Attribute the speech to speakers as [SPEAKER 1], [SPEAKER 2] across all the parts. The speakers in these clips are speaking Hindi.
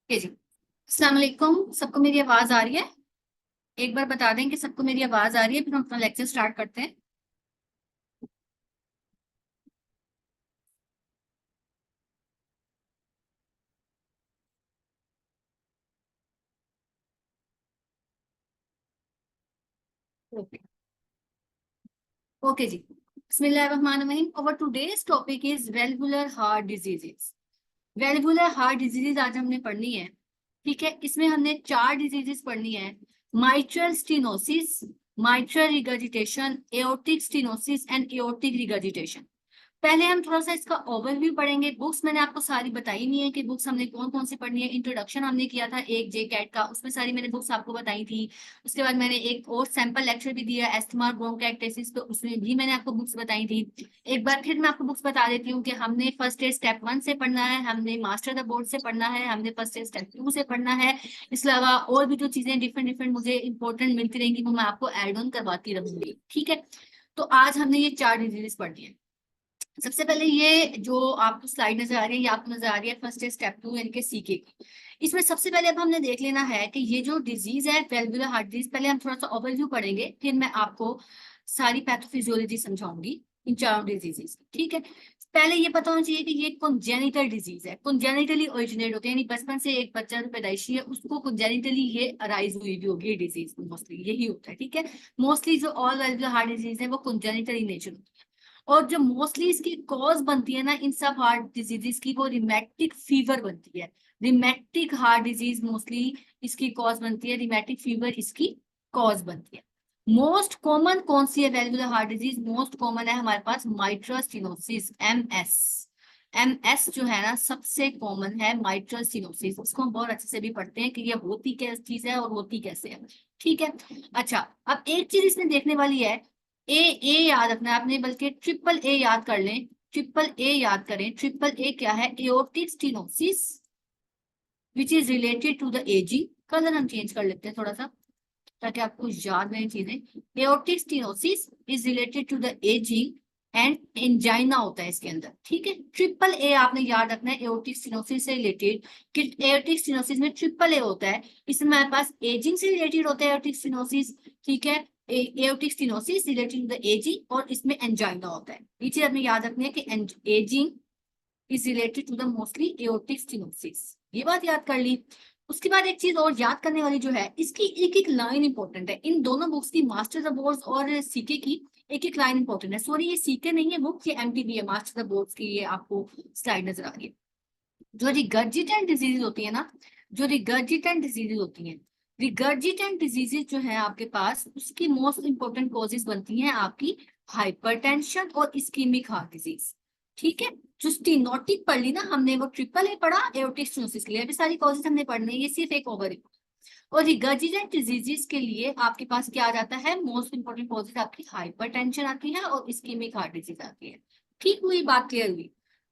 [SPEAKER 1] ओके जी। अस्सलाम वालेकुम, सबको मेरी आवाज आ रही है? एक बार बता दें कि सबको मेरी आवाज आ रही है, फिर हम अपना लेक्चर स्टार्ट करते हैं। ओके। ओके जी। बिस्मिल्लाहिर्रहमानिर्रहीम। अवर today's topic is valvular heart diseases. Valvular heart diseases आज हमने पढ़नी है। ठीक है, इसमें हमने चार डिजीजेस पढ़नी है। Mitral stenosis, mitral regurgitation, aortic stenosis and aortic regurgitation. पहले हम थोड़ा सा इसका ओवरव्यू पढ़ेंगे। बुक्स मैंने आपको सारी बताई नहीं है कि बुक्स हमने कौन कौन सी पढ़नी है। इंट्रोडक्शन हमने किया था एक जे कैट का, उसमें सारी मैंने बुक्स आपको बताई थी। उसके बाद मैंने एक और सैंपल लेक्चर भी दिया एस्थमा ब्रोंकाइटिस पे, उसमें भी मैंने आपको बुक्स बताई थी। एक बार फिर मैं आपको बुक्स बता देती हूँ कि हमने फर्स्ट एड स्टेप 1 से पढ़ना है, हमने मास्टर द बोर्ड से पढ़ना है, हमने फर्स्ट एड स्टेप 2 से पढ़ना है। इसके अलावा और भी जो चीजें डिफरेंट डिफरेंट मुझे इंपॉर्टेंट मिलती रहेंगी वो मैं आपको एड ऑन करवाती रहूंगी। ठीक है, तो आज हमने ये चार डिजीजेस पढ़नी है। सबसे पहले ये जो आपको स्लाइड नजर आ रही है, ये आपको नजर आ रही है फर्स्ट स्टेप 2 यानी कि सीके की। इसमें सबसे पहले अब हमने देख लेना है कि ये जो डिजीज है वेल्वुलर हार्ट डिजीज, पहले हम थोड़ा सा ओवरव्यू पढ़ेंगे, फिर मैं आपको सारी पैथोफिजियोलॉजी समझाऊंगी इन चारों डिजीजेस की। ठीक है, पहले ये पता होना चाहिए कि ये कॉन्जेनिटल डिजीज है, कॉन्जेनिटली ओरिजिनेट होते हैं, यानी बचपन से एक बच्चा जो पैदाइशी है उसको कॉन्जेनिटली ये अराइज हुई भी होगी, ये डिजीज मोस्टली यही होता है। ठीक है, मोस्टली जो ऑल वेल्वुलर हार्ट डिजीज है वो कॉन्जेनिटल इन नेचर। और जो मोस्टली इसकी कॉज बनती है ना इन सब हार्ट डिजीजेस की, वो रिमेटिक फीवर बनती है। रिमेटिक हार्ट डिजीज मोस्टली इसकी कॉज बनती है, रिमेटिक फीवर इसकी कॉज बनती है। मोस्ट कॉमन कौन सी है valvular heart disease? Most common है हमारे पास माइट्रल स्टीनोसिस, एमएस। एमएस जो है ना सबसे कॉमन है माइट्रल स्टीनोसिस। इसको हम बहुत अच्छे से भी पढ़ते हैं कि ये होती क्या चीज है और होती कैसे है। ठीक है, अच्छा अब एक चीज इसमें देखने वाली है, ए याद रखना है आपने, बल्कि ट्रिपल ए याद कर लें। ट्रिपल ए याद करें। ट्रिपल ए क्या है? Aortic stenosis which is related to the ageing. Colour हम चेंज कर लेते हैं थोड़ा सा ताकि आपको याद रहें चीजें। Aortic stenosis is related to the ageing and angina होता है इसके अंदर। ठीक है, ट्रिपल ए आपने याद रखना है एओर्टिक स्टीनोसिस से रिलेटेड, कि एओर्टिक स्टीनोसिस में ट्रिपल ए होता है। इसमें हमारे पास एजिंग से रिलेटेड होता है एओर्टिक स्टीनोसिस। ठीक है, aortic stenosis related to the ageing, और इसमें एंजाइना होता है। ये चीज आपने याद रखनी है कि ageing is related to the mostly aortic stenosis. ये बात याद कर ली। उसके बाद एक चीज और याद करने वाली जो है, इसकी एक एक लाइन इंपॉर्टेंट है। इन दोनों बुक्स की, मास्टर द बोर्ड्स और सीके की, एक एक लाइन इंपॉर्टेंट है। सॉरी ये सीके नहीं है बुक, ये एमटीबी है, मास्टर द बोर्ड्स की। ये आपको स्लाइड नजर आ रही है। जो रिगर्जिटेंट डिजीज होती है ना, जो रिगर्जिटेंट डिजीजेज होती हैं, रिगर्जिटेंट डिजीजेज जो है आपके पास, उसकी मोस्ट इंपॉर्टेंट कॉजेज बनती हैं आपकी हाइपरटेंशन और इस्कीमिक हार्ट डिजीज। ठीक है, जो स्टीनोटिक पढ़ ली ना हमने, वो ट्रिपल ए पढ़ा एओर्टिक स्टेनोसिस के लिए, अभी सारी कॉजेज हमने पढ़ने हैं, ये सिर्फ एक ओवर। और रिगर्जिटेंट डिजीजेस के लिए आपके पास क्या आ जाता है? मोस्ट इंपॉर्टेंट कॉजेज आपकी हाइपरटेंशन आती है और इस्कीमिक हार्ट डिजीज आती है। ठीक हुई बात? क्लियर हुई?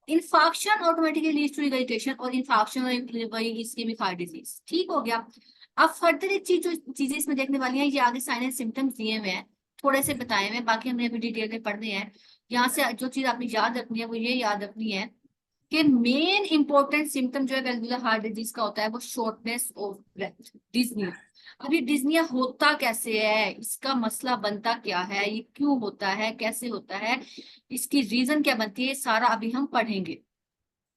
[SPEAKER 1] Infection automatically leads to regurgitation, और इन्फेक्शन वही इस्कीमिक हार्ट डिजीज। ठीक हो गया। अब फर्दर एक चीज जो चीजें इसमें देखने वाली हैं, ये आगे साइन एंड सिम्टम्स दिए हुए हैं, थोड़े से बताए हुए हैं, बाकी हमने अभी डिटेल में पढ़ने हैं। यहाँ से जो चीज आपने याद रखनी है वो ये याद रखनी है कि मेन इंपॉर्टेंट सिम्टम जो है वेल्वुलर हार्ट डिजीज का होता है वो शॉर्टनेस ऑफ ब्रेथ, डिज्निया। अब ये डिज्निया होता कैसे है, इसका मसला बनता क्या है, ये क्यों होता है, कैसे होता है, इसकी रीजन क्या बनती है, ये सारा अभी हम पढ़ेंगे।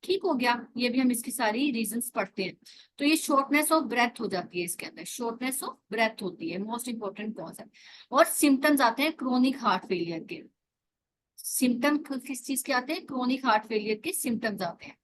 [SPEAKER 1] ठीक हो गया, ये भी हम इसकी सारी रीजंस पढ़ते हैं। तो ये शॉर्टनेस ऑफ ब्रेथ हो जाती है, इसके अंदर शॉर्टनेस ऑफ ब्रेथ होती है, मोस्ट इंपॉर्टेंट कॉज है। और सिम्टम्स आते हैं क्रोनिक हार्ट फेलियर के। सिम्टम किस चीज के आते हैं? क्रोनिक हार्ट फेलियर के सिम्टम्स आते हैं।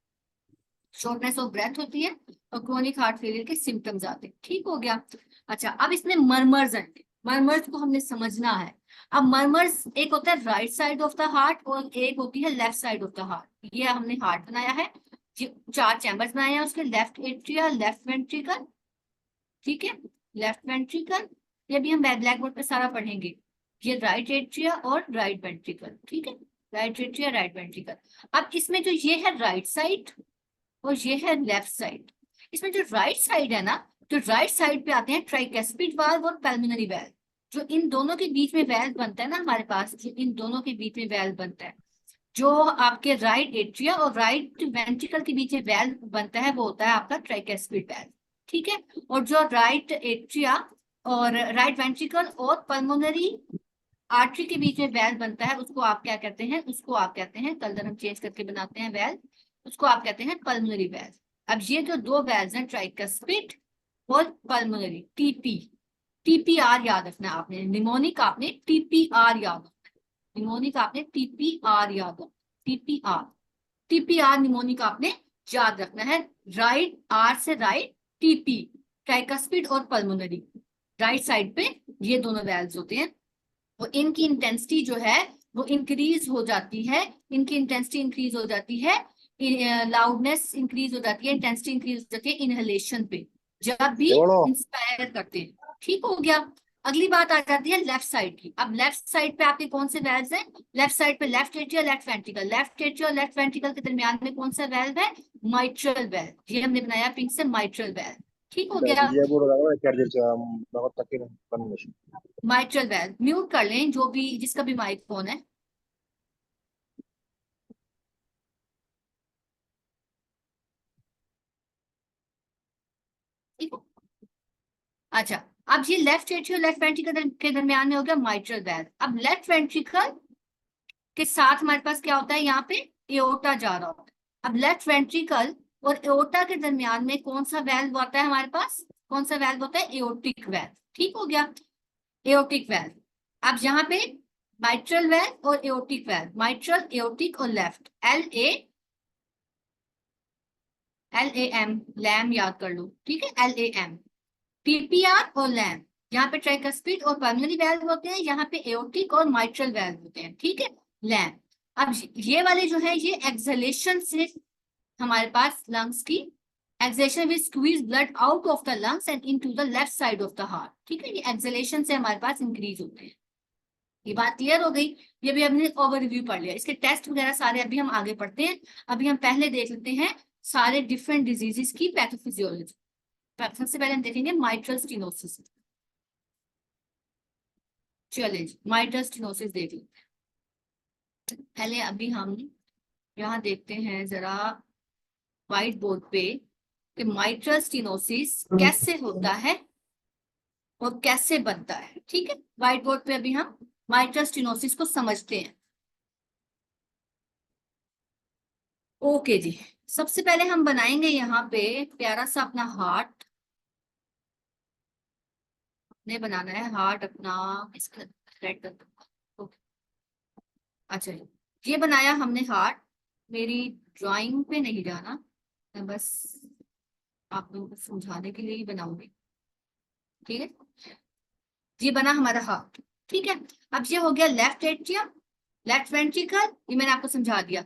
[SPEAKER 1] शॉर्टनेस ऑफ ब्रेथ होती है और क्रोनिक हार्ट फेलियर के सिम्टम्स आते हैं। ठीक हो गया। अच्छा अब इसमें मरमर्स आएंगे, मरमर्स को हमने समझना है। अब मरमर्स एक होता है right side of the heart और एक होती है left side of the heart. ये हमने हार्ट बनाया है, चार चैम्बर्स बनाए हैं उसके, लेफ्ट एट्रिया, लेफ्ट वेंट्रिकल, ठीक है, लेफ्ट वेंट्रिकल, ये भी हम ब्लैक बोर्ड पे सारा पढ़ेंगे। ये राइट एट्रिया और राइट वेंट्रिकल। ठीक है, राइट एट्रिया, राइट वेंट्रिकल। अब इसमें जो ये है राइट साइड और ये है लेफ्ट साइड। इसमें जो राइट साइड है ना, तो राइट साइड पे आते हैं ट्राइकेस्पिड वाल्व और पल्मोनरी वाल्व। जो इन दोनों के बीच में वाल्व बनता है ना हमारे पास, जो इन दोनों के बीच में वाल्व बनता है, जो आपके राइट एट्रिया और राइट वेंट्रिकल के बीच वेल्व बनता है वो होता है आपका ट्राइकस्पिड वेल्व, ठीक है। और जो राइट एट्रिया और राइट वेंट्रिकल और पल्मोनरी आर्टरी के बीच में वेल्व बनता है उसको आप क्या कहते हैं, उसको आप कहते हैं, कलर हम चेंज करके बनाते हैं वेल्व, उसको आप कहते हैं पल्मोनरी वेल्व। अब ये जो दो वेल्व हैं ट्राइकस्पिड और पल्मोनरी, टीपी, टीपीआर याद रखना है आपने, निमोनिक आपने टीपीआर याद रखना, निमोनिक आपने टीपीआर याद रखना, टीपीआर, टीपीआर निमोनिक आपने याद रखना है। राइट आर से राइट, टीपी ट्राइकस्पिड और पल्मोनरी, राइट साइड पे ये दोनों वेल्व्स होते हैं। वो इनकी इंटेंसिटी जो है वो इंक्रीज हो जाती है, इनकी इंटेंसिटी इंक्रीज हो जाती है, लाउडनेस इंक्रीज हो जाती है, इंटेंसिटी इंक्रीज हो जाती है इनहेलेशन पे, जब भी इंस्पायर करते हैं, ठीक हो गया। अगली बात आ जाती है लेफ्ट साइड की। अब लेफ्ट साइड पे आपके कौन से वेल्व्स हैं, लेफ्ट साइड पे left atria left ventricle, left atria और लेफ्ट वेंट्रिकल के दरमियान में कौन सा वेल्व है, माइट्रल वेल्व, ये हमने बनाया पिंक से माइट्रल वेल्व, ठीक हो गया। माइट्रल वेल्व म्यूट कर लें जो भी जिसका भी माइक फोन है। ठीक है, अच्छा। अब ये लेफ्ट एट्रियल लेफ्ट वेंट्रिकल के दरमियान में हो गया माइट्रल वेल्व। अब लेफ्ट वेंट्रिकल के साथ हमारे पास क्या होता है, यहाँ पे एओर्टा जा रहा होता है। अब लेफ्ट वेंट्रिकल और एओर्टा के दरमियान में कौन सा वेल्व होता है हमारे पास, कौन सा वेल्व होता है, एओर्टिक वेल्व, ठीक हो गया, एओर्टिक वेल्व। अब यहाँ पे माइट्रल वेल्व और एओर्टिक वेल्व, माइट्रल एओर्टिक और left, L A M, LAM याद कर लो, ठीक है, एल ए एम, टीपीआर और लैम, यहाँ पे ट्राइकस्पिड और पल्मोनरी वेल्व होते हैं, यहाँ पे एओर्टिक और माइट्रल वेल्व होते हैं, ठीक है, लैम। अब ये वाले जो है ये एक्सहेलेशन से हमारे पास लंग्स की, exhalation will squeeze blood out of the lungs and into the left side of the heart, ठीक है, ये एक्सहेलेशन से हमारे पास इंक्रीज होते हैं। ये बात क्लियर हो गई, ये भी हमने ओवरव्यू पढ़ लिया, इसके टेस्ट वगैरह सारे अभी हम आगे पढ़ते हैं। अभी हम पहले देख लेते हैं सारे डिफरेंट डिजीजेस की पैथोफिजियोलॉजी। सबसे पहले हम देखेंगे माइट्रल स्टेनोसिस, चलिए माइट्रल स्टेनोसिस देख लेते हैं। पहले अभी हम यहाँ देखते हैं जरा व्हाइट बोर्ड पे कि माइट्रल स्टेनोसिस कैसे होता है और कैसे बनता है, ठीक है, व्हाइट बोर्ड पे अभी हम माइट्रल स्टेनोसिस को समझते हैं। ओके जी, सबसे पहले हम बनाएंगे यहाँ पे प्यारा सा अपना हार्ट, ने बनाना है हार्ट अपना, इसका सेट कर दो। अच्छा जी, ये बनाया हमने हार्ट, मेरी ड्राइंग पे नहीं जाना, मैं बस आप लोगों को समझाने के लिए ही बनाऊंगी, ठीक है। ये बना हमारा हार्ट, ठीक है। अब ये हो गया लेफ्ट एट्रियम लेफ्ट वेंट्रिकल, ये मैंने आपको समझा दिया,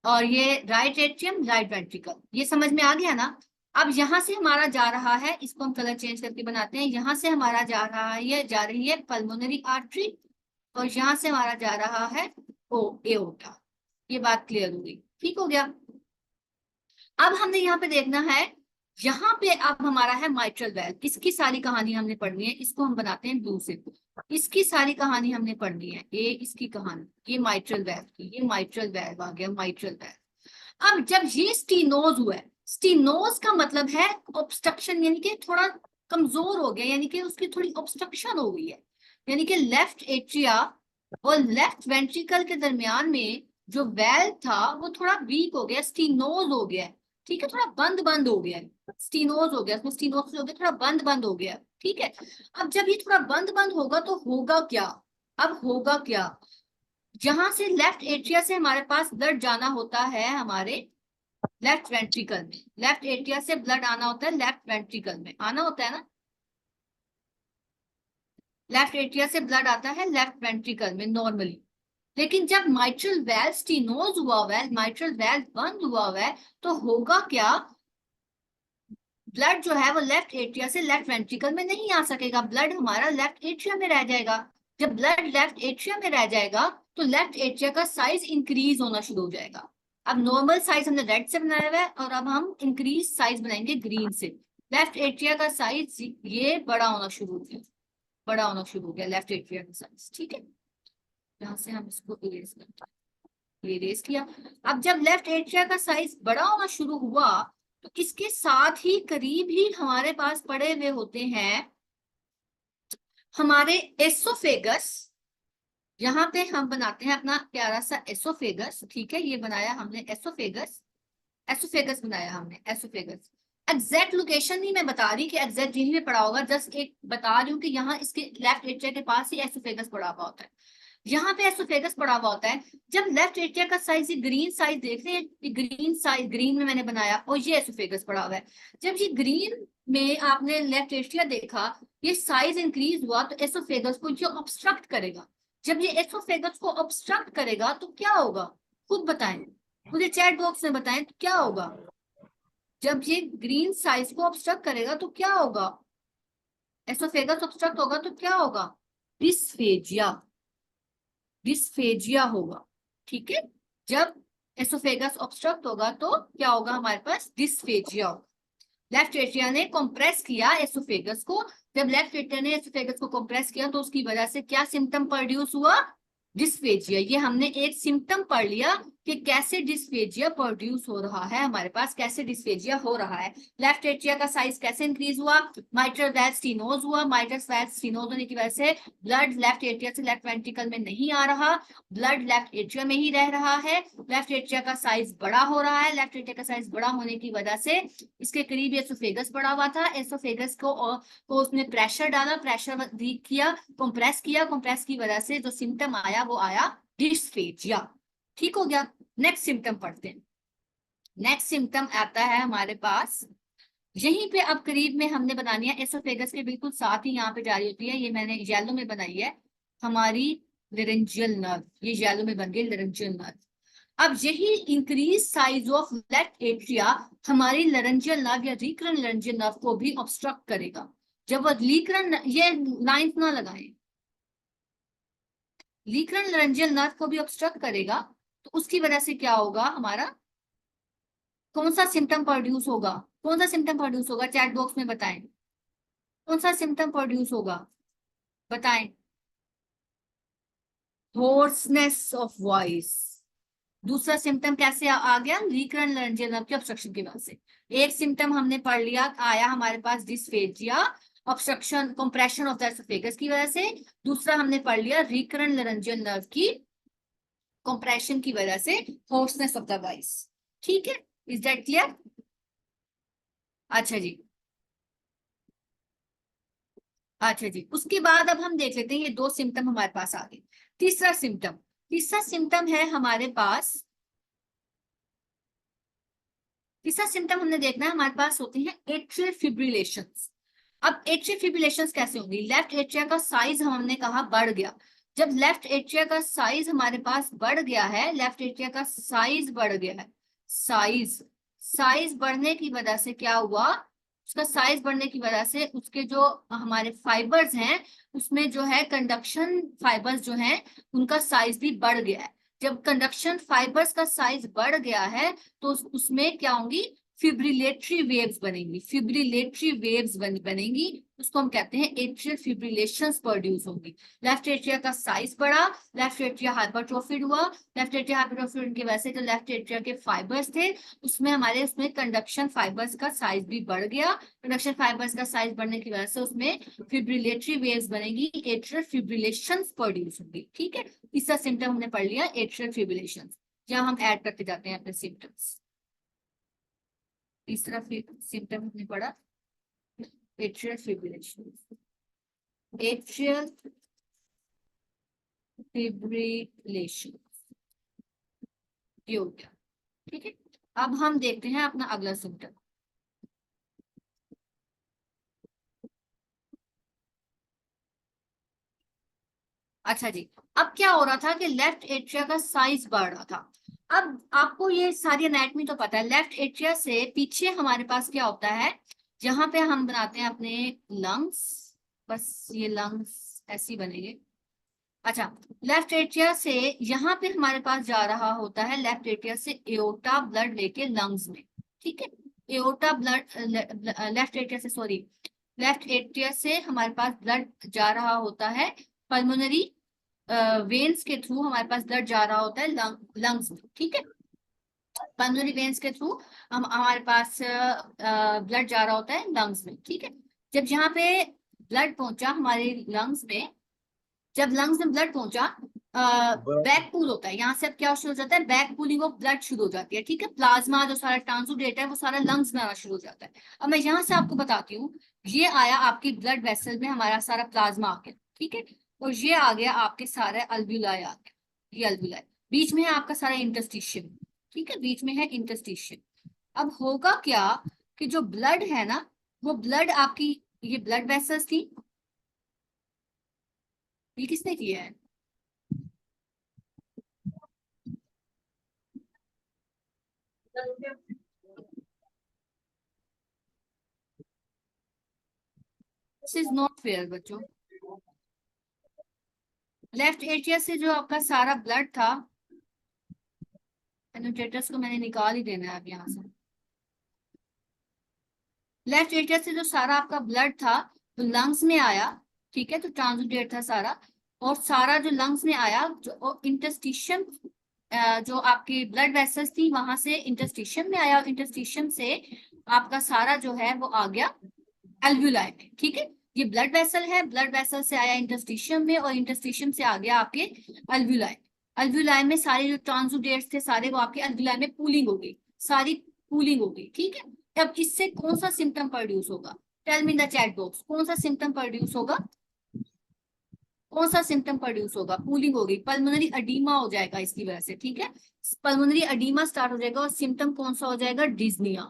[SPEAKER 1] और ये राइट एट्रियम राइट वेंट्रिकल, ये समझ में आ गया ना। अब यहाँ से हमारा जा रहा है, इसको हम कलर चेंज करके बनाते हैं, यहाँ से हमारा जा रहा है, ये जा रही है पल्मोनरी आर्टरी, और यहाँ से हमारा जा रहा है ओ एओर्टा। ये बात क्लियर हो गई, ठीक हो गया। अब हमने यहाँ पे देखना है, यहाँ पे अब हमारा है माइट्रल वेल्व, इसकी सारी कहानी हमने पढ़नी है, इसको हम बनाते हैं ब्लू से, इसकी सारी कहानी हमने पढ़नी है, ये इसकी कहानी, ये माइट्रल वेल्व की, ये माइट्रल वेल्व आ गया, माइट्रल वेल्व। अब जब ये स्टीनोज हुआ है, स्टीनोज का मतलब है ऑब्स्ट्रक्शन, यानी कि थोड़ा कमजोर हो गया, यानी कि उसकी थोड़ी ऑब्स्ट्रक्शन हो गई है, यानी कि लेफ्ट एट्रिया और लेफ्ट वेंट्रिकल के दरमियान में जो वेल्व था वो थोड़ा वीक हो गया, स्टीनोज हो गया, ठीक है, थोड़ा बंद बंद हो गया, स्टीनोज हो गया, उसमें स्टीनोज हो गया, थोड़ा बंद बंद हो गया, ठीक है। अब जब ये थोड़ा बंद बंद होगा तो होगा क्या, अब होगा क्या, जहां से लेफ्ट एट्रिया से हमारे पास ब्लड जाना होता है हमारे लेफ्ट वेंट्रिकल में, लेफ्ट एट्रिया से ब्लड आना होता है लेफ्ट वेंट्रिकल में, आना होता है ना, लेफ्ट एट्रिया से ब्लड आता है लेफ्ट वेंट्रिकल में नॉर्मली। लेकिन जब माइट्रल वेल्व स्टीनोज हुआ हुआ है, माइट्रल वेल्व बंद हुआ हुआ है, तो होगा क्या, ब्लड जो है वो लेफ्ट एट्रिया से लेफ्ट वेंट्रिकल में नहीं आ सकेगा, ब्लड हमारा लेफ्ट एट्रिया में रह जाएगा। जब ब्लड लेफ्ट एट्रिया में रह जाएगा तो लेफ्ट एट्रिया का साइज इंक्रीज होना शुरू हो जाएगा। अब नॉर्मल साइज हमने रेड से बनाया हुआ है और अब हम इंक्रीज साइज बनाएंगे ग्रीन से। लेफ्ट एट्रिया का साइज ये बड़ा होना शुरू हो गया, बड़ा होना शुरू हो गया लेफ्ट एट्रिया का साइज, ठीक है। यहाँ से हम इसको इरेज करते हैं, ये रेस किया। अब जब लेफ्ट एट्रिया का साइज बड़ा होना शुरू हुआ तो इसके साथ ही करीब ही हमारे पास पड़े हुए होते हैं हमारे एसोफेगस। यहाँ पे हम बनाते हैं अपना प्यारा सा एसोफेगस, ठीक है, ये बनाया हमने एसोफेगस। एसोफेगस बनाया हमने एसोफेगस। एग्जैक्ट लोकेशन नहीं मैं बता रही कि एग्जैक्ट यहीं पे पड़ा होगा, जस्ट एक बता रही हूँ कि यहाँ इसके लेफ्ट एट्रिया के पास ही एसोफेगस पड़ा हुआ होता है। यहाँ पे एसोफेगस पड़ा हुआ होता है। जब लेफ्ट एट्रिया का साइज, ये ग्रीन साइज देख रहे हैं, ये ग्रीन साइज, ग्रीन में मैंने बनाया और ये एसोफेगस पड़ा हुआ है। जब ये ग्रीन में आपने लेफ्ट एट्रिया देखा, ये साइज इंक्रीज हुआ तो एसोफेगस को ये ऑब्स्ट्रक्ट करेगा। जब ये एसोफेगस को ऑब्स्ट्रक्ट करेगा तो क्या होगा, खुद बताएं, मुझे चैट बॉक्स में बताएं तो क्या होगा। जब ये ग्रीन साइज को ऑब्स्ट्रक्ट करेगा तो क्या होगा, एसोफेगस ऑब्स्ट्रक्ट होगा तो क्या होगा, डिस्फेजिया, डिस्फेजिया होगा। ठीक है, जब एसोफेगस ऑब्स्ट्रक्ट होगा तो क्या होगा, हमारे पास डिस्फेजिया होगा। लेफ्ट एट्रिया ने कंप्रेस किया एसोफेगस को। जब लेफ्ट एट्रिया ने एसोफेगस को कंप्रेस किया तो उसकी वजह से क्या सिम्टम प्रोड्यूस हुआ, डिस्फेजिया। ये हमने एक सिम्टम पढ़ लिया कि कैसे डिस्फेजिया प्रोड्यूस हो रहा है, हमारे पास कैसे डिस्फेजिया हो रहा है। लेफ्ट एट्रिया का साइज कैसे इंक्रीज हुआ, माइट्रल वैल्व स्टीनोज हुआ। माइट्रल वैल्व स्टीनोज होने की वजह से ब्लड लेफ्ट एट्रिया से लेफ्ट वेंट्रिकल में नहीं आ रहा, ब्लड लेफ्ट एट्रिया में ही रह रहा है। लेफ्ट एट्रिया का साइज बड़ा हो रहा है। लेफ्ट एट्रिया का साइज बड़ा होने की वजह से इसके करीब एसोफेगस पड़ा हुआ था, एसोफेगस को उसने प्रेशर डाला, प्रेशर किया, कंप्रेस की वजह से जो सिम्टम आया वो आया डिस्फेजिया। ठीक हो गया। नेक्स्ट सिम्टम पढ़ते हैं। नेक्स्ट सिम्टम आता है हमारे पास यहीं पे, अब करीब में हमने बनानी है एसोफेगस के बिल्कुल साथ ही यहाँ पे जारी होती है, ये मैंने येलो में बनाई है हमारी लेरेंजियल नर्व, ये येलो में बन गई लेरेंजियल नर्व। अब यही increase size of left atria हमारी लेरेंजियल नर्व या रीकरन लेरेंजियल नर्व को भी ऑब्स्ट्रक्ट करेगा। जब वो लीकरन, ये लाइंस ना लगाएं, लीकरन लेरेंजियल नर्व को भी ऑब्स्ट्रक्ट करेगा तो उसकी वजह से क्या होगा, हमारा कौन सा सिम्टम प्रोड्यूस होगा, कौन सा सिम्टम प्रोड्यूस होगा, चैट बॉक्स में बताएं कौन सा सिम्टम प्रोड्यूस होगा, बताएं। Hoarseness of voice. दूसरा सिम्टम कैसे आ गया, लीकरन लेरेंजियल नर्व के ऑब्स्ट्रक्शन की वजह से। एक सिम्टम हमने पढ़ लिया, आया हमारे पास dysphagia, obstruction compression of the oesophagus की वजह से। दूसरा हमने पढ़ लिया रिकरन लेरेंजियल नर्व की कंप्रेशन की वजह से होर्सनेस ऑफ द वॉइस। ठीक है, इज दैट क्लियर। अच्छा जी, अच्छा जी, उसके बाद अब हम देख लेते हैं, ये दो सिम्टम हमारे पास आ गए। तीसरा सिम्टम, तीसरा सिम्टम है हमारे पास, तीसरा सिम्टम हमने देखना है, हमारे पास होते हैं एट्रियल फिब्रिलेशंस। अब एट्रियल फिब्रिलेशंस कैसे होंगी, लेफ्ट एट्रिया का साइज हमने कहा बढ़ गया। जब लेफ्ट एट्रिया का साइज हमारे पास बढ़ गया है, लेफ्ट एट्रिया का साइज बढ़ गया है, साइज, साइज बढ़ने की वजह से क्या हुआ, उसका साइज बढ़ने की वजह से उसके जो हमारे फाइबर्स हैं उसमें जो है कंडक्शन फाइबर्स जो हैं उनका साइज भी बढ़ गया है। जब कंडक्शन फाइबर्स का साइज बढ़ गया है तो उसमें क्या होंगी, फिब्रिलेटरी वेव्स बनेंगी, फिब्रिलेटरी वेव्स बनेंगी, उसको हम कहते हैं एट्रियल फिब्रिलेशंस प्रोड्यूस होंगी। लेफ्ट एट्रिया का साइज बढ़ा, लेफ्ट एट्रिया हाइपरट्रोफिड हुआ। लेफ्ट एट्रिया हाइपरट्रोफिड की वजह से जो लेफ्ट एट्रिया के फाइबर्स थे उसमें हमारे उसमें कंडक्शन फाइबर्स का साइज भी बढ़ गया। कंडक्शन फाइबर्स का साइज बढ़ने की वजह से उसमें फिब्रिलेटरी वेव्स बनेगी, एट्रियल फिब्रिलेशंस प्रोड्यूस होंगी। ठीक है, तीसरा सिम्टम हमने पढ़ लिया एट्रियल फिब्रिलेशंस। जहां हम ऐड करते जाते हैं अपने सिम्टम्स। तीसरा सिम्टम हमने पढ़ा एट्रियल फिब्रिलेशन, एट्रियल फिब्रिलेशन, ये हो गया। ठीक है, अब हम देखते हैं अपना अगला सिम्टम। अच्छा जी, अब क्या हो रहा था कि लेफ्ट एट्रिया का साइज बढ़ रहा था। अब आपको ये सारी एनाटॉमी तो पता है, लेफ्ट एट्रिया से पीछे हमारे पास क्या होता है, जहां पे हम बनाते हैं अपने लंग्स, बस ये लंग्स ऐसे ही बनेंगे। अच्छा, लेफ्ट एट्रिया से यहाँ पे हमारे पास जा रहा होता है, लेफ्ट एट्रिया से एओर्टा ब्लड लेके लंग्स में। ठीक है, एओर्टा ब्लड, लेफ्ट एट्रिया से, सॉरी, लेफ्ट एट्रिया से हमारे पास ब्लड जा रहा होता है पल्मोनरी वेन्स के थ्रू हमारे पास ब्लड जा रहा होता है लंग्स में, ठीक है। पल्मोनरी वेन्स के थ्रू हम हमारे पास ब्लड जा रहा होता है लंग्स में, ठीक है। जब यहाँ पे ब्लड पहुंचा हमारे लंग्स में, जब लंग्स में ब्लड पहुंचा, बैक पूल होता है, यहाँ से अब क्या शुरू हो जाता है, बैक पूलिंग ऑफ ब्लड शुरू हो जाती है, ठीक है। प्लाज्मा जो सारा ट्रांसुडेट है वो सारा लंग्स में आना शुरू हो जाता है। अब मैं यहाँ से आपको बताती हूँ, ये आया आपकी ब्लड वेसल में हमारा सारा प्लाज्मा आ गया, ठीक है। और ये आ गया आपके सारे अल्ब्यूलाई आ गया, ये अल्ब्यूलाई, बीच में है आपका सारा इंटरस्टिशियम, ठीक है, बीच में है इंटरस्टिशियम। अब होगा क्या कि जो ब्लड है ना, वो ब्लड आपकी, ये ब्लड वेसल्स थी, ये किसने किया है, दिस इज नॉट फेयर बच्चों। लेफ्ट एट्रिया से जो आपका सारा ब्लड था, एनोटेटस को मैंने निकाल ही देना है अब यहाँ से। लेफ्ट एट्रिया से जो सारा आपका ब्लड था तो लंग्स में आया, ठीक है, तो ट्रांसुडेट था सारा, और सारा जो लंग्स में आया जो इंटरस्टिशियम, जो आपकी ब्लड वेसल्स थी वहां से इंटरस्टिशियम में आया, और इंटरस्टिशियम से आपका सारा जो है वो आ गया एल्व्यूलाई में, ठीक है। ये ब्लड वेसल है, ब्लड वेसल से आया इंटरस्टिशियम में, और इंटरस्टिशियम से आ गया आपके एल्व्यूलाई। एल्व्यूलाई में सारे जो ट्रांसुडेट्स थे सारे वो आपके एल्व्यूलाई में पूलिंग हो गई, सारी पूलिंग हो गई, ठीक है। अब इससे कौन सा सिम्टम प्रोड्यूस होगा, tell me in the chat box, कौन सा सिम्टम प्रोड्यूस होगा, कौन सा सिम्टम प्रोड्यूस होगा, पूलिंग होगी, पल्मोनरी अडीमा हो जाएगा इसकी वजह से, ठीक है। पल्मोनरी अडीमा स्टार्ट हो जाएगा, और सिम्टम कौन सा हो जाएगा, डिज्निया,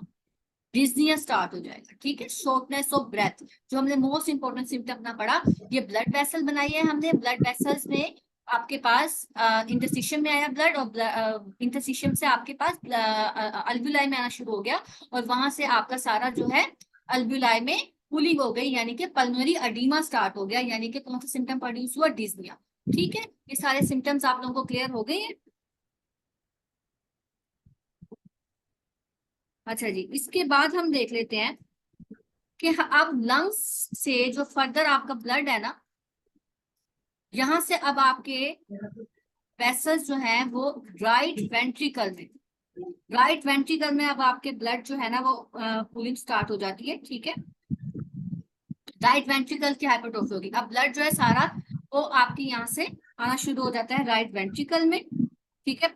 [SPEAKER 1] डिज्निया स्टार्ट हो जाएगा, ठीक है। शॉर्टनेस ऑफ ब्रेथ, जो हमने मोस्ट इंपोर्टेंट सिम्टम अपना पढ़ा, ये ब्लड वेसल बनाई है हमने, ब्लड वेसल्स में आपके पास इंटरस्टिशियम में आया ब्लड, और इंटरस्टिशियम से आपके पास अल्ब्यूलाई में आना शुरू हो गया, और वहां से आपका सारा जो है अल्ब्यूलाई में कूलिंग हो गई, यानी कि पल्मोनरी अडीमा स्टार्ट हो गया, यानी कि कौन सा सिम्टम प्रोड्यूस हुआ, डिज्निया, ठीक है। ये सारे सिम्टम्स आप लोगों को क्लियर हो गए हैं। अच्छा जी, इसके बाद हम देख लेते हैं कि अब लंग्स से जो फर्दर आपका ब्लड है ना, यहां से अब आपके वेसल्स जो है वो राइट वेंट्रिकल में, राइट वेंट्रिकल में अब आपके ब्लड जो है ना वो पूलिंग स्टार्ट हो जाती है, ठीक है। राइट वेंट्रिकल की हाइपरट्रोफी होगी, अब ब्लड जो है सारा वो आपके यहाँ से आना शुरू हो जाता है राइट वेंट्रिकल में, ठीक है।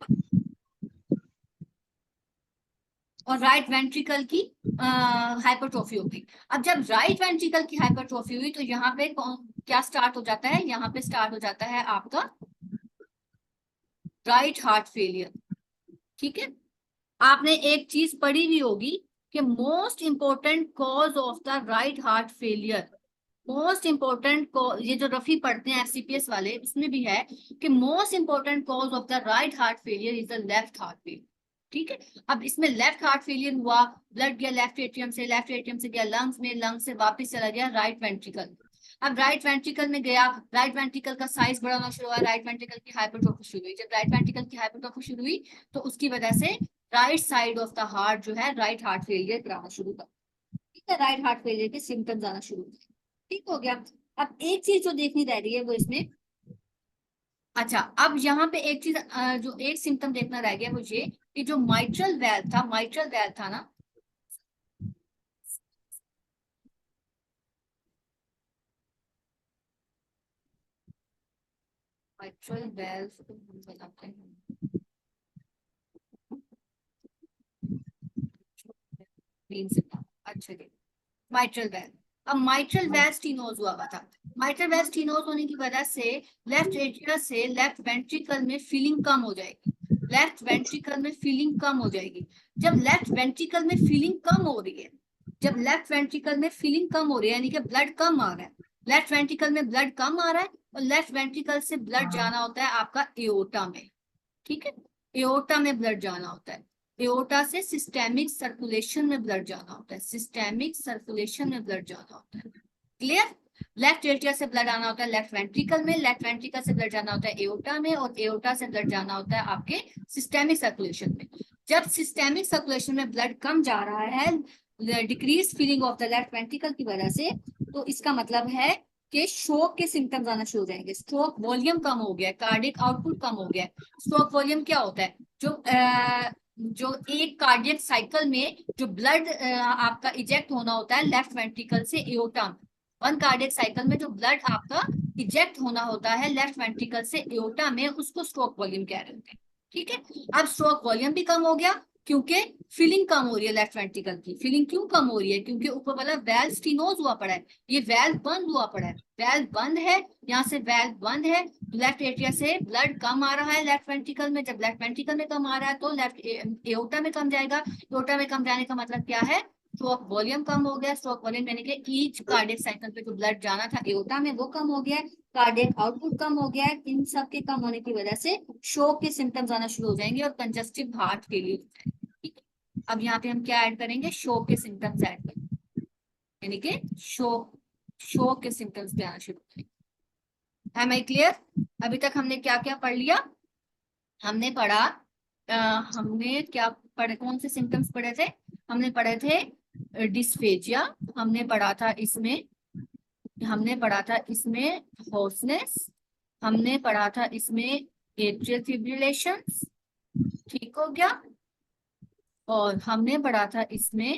[SPEAKER 1] और राइट वेंट्रिकल की हाइपरट्रोफी हो गई। अब जब राइट वेंट्रिकल की हाइपरट्रोफी हुई तो यहाँ पे क्या स्टार्ट हो जाता है, यहाँ पे स्टार्ट हो जाता है आपका राइट हार्ट फेलियर, ठीक है। आपने एक चीज पढ़ी भी होगी कि most important cause of the right heart failure, most important ये जो रफी पढ़ते हैं एफसीपीएस वाले उसमें भी है कि most important cause of the right heart failure is the left heart failure, ठीक है। अब इसमें लेफ्ट हार्ट फेलियर हुआ, ब्लड गया लेफ्ट एट्रियम से, लेफ्ट एट्रियम से गया लंग्स में, लंग्स से वापस चला गया राइट वेंट्रिकल। अब राइट वेंट्रिकल में गया, राइट वेंट्रिकल का साइज बड़ा होना शुरू हुआ, राइट वेंट्रिकल की हाइपरट्रोफी शुरू हुई। जब राइट वेंट्रिकल की हाइपरट्रोफी शुरू हुई तो उसकी वजह से right side of the heart जो है राइट हार्ट फेलियर कराना शुरू कर, ठीक है, राइट हार्ट फेलियर के सिम्टम्स आना शुरू हुए, ठीक हो गया। अब एक चीज जो देखनी रह रही है वो इसमें, अच्छा अब यहाँ पे एक चीज जो एक सिम्टम देखना रह गया वो ये कि जो माइट्रल वेल्व था, माइट्रल वेल्व था ना, माइट्रल वेल्व बताते हैं, अच्छा जी, माइट्रल वेल्व, अब माइट्रल वेल्व स्टीनोज हुआ था। माइट्रल वेल्व स्टीनोज होने की वजह से लेफ्ट एट्रिया से लेफ्ट वेंट्रिकल में फीलिंग कम हो जाएगी, लेफ्ट वेंट्रिकल में फीलिंग कम हो जाएगी। जब लेफ्ट वेंट्रिकल में फीलिंग कम हो रही है, जब लेफ्ट वेंट्रिकल में फीलिंग कम हो रही है यानी कि ब्लड कम आ रहा है, लेफ्ट वेंट्रिकल में ब्लड कम आ रहा है, और लेफ्ट वेंट्रिकल से ब्लड जाना होता है आपका एओर्टा में, ठीक है, एओर्टा में ब्लड जाना होता है, एओर्टा से सिस्टेमिक सर्कुलेशन में ब्लड जाना होता है, सिस्टेमिक सर्कुलेशन में ब्लड जाना होता है, क्लियर। लेफ्ट एट्रिया से ब्लड आना होता है लेफ्ट वेंट्रिकल में, लेफ्ट वेंट्रिकल से ब्लड जाना होता है एओर्टा में, और एओर्टा से ब्लड जाना होता है आपके सिस्टेमिक सर्कुलेशन में। जब सिस्टेमिक सर्कुलेशन में ब्लड कम जा रहा है, decrease feeling of the left ventricle की वजह से, तो इसका मतलब है कि स्ट्रोक के सिम्टम्स आना शुरू हो जाएंगे। स्ट्रोक वॉल्यूम कम हो गया, कार्डियक आउटपुट कम हो गया। स्ट्रोक वॉल्यूम क्या होता है? जो एक कार्डियक साइकिल में जो ब्लड आपका इजेक्ट होना होता है लेफ्ट वेंट्रिकल से एओर्टा में, वन कार्डियक साइकिल में जो ब्लड आपका इजेक्ट होना होता है लेफ्ट वेंट्रिकल से एओर्टा में, उसको स्ट्रोक वॉल्यूम कह रहे होते हैं। ठीक है, अब स्ट्रोक वॉल्यूम भी कम हो गया क्योंकि फिलिंग कम हो रही है। लेफ्ट वेंट्रिकल की फिलिंग क्यों कम हो रही है? क्योंकि ऊपर वाला वेल्व स्टीनोज हुआ पड़ा है, ये वेल्व बंद हुआ पड़ा है। वेल्व बंद है, यहाँ से वेल्व बंद है, लेफ्ट एट्रिया से ब्लड कम आ रहा है लेफ्ट वेंट्रिकल में। जब लेफ्ट वेंट्रिकल में कम आ रहा है तो लेफ्ट एओर्टा में कम जाएगा। एओर्टा में कम जाने का मतलब क्या है? स्ट्रोक वॉल्यूम कम हो गया। स्ट्रोक वॉल्यूम यानी कि ईच कार्डियक साइकिल पे जो ब्लड जाना था एओर्टा में वो कम हो गया है, कार्डियक आउटपुट कम हो गया है। इन सब के कम होने की वजह से शोक के सिम्टम्स आना शुरू हो जाएंगे और कंजस्टिव हार्ट फेलियर हो जाएगा। ठीक है, अब यहाँ पे हम क्या ऐड करेंगे? शोक के सिम्टम्स ऐड करेंगे, यानी कि शोक के सिम्टम्स पे आना शुरू करेंगे। Am I clear? अभी तक हमने क्या क्या पढ़ लिया? हमने पढ़ा हमने क्या पढ़े, कौन से सिम्टम्स पढ़े थे? हमने पढ़े थे डिस्फेजिया, हमने पढ़ा था इसमें, हमने पढ़ा था इसमें होर्सनेस, हमने पढ़ा था इसमें एट्रियल फिब्रिलेशंस, ठीक हो गया। और हमने पढ़ा था इसमें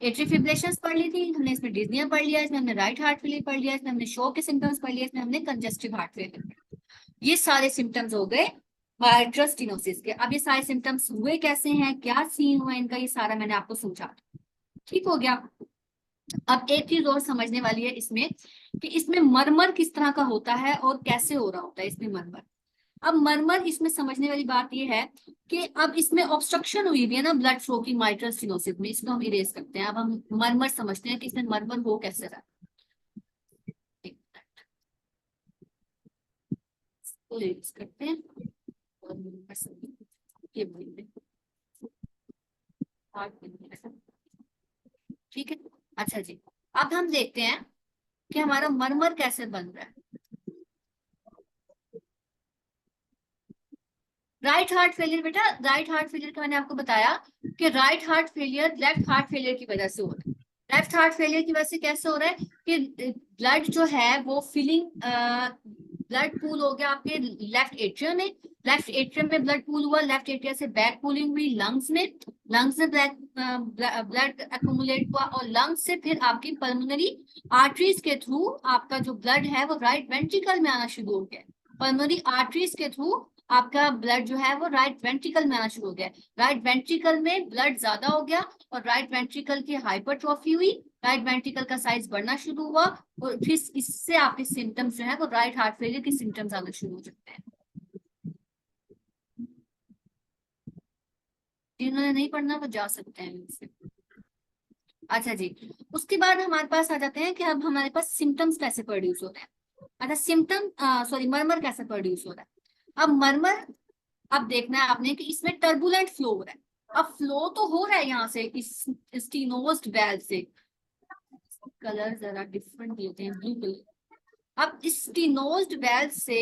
[SPEAKER 1] एट्रियल फिब्रिलेशंस पढ़ ली थी हमने, इसमें डिज्निया पढ़ लिया, इसमें हमने राइट हार्ट फेलियर पढ़ लिया, इसमें हमने शोक के सिम्टम्स पढ़ लिया, इसमें हमने कंजेस्टिव हार्ट फेलियर। ये सारे सिम्टम्स हो गए माइट्रल स्टेनोसिस के। अब ये सारे सिम्टम्स हुए कैसे हैं, क्या सीन हुआ इनका, ये सारा मैंने आपको समझा। ठीक हो गया। अब एक चीज और समझने वाली है इसमें, कि इसमें मरमर किस तरह का होता है और कैसे हो रहा होता है इसमें मरमर। अब मरमर इसमें समझने वाली बात ये है कि अब इसमें ऑब्स्ट्रक्शन हुई हुई है ना ब्लड फ्लो की माइट्रल स्टेनोसिस में, इसको हम इरेज करते हैं। अब हम मरमर समझते हैं कि इसमें मरमर हो कैसे रहा है। तो इरेज करते हैं और ये बोलेंगे। ठीक है, अच्छा जी, अब हम देखते हैं कि हमारा मरमर कैसे बन रहा है। राइट हार्ट फेलियर, बेटा राइट हार्ट फेलियर का मैंने आपको बताया कि right heart failure left heart failure की वजह से हो रहा है। लेफ्ट हार्ट फेलियर की वजह से कैसे हो रहा है कि ब्लड जो है वो फिलिंग, ब्लड पूल हो गया आपके लेफ्ट एट्रियम में, लेफ्ट एट्रियम में ब्लड पूल हुआ, लेफ्ट एट्रियम से बैक पूलिंग हुई लंग्स में, लंग्स में ब्लड एक्यूमुलेट हुआ, और लंग्स से फिर आपकी पल्मोनरी आर्टरीज के थ्रू आपका जो ब्लड है वो राइट वेंट्रिकल में आना शुरू हो गया। पल्मोनरी आर्टरीज के थ्रू आपका ब्लड जो है वो राइट वेंट्रिकल में आना शुरू हो गया। राइट वेंट्रिकल में ब्लड ज्यादा हो गया और राइट वेंट्रिकल की हाइपरट्रॉफी हुई, राइट वेंट्रिकल का साइज बढ़ना शुरू हुआ, और फिर इससे आपके सिम्टम्स जो है वो राइट हार्ट फेलियर के सिम्टम्स आना शुरू हो जाते हैं। जिन्होंने नहीं पढ़ना वो जा सकते हैं इससे। अच्छा जी, उसके बाद हमारे पास आ जाते हैं कि अब हमारे पास सिम्टम्स कैसे प्रोड्यूस होते हैं। अच्छा, सिम्टम सॉरी मरमर कैसे प्रोड्यूस हो रहा है। अब मरमर, अब देखना है आपने कि इसमें टर्बुलेंट फ्लो हो रहा है। अब फ्लो तो हो रहा है यहाँ से इस स्टीनोज्ड वेल्व से, कलर जरा डिफरेंट लेते हैं, ब्लू कलर। अब इस स्टीनोज्ड वेल्व से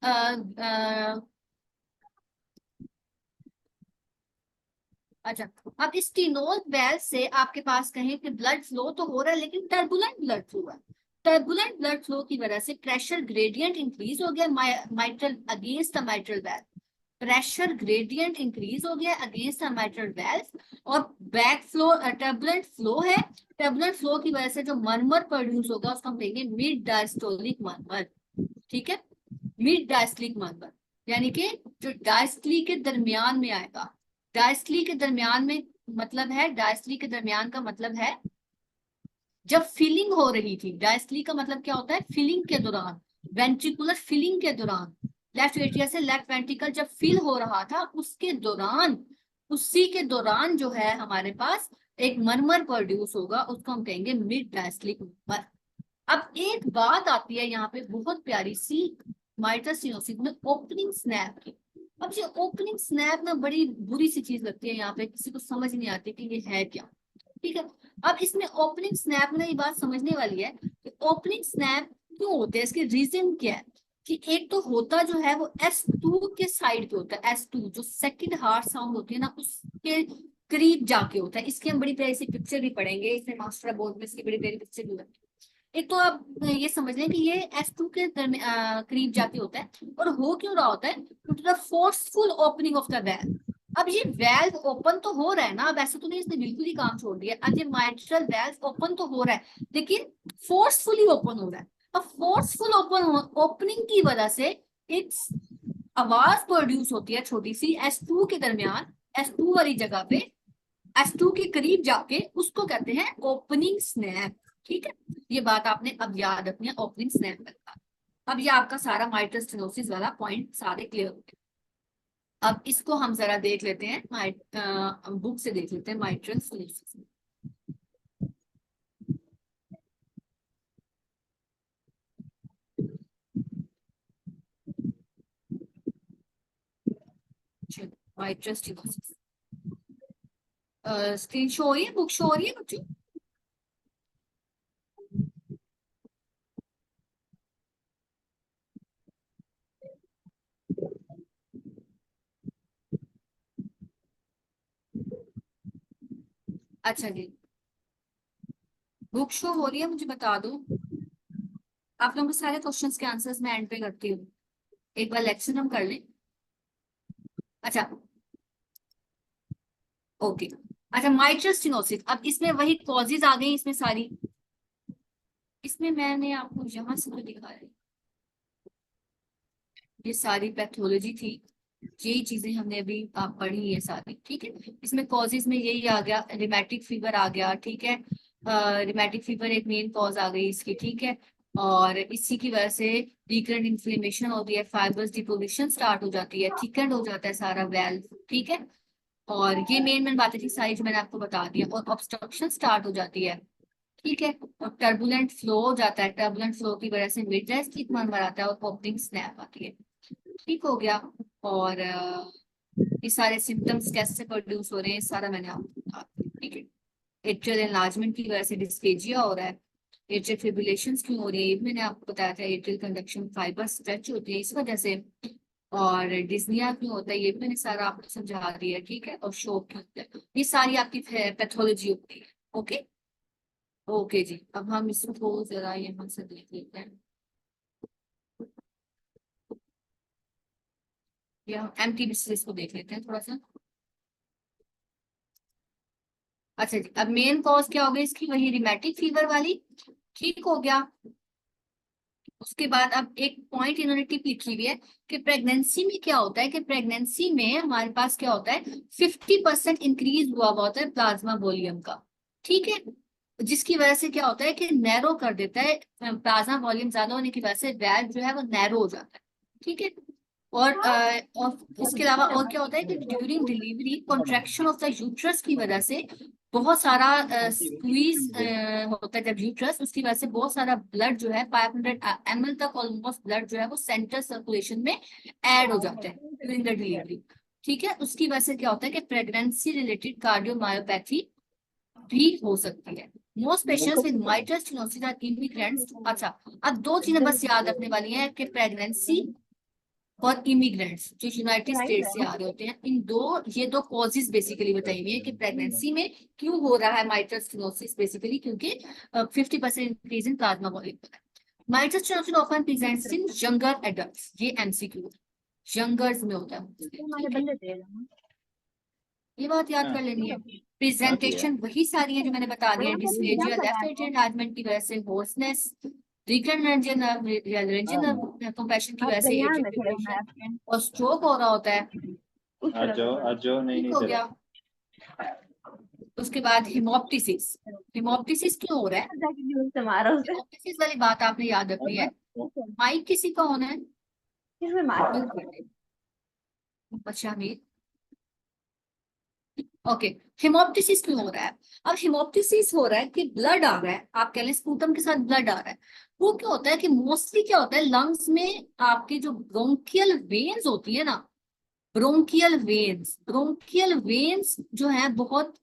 [SPEAKER 1] आ, आ, अच्छा, अब इस स्टीनोज्ड वेल्व से आपके पास कहें कि ब्लड फ्लो तो हो रहा है लेकिन टर्बुलेंट ब्लड फ्लो है। टर्बुलेंट ब्लड फ्लो की वजह से प्रेशर ग्रेडियंट इंक्रीज हो गया mitral against the mitral valve, pressure gradient increase हो गया अगेंस्ट द माइट्रल वेल्व, और बैक फ्लो टर्बुलेंट फ्लो है। टर्बुलेंट फ्लो की वजह से जो मरमर प्रोड्यूस होगा उसको हम कहेंगे मिड डायस्टोलिक मरमर। ठीक है, मिड डायस्टोलिक मरमर यानी कि जो डायस्टली के दरमियान में आएगा। डायस्टली के दरमियान में मतलब है, डायस्टली के दरमियान का मतलब है जब फिलिंग हो रही थी। डायस्टली का मतलब क्या होता है? फिलिंग के दौरान, वेंट्रिकुलर फिलिंग के दौरान, लेफ्ट एट्रिया से लेफ्ट वेंट्रिकल जब फिल हो रहा था उसके दौरान, उसी के दौरान जो है हमारे पास एक मरमर प्रोड्यूस होगा, उसको हम कहेंगे मिड डायस्टलिक मरमर। अब एक बात आती है यहाँ पे बहुत प्यारी सी माइट्रल स्टेनोसिस में ओपनिंग स्नैप की। अब ये ओपनिंग स्नैप ना बड़ी बुरी सी चीज लगती है यहाँ पे, किसी को समझ नहीं आती कि ये है क्या। ठीक है, अब इसमें ओपनिंग स्नैप में ये बात समझने वाली है कि ओपनिंग स्नैप क्यों होते हैं, इसके रीजन क्या है। कि एक तो होता जो है वो S2 के साइड पे होता है, S2 जो सेकंड हार्ट साउंड होती है ना उसके करीब जाके होता है। इसकी हम बड़ी प्यारी सी पिक्चर भी पढ़ेंगे, इसमें मास्टर बोर्ड में इसकी बड़ी प्यारी पिक्चर भी होती है। एक तो आप ये समझ लें कि ये S2 के करीब जाके होता है। और हो क्यों रहा होता है? क्योंकि the forceful opening of the valve. अब ये वेल्व ओपन तो हो रहा है ना, अब ऐसा तो नहीं इसने बिल्कुल ही काम छोड़ दिया। अब ये माइट्रल वेल्व ओपन तो हो रहा है, लेकिन फोर्सफुली ओपन हो रहा है। अब फोर्सफुल ओपनिंग की वजह से एक आवाज प्रोड्यूस होती है छोटी सी S2 के दरमियान, S2 वाली जगह पे, S2 के करीब जाके, उसको कहते हैं ओपनिंग स्नैप। ठीक है, ये बात आपने अब याद रखनी है, ओपनिंग स्नैप का। अब ये आपका सारा माइट्रल स्टेनोसिस वाला पॉइंट सारे क्लियर हो गए। अब इसको हम जरा देख लेते हैं, बुक से देख लेते हैं mitral stenosis. Mitral stenosis screen show हो रही है, बुक शो हो रही है बच्चों? अच्छा जी, बुक शो हो रही है, मुझे बता दो। आप लोगों के सारे क्वेश्चंस के आंसर्स मैं एंड पे करती हूँ, एक बार लेक्चर हम कर लें। अच्छा, ओके। अच्छा, माइट्रल स्टेनोसिस, अब इसमें वही कॉजेज आ गई इसमें सारी। इसमें मैंने आपको यहाँ से तो दिखाया, ये सारी पैथोलॉजी थी, यही चीजें हमने अभी पढ़ी है सारी। ठीक है, इसमें कॉजेज में यही आ गया, रिमेटिक फीवर आ गया। ठीक है, रिमेटिक फीवर एक मेन कॉज आ गई इसकी। ठीक है, और इसी की वजह से रिकरेंट इन्फ्लेमेशन होती है, फाइबर्स डिपोजिशन स्टार्ट हो जाती है, थिकनेड हो जाता है सारा वेल्व। ठीक है, और ये मेन बातें थी सारी जो मैंने आपको बता दिया, और ऑब्स्ट्रक्शन स्टार्ट हो जाती है। ठीक है, और टर्बुलेंट फ्लो हो जाता है, टर्बुलेंट फ्लो की वजह से मिड रेस्ट ठीक मन बनाता है, और ओपनिंग स्नैप आती है। ठीक हो गया। और ये सारे सिम्टम्स कैसे प्रोड्यूस हो रहे हैं सारा मैंने आपको बता दिया। ठीक है, एट्रियल एनलार्जमेंट की वजह से डिस्फेजिया हो रहा है, एट्रियल फिब्रिलेशंस क्यों हो रही है ये भी मैंने आपको बताया था, एट्रियल कंडक्शन फाइबर स्ट्रेच होती है इस वजह से, और डिस्निया क्यों होता है ये भी मैंने सारा आपको समझा दिया। ठीक है, और शोक क्यों होता है, ये सारी आपकी पैथोलॉजी होती है। ओके, ओके जी, अब हम इसको जरा यहाँ से देख लेते हैं, या हम एमटी को देख लेते हैं थोड़ा सा। अच्छा जी, अब मेन कॉज क्या हो गई इसकी, वही रिमेटिक फीवर वाली। ठीक हो गया। उसके बाद अब एक पॉइंट इन्होंने टिप लिखी हुई है कि प्रेगनेंसी में क्या होता है, कि प्रेगनेंसी में हमारे पास क्या होता है, 50% इंक्रीज हुआ होता है प्लाज्मा वॉल्यूम का। ठीक है, जिसकी वजह से क्या होता है कि नैरो कर देता है, प्लाज्मा वॉल्यूम ज्यादा होने की वजह से वेल्व जो है वो नैरो हो जाता है। ठीक है, और इसके अलावा और क्या होता है कि during delivery contraction of the uterus की वजह से बहुत सारा स्क्वीज होता है जब यूट्रस, उसकी वजह से बहुत सारा ब्लड जो है 500 ml तक ऑलमोस्ट ब्लड जो है वो सेंट्रल सर्कुलेशन में ऐड हो जाता है ड्यूरिंग द डिलीवरी। ठीक है, उसकी वजह से क्या होता है कि प्रेगनेंसी रिलेटेड कार्डियोमायोपैथी भी हो सकती है। Most patients with mitral stenosis are immigrants. अच्छा, अब दो चीजें बस याद रखने वाली हैं कि प्रेगनेंसी और इमिग्रेंट्स जो यूनाइटेड स्टेट से आ रहे होते हैं, इन दो, ये दो कॉजेज बेसिकली बताई हुई है कि प्रेगनेंसी में क्यों हो रहा है माइट्रल स्टेनोसिस, बेसिकली क्योंकि 50% increase in plasma volume. Mitral stenosis often presents in younger adults, ये एमसीक्यू यंगर्स में होता है, ये बात याद कर लेनी है। प्रेजेंटेशन वही सारी है जो मैंने बता दी है, डिस्फेजिया, लेफ्ट एट्रियल एनलार्जमेंट की वजह से होर्सनेस, रिकरेंट रेंजिन कंप्रेशन की वजह से एट्रियल फिब्रिलेशन, और स्ट्रोक हो रहा होता है। ठीक हो गया। उसके बाद हिमोप्टिसिस, हिमोप्टिसिस क्यों हो रहा है, हिमोप्टिसिस वाली बात आपने याद रखनी है। माइक किसी का होना है, अच्छा भी। ओके, हिमोप्टिसिस क्यों हो रहा है? अब हिमोप्टिसिस हो रहा है कि ब्लड आ रहा है, आप कह लें स्पूटम के साथ ब्लड आ रहा है। वो क्या होता है कि मोस्टली क्या होता है, लंग्स में आपकी जो ब्रोंकियल वेन्स होती है ना, ब्रोंकियल वेन्स जो है बहुत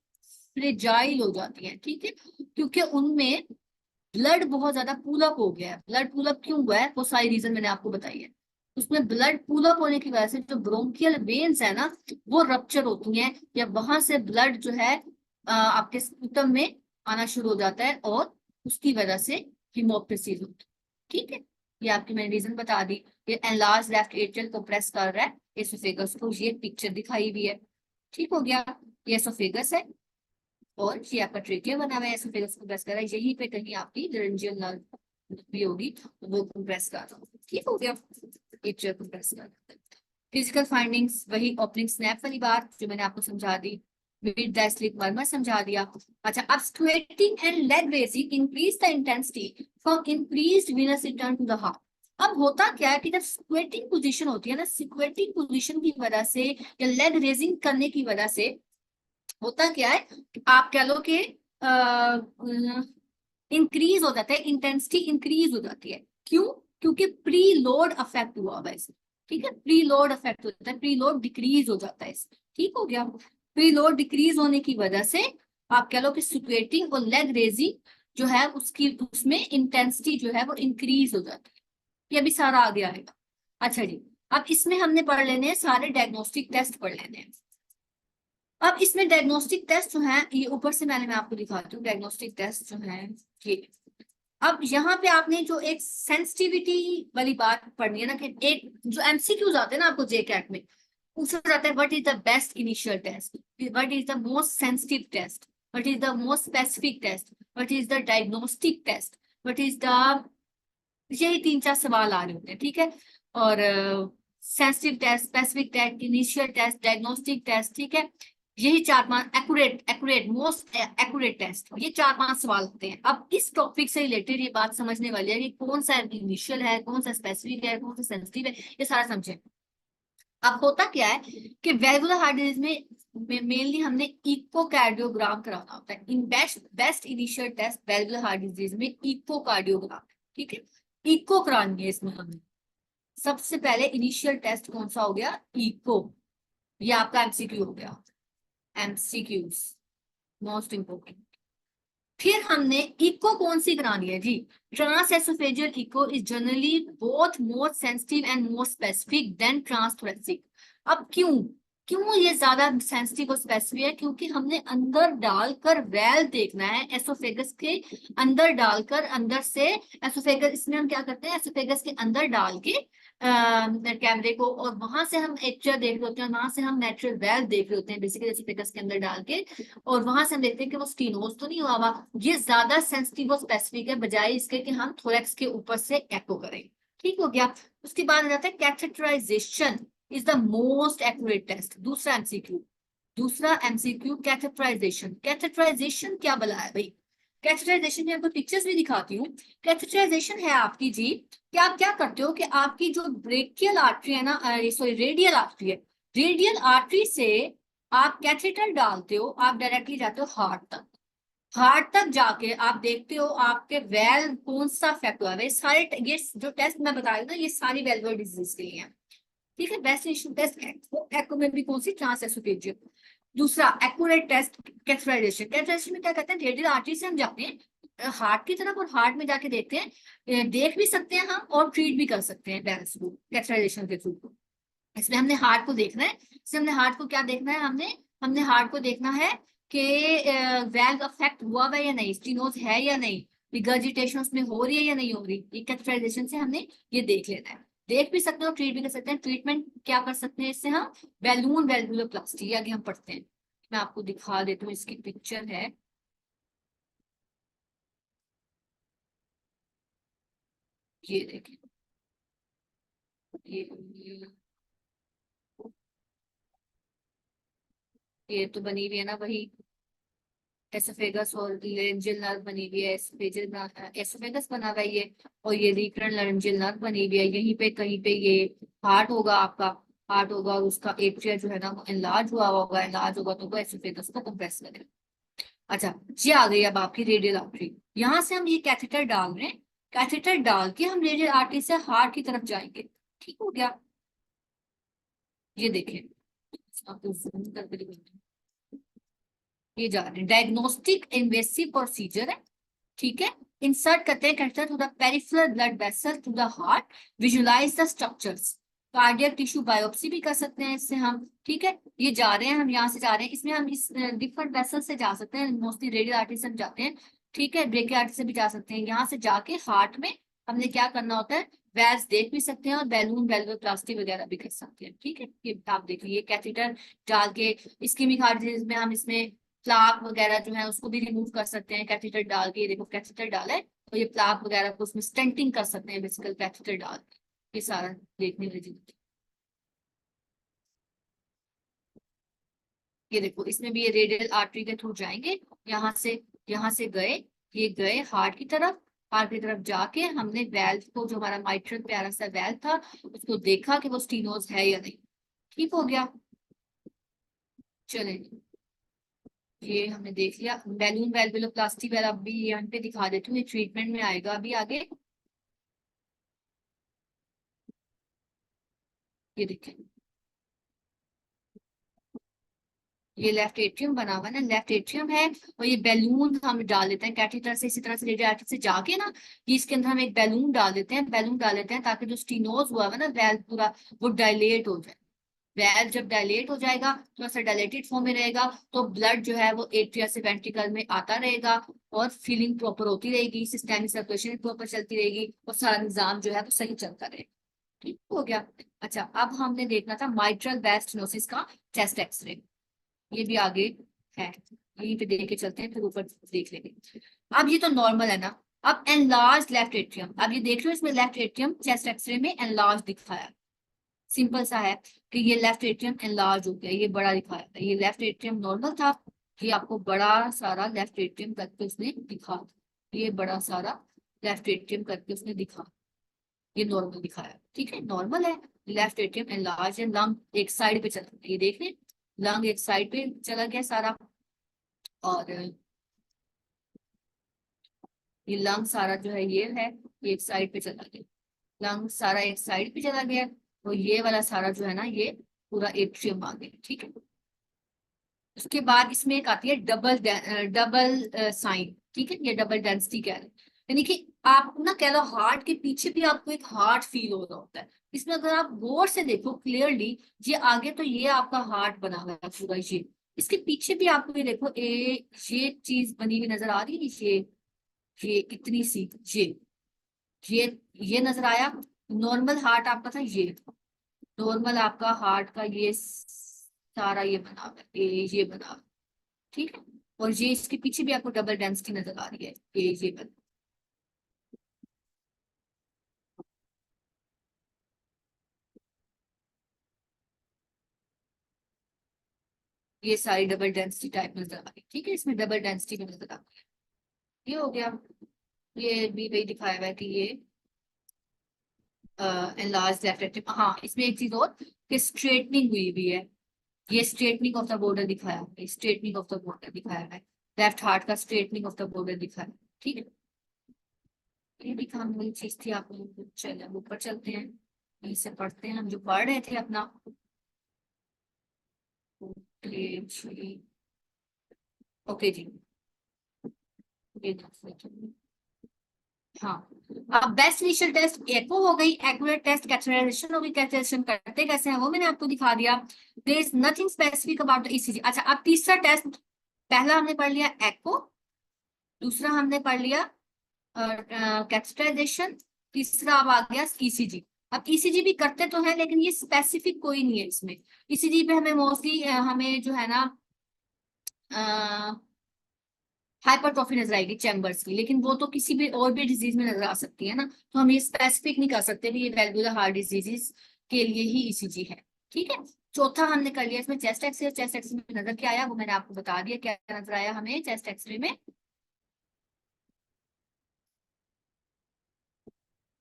[SPEAKER 1] फ्रेजाइल हो जाती है। ठीक है, क्योंकि उनमें ब्लड बहुत ज्यादा पुलअप हो गया है। ब्लड पुलअप क्यों हुआ है, वो सारी रीजन मैंने आपको बताई है। उसमें ब्लड पूल अप होने की वजह से जो ब्रोंकियल वेन्स है ना वो रप्चर होती हैं, या वहां से ब्लड जो है आपके स्पूटम में आना शुरू हो जाता है, और उसकी वजह से हिमोप्सिस होती है। ठीक है, ये आपकी मैंने रीजन बता दी। ये एनलार्ज लेफ्ट एट्रियल को प्रेस कर रहा है एसोफेगस को, ये पिक्चर दिखाई हुई है। ठीक हो गया, ये एसोफेगस है और ये आपका ट्रेकिया बना हुआ है, एसोफेगस को प्रेस कर रहा है, यहीं पे कहीं आपकी लारिंजियल नर्व भी होगी तो वो प्रेस कर रहा है। ठीक हो गया, एट्रियल को प्रेस कर रहा है। फिजिकल फाइंडिंग्स वही ओपनिंग स्नैप वाली बात जो मैंने आपको समझा दी, विद द स्लिप मर्मर समझा दिया। अच्छा, अब squatting and leg raising increase the intensity from increased venous return to the heart. अब होता क्या है कि जब स्क्वेटिंग पोजीशन होती है ना, स्क्वेटिंग पोजीशन की वजह से या लेग रेजिंग करने की वजह से होता क्या है, आप कह लो कि इंक्रीज हो जाता है, इंटेंसिटी इंक्रीज हो जाती है। क्यों? क्योंकि प्री लोड अफेक्ट हुआ हुआ है इसमें। ठीक है, प्री लोड अफेक्ट होता है, प्री लोड डिक्रीज हो जाता है इसमें। ठीक हो गया, प्री लोड डिक्रीज होने की वजह से आप कह लो कि स्क्वेटिंग और लेग रेजिंग जो है उसकी उसमें इंटेंसिटी जो है वो इंक्रीज हो जाती है। ये अभी सारा आगे आएगा। अच्छा जी, अब इसमें हमने पढ़ लेने हैं सारे डायग्नोस्टिक टेस्ट पढ़ लेने हैं। अब इसमें डायग्नोस्टिक टेस्ट जो है ये ऊपर से मैं आपको दिखाती हूँ डायग्नोस्टिक टेस्ट जो है ये। अब यहाँ पे आपने जो एक सेंसिटिविटी वाली बात पढ़नी है ना, कि एक जो एमसीक्यूज आते हैं ना आपको जेकैट में पूछा जाता है, what is the best initial test, what is the most sensitive test, what is the most specific test, what is the diagnostic test, what is the, यही 3-4 सवाल आ रहे होते हैं। ठीक है, और sensitive test, specific test, initial test, diagnostic test. ठीक है, यही 4-5 accurate accurate most accurate test, ये 4-5 सवाल होते हैं। अब इस टॉपिक से रिलेटेड ये बात समझने वाली है कि कौन सा इनिशियल है, कौन सा स्पेसिफिक है, कौन सा सेंसिटिव है, ये सारा समझे। अब होता क्या है कि वेलवुलर हार्ट डिजीज में मेनली हमने इकोकार्डियोग्राम कराना होता है। In best initial test valvular heart disease में इकोकार्डियोग्राम। ठीक है, इको करानी है इसमें हमें। सबसे पहले इनिशियल टेस्ट कौन सा हो गया, इको। ये आपका एमसीक्यू हो गया, एमसीक्यूज मोस्ट इंपोर्टेंट। फिर हमने इको कौन सी करानी है जी, transoesophageal echo is generally both more sensitive and more specific than transthoracic. अब क्यों, क्यों ये ज्यादा सेंसिटिव और स्पेसिफिक है, क्योंकि हमने अंदर डालकर वेल देखना है, एसोफेगस के अंदर डालकर, अंदर से एसोफेगस, इसमें हम क्या करते हैं, एसोफेगस के अंदर डाल के कैमरे को, और वहां से हम एचर देख रहे होते हैं, वहां से हम नेचुरल वेल देख रहे होते हैं बेसिकली एसोफेगस के अंदर डाल के, और वहां से हम देखते हैं कि वो स्टीनोज तो नहीं हुआ हुआ। ये ज्यादा सेंसिटिव और स्पेसिफिक है बजाय इसके कि हम थोरेक्स के ऊपर से एको करें। ठीक हो गया, उसके बाद आ जाता है catheterization is the most accurate test. दूसरा एमसीक्यू कैथेटराइजेशन। कैथेटराइजेशन क्या बला है भाई, कैथेटराइजेशन में आपको पिक्चर्स भी दिखाती हूँ। कैथेटराइजेशन है आपकी जी कि आप क्या करते हो कि आपकी जो ब्रेकियल आर्टरी है ना, सॉरी रेडियल आर्टरी है, रेडियल आर्टरी से आप कैथेटर डालते हो, आप डायरेक्टली जाते हो हार्ट तक। हार्ट तक जाके आप देखते हो आपके वेल कौन सा अफेक्ट हुआ है। सारे ये जो टेस्ट मैं बता रही हूँ ना, ये सारी वेलवर डिजीज के लिए है। ठीक है, बेस्ट इनिशियल टेस्ट एको में भी कौन सी, ट्रांसएसोफेजियल। दूसरा एक्यूरेट टेस्ट कैथेटराइजेशन। कैथेटराइजेशन में क्या कहते हैं, रेडियल आर्टरी से हम जाते हैं हार्ट की तरफ और हार्ट में जाके देखते हैं, देख भी सकते हैं हम और ट्रीट भी कर सकते हैं वेल्स को कैथेटराइजेशन के थ्रू। इसमें हमने हार्ट को देखना है, इसमें हमने हार्ट को क्या देखना है, हमने हमने हार्ट को देखना है कि वैल्व अफेक्ट हुआ है या नहीं, स्टीनोज है या नहीं, रिगर्जिटेशन उसमें हो रही है या नहीं हो रही। ये कैथेटराइजेशन से हमने ये देख लेना है। देख भी सकते हो, ट्रीट भी कर सकते हैं। ट्रीटमेंट क्या कर सकते हैं इससे हम, बैलून वेलवुलोप्लास्टी, ये आगे हम पढ़ते हैं। मैं आपको दिखा देती हूँ, इसकी पिक्चर है ये देखिए, ये ये तो बनी हुई है ना वही एसोफेगस और लेंजियल नर्व बनी हुई है, एसोफेगस बना हुआ है ये, और ये रीकरन लेंजियल नर्व बनी हुई है। यहीं पे कहीं पे ये हार्ट होगा आपका, हार्ट होगा और उसका एट्रिया जो है ना वो एनलार्ज हुआ होगा, एनलार्ज होगा तो वो एसोफेगस को कंप्रेस करेगा। अच्छा, ये आ गई अब आपकी रेडियल आर्टरी। यहाँ से हम ये कैथेटर डाल रहे हैं, कैथेटर डाल के हम रेडियल आर्टरी से हार्ट की तरफ जाएंगे। ठीक हो गया, ये देखें, आपको जूम करके दिखाती हूँ। ये जा रहे हैं, डायग्नोस्टिक इन्वेसिव प्रोसीजर है। ठीक है, इंसर्ट करते हैं catheter through the peripheral blood vessel to the heart, visualize the structures. Cardiac tissue biopsy भी कर सकते हैं इससे हम, ठीक है। ये जा रहे हैं, हम यहाँ से जा रहे हैं, इसमें हम इस डिफरेंट वेसल से जा सकते हैं, मोस्टली रेडियल आर्टरी से हम जाते हैं, ठीक है, ब्रेकियल आर्टरी से भी जा सकते हैं। यहाँ से जाके हार्ट में हमने क्या करना होता है, वैल्व्स देख भी सकते हैं और बैलून वेल्वोप्लास्टी वगैरह भी कर सकते हैं, ठीक है। ये आप देखिए, ये कैथेटर डाल के इस्केमिक हार्ट डिजीज में हम इसमें प्लाक वगैरह जो है उसको भी रिमूव कर सकते हैं कैथेटर डाल के। देखो कैथेटर डाला है तो ये प्लाक वगैरह को उसमें स्टेंटिंग कर सकते हैं बेसिकल कैथेटर डाल के। ये सारा देखने में, ये देखो इसमें भी ये रेडियल आर्टरी के थ्रू जाएंगे, यहाँ से गए, ये गए हार्ट की तरफ, हार्ट की तरफ जाके हमने वेल्व को, जो हमारा माइट्रल प्यारा सा वेल्व था, उसको देखा कि वो स्टीनोज है या नहीं, ठीक हो गया। चले, ये हमने देख लिया। बैलून वेल्वुलोप्लास्टी वाला अभी यहाँ पे दिखा देती हूँ, ये ट्रीटमेंट में आएगा अभी आगे। ये देखें, ये लेफ्ट एट्रियम बना हुआ है ना, लेफ्ट एट्रियम है, और ये बैलून हम डाल देते हैं कैथेटर से, इसी तरह से रेडियल आर्टरी से जाके ना, ये इसके अंदर हम एक बैलून डाल देते हैं, बैलून डाल देते हैं ताकि जो स्टीनोज हुआ है ना वेल्व पूरा, वो डायलेट हो जाए। वेल्व जब डायलेट हो जाएगा, थोड़ा सा डायलेटेड फॉर्म में रहेगा, तो ब्लड जो है वो एट्रिया से वेंट्रिकल में आता रहेगा, और फीलिंग प्रॉपर होती रहेगी, सिस्टमिक सर्कुलेशन प्रॉपर चलती रहेगी, और सारा निजाम जो है वो सही चलता रहेगा, ठीक हो गया। अच्छा, अब हमने देखना था माइट्रल वेल स्टेनोसिस का चेस्ट एक्सरे, ये भी आगे है, यहीं पे देख के चलते हैं, फिर ऊपर देख लेंगे। अब ये तो नॉर्मल है ना। अब एनलार्ज लेफ्ट एट्रियम, अब ये देख रहे हो इसमें लेफ्ट एट्रियम चेस्ट एक्सरे में एनलार्ज दिखाया, सिंपल सा है कि ये लेफ्ट एट्रियम एनलार्ज हो गया, ये बड़ा दिखाया था, ये लेफ्ट एट्रियम नॉर्मल था, ये आपको बड़ा सारा लेफ्ट एट्रियम करके उसने दिखा, ये बड़ा सारा लेफ्ट एट्रियम करके उसने दिखा, ये नॉर्मल दिखाया, ठीक है, नॉर्मल है। लेफ्ट एट्रियम एनलार्ज है, लंग एक साइड पे चला गया, ये देख रहे, लंग एक साइड पे चला गया सारा, और ये लंग सारा जो है ये एक साइड पे चला गया, लंग सारा एक साइड पे चला गया, और ये वाला सारा जो है ना ये पूरा एट्रियम आ गया, ठीक है। उसके बाद इसमें एक आती है डबल डबल साइन, ठीक है, ये डबल डेंसिटी कह रहे हैं, यानी कि आप ना कह लो हार्ट के पीछे भी आपको एक हार्ट फील हो रहा होता है। इसमें अगर आप गौर से देखो क्लियरली, ये आगे तो ये आपका हार्ट बना हुआ है पूरा, ये इसके पीछे भी आपको ये देखो ये चीज बनी हुई नजर आ रही है, ये इतनी सी, ये ये नजर आया। नॉर्मल हार्ट आपका था ये, नॉर्मल आपका हार्ट का ये सारा ये बना हुआ है, ये बना हुआ है, ठीक है। और ये इसके पीछे भी आपको डबल डेंसिटी नजर आ रही है, ये बना, ये सारी डबल डेंसिटी टाइप नजर आ रही है, ठीक है, इसमें डबल डेंसिटी में नजर आ रही है, ये हो गया। ये भी वही दिखाया हुआ है कि ये एनलार्ज लेफ्ट एट्रियम। हाँ, इसमें एक चीज और कि स्ट्रेटनिंग हुई भी है, ये स्ट्रेटनिंग ऑफ द बॉर्डर दिखाया है, स्ट्रेटनिंग ऑफ द बॉर्डर दिखाया है, लेफ्ट हार्ट का स्ट्रेटनिंग ऑफ द बॉर्डर दिखाया है, ठीक है। ये दिखाने वाली चीज थी आप लोगों को। चलिए अब ऊपर चलते हैं, यहीं से पढ़ते हैं हम जो पढ़ रहे थे अपना। ओके जी, ये हाँ। अब बेस्ट इनिशियल टेस्ट एको हो गई, एक्यूरेट टेस्ट कैटेगराइजेशन हो गई, कैटेगराइजेशन करते कैसे हैं वो मैंने आपको दिखा दिया। There is nothing specific about the ECG. अच्छा, अब तीसरा टेस्ट, पहला हमने पढ़ लिया एको, दूसरा हमने पढ़ लिया कैटेगराइजेशन, तीसरा अब आ गया ईसीजी। अब ईसीजी भी करते तो है लेकिन ये स्पेसिफिक कोई नहीं है इसमें। ईसीजी पे हमें मोस्टली हमें जो है ना हाइपरट्रॉफी नजर आएगी चैम्बर्स की, लेकिन वो तो किसी भी और भी डिजीज में नजर आ सकती है ना, तो हम ये स्पेसिफिक नहीं कर सकते कि ये वेल्वुलर हार्ट डिजीजेस के लिए ही ईसीजी है, ठीक है। चौथा हमने कर लिया इसमें चेस्ट एक्सरे, चेस्ट एक्सरे में नजर क्या आया वो मैंने आपको बता दिया, क्या नजर आया हमें चेस्ट एक्सरे में।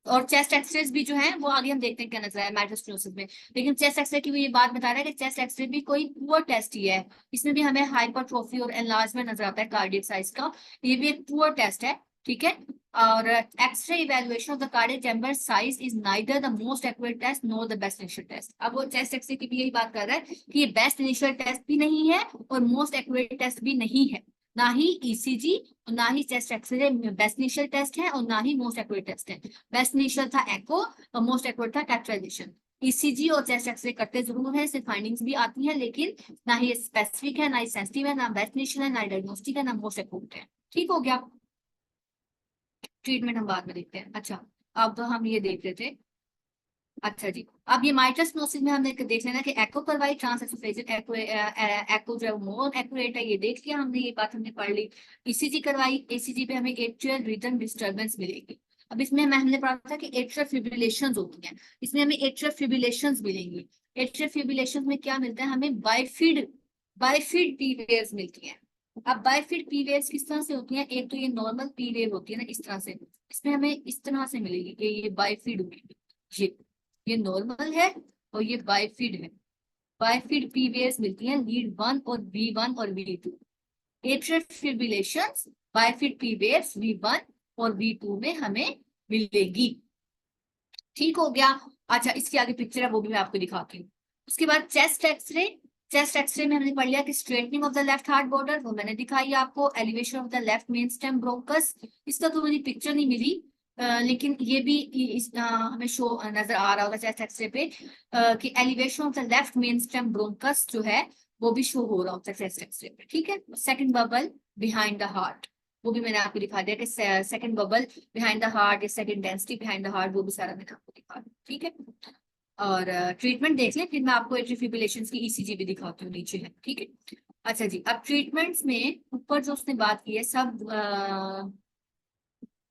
[SPEAKER 1] और चेस्ट एक्सरे भी जो है वो आगे हम देखते हैं क्या नजर आया मेटास्टेनोसिस में। लेकिन चेस्ट एक्सरे की वो ये बात बता रहा है कि चेस्ट एक्सरे भी कोई पुअर टेस्ट ही है, इसमें भी हमें हाइपरट्रोफी और एनलार्जमेंट नजर आता है कार्डियक साइज का, ये भी एक पुअर टेस्ट है, ठीक है। और X ray evaluation of the cardiac chamber size is neither the most accurate test nor the best initial test. अब वो चेस्ट एक्सरे की भी यही बात कर रहा है कि ये बेस्ट इनिशियल टेस्ट भी नहीं है और मोस्ट एक्यूरेट टेस्ट भी नहीं है, ना ही ईसीजी और ना ही chest X-ray best initial test है और ना ही मोस्ट एक्यूरेट टेस्ट है। बेस्ट इनिशियल था एको और मोस्ट एक्यूरेट था कैटेगराइजेशन। ईसीजी और चेस्ट एक्सरे करते जरूर है, इससे फाइंडिंग्स भी आती हैं, लेकिन ना ही स्पेसिफिक है, ना ही सेंसिटिव है, ना वैक्सीनेशन है, ना डायग्नोस्टिक है, ना मोस्ट एक्यूट है। ठीक हो गया। ट्रीटमेंट हम बाद में देखते हैं। अच्छा, अब तो हम ये देख रहे थे। अच्छा जी, अब ये माइट्रोस्नोसिस में हमने देख लेना कि एको करवाई, ट्रांसएसोफेजियल एको, एको जो है मोर एक्यूरेट है, ये देख लिया हमने, ये बात हमने पढ़ ली। ईसीजी करवाई, ईसीजी पे हमें एट्रियल रिदम डिस्टर्बेंस मिलेगी। अब इसमें हमने पढ़ा था कि एट्रियल फिब्रिलेशंस होती हैं, इसमें हमें एट्रियल फिब्रिलेशंस मिलेंगी। एट्रियल फिब्रिलेशंस में क्या मिलता है हमें, बाइफिड, बाइफिड पी वेव्स मिलती हैं। अब बाइफिड पी वेव्स किस तरह से होती हैं, एक तो ये नॉर्मल पी वेव होती है ना इस तरह से, इसमें हमें इस तरह से मिलेगी कि ये बाइफिड हुई, ये नॉर्मल है और ये बाइफिड है। बाइफिड पी वेव्स मिलती हैं लीड 1 और V1 और V2। Atrial fibrillations bifid P waves V1 और V2 में हमें मिलेगी। ठीक हो गया। अच्छा, इसकी आगे पिक्चर है वो भी मैं आपको दिखाती हूँ। उसके बाद चेस्ट एक्सरे, चेस्ट एक्सरे में हमने पढ़ लिया कि straightening of the left heart border, वो मैंने दिखाई आपको। Elevation of the left main stem bronchus, इसका तो मुझे पिक्चर नहीं मिली, लेकिन ये भी हमें शो नजर आ रहा होगा चेस्ट एक्सरे पे, कि elevation of the left main stem bronchus जो है वो भी शो हो रहा होता है चेस्ट एक्सरे पे। ठीक है। Second bubble behind the heart, वो भी मैंने आपको दिखा दिया कि second bubble behind the heart, second density behind the heart, वो भी सारा मैंने आपको दिखा दिया। ठीक है। और ट्रीटमेंट देख लें, फिर मैं आपको एट्रियल फिब्रिलेशंस की ईसीजी भी दिखाती हूँ, नीचे है। ठीक है। अच्छा जी, अब ट्रीटमेंट्स में ऊपर जो उसने बात की है सब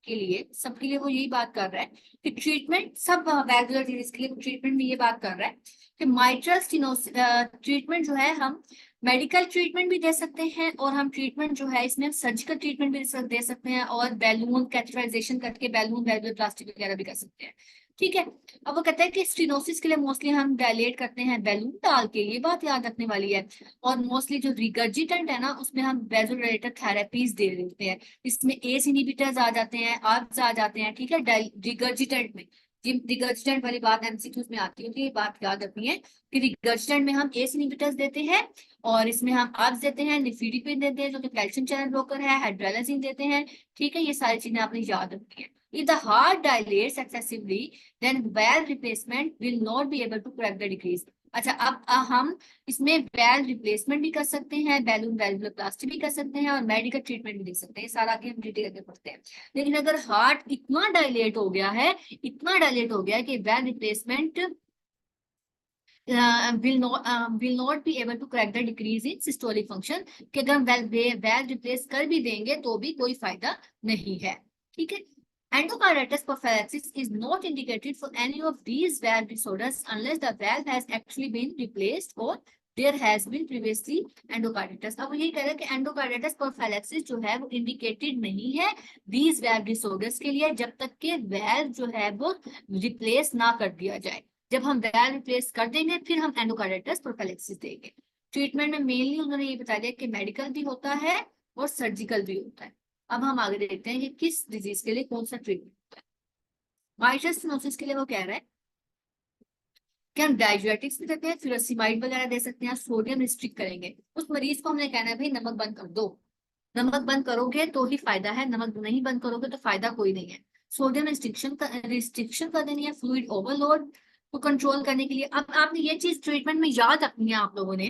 [SPEAKER 1] के लिए, सबके लिए वो यही बात कर रहा है कि ट्रीटमेंट सब वैल्वुलर डिजीज के लिए ट्रीटमेंट में ये बात कर रहा है कि माइट्रल स्टेनोसिस ट्रीटमेंट जो है हम मेडिकल ट्रीटमेंट भी दे सकते हैं, और हम ट्रीटमेंट जो है इसमें सर्जिकल ट्रीटमेंट भी दे सकते हैं, और बैलून कैथेटराइजेशन करके बैलून वैल्वुलर प्लास्टिक वगैरह भी कर सकते हैं। ठीक है। अब वो कहता है कि स्टेनोसिस के लिए मोस्टली हम डायलेट करते हैं बैलून डाल के, ये बात याद रखने वाली है। और मोस्टली जो रिगर्जिटेंट है ना उसमें हम वेजोडाइलेटर थेरेपीज दे देते हैं, इसमें एस इनहिबिटर्स आ जाते हैं, आर्ब्स आ जाते हैं। ठीक है। रिगर्जिटेंट में, जिन रिगर्जिटेंट वाली बात एमसीक्यूज में आती है, तो ये बात याद रखनी है कि रिगर्जिटेंट में हम एस इनहिबिटर्स देते हैं, और इसमें हम आर्ब्स देते हैं, निफिडिपिन देते हैं जो कि कैल्शियम चैनल ब्लॉकर है, हाइड्रोलाजिन देते हैं। ठीक है। ये सारी चीजें आपने याद रखनी है। If the heart dilates excessively, then valve replacement will not be able to correct the decrease. अच्छा, अब हम इसमें वेल रिप्लेसमेंट भी कर सकते हैं, बैलून वैल्वुलोप्लास्टी भी कर सकते हैं, और मेडिकल ट्रीटमेंट भी दे सकते हैं, सारा आगे हम डिटेल में पढ़ते हैं। लेकिन अगर हार्ट इतना डायलेट हो गया है, इतना डायलेट हो गया है कि well replacement will not be able to correct the decrease in systolic function, कि अगर हम वेल रिप्लेस कर भी देंगे तो भी कोई फायदा नहीं है। ठीक है। Endocarditis prophylaxis is not indicated for any of these valve disorders unless the valve has actually been replaced or there has been previously endocarditis। अब यही कह रहे हैं कि endocarditis prophylaxis जो है वो इंडिकेटेड नहीं है these valve disorders के लिए, जब तक कि valve जो है वो रिप्लेस ना कर दिया जाए। जब हम वेल रिप्लेस कर देंगे फिर हम एंडोकार्डिटिस प्रोफिलैक्सिस देंगे। ट्रीटमेंट में मेनली उन्होंने ये बता दिया कि मेडिकल भी होता है और सर्जिकल भी होता है। अब हम आगे देखते हैं कि किस डिजीज के लिए कौन सा ट्रीटमेंट होता है। माइट्रल स्टेनोसिस के लिए वो कह रहा है कि हम डायजुरेटिक्स भी देते हैं, फ्यूरासिमाइड वगैरह दे सकते हैं, सोडियम रिस्ट्रिक्ट करेंगे। उस मरीज को हमने कहना है भाई नमक बंद कर दो, नमक बंद करोगे तो ही फायदा है, नमक नहीं बंद करोगे तो फायदा कोई नहीं है। सोडियम रिस्ट्रिक्शन कर देनी है, फ्लूइड ओवरलोड को कंट्रोल करने के लिए। अब आपने ये चीज ट्रीटमेंट में याद रखनी है, आप लोगों ने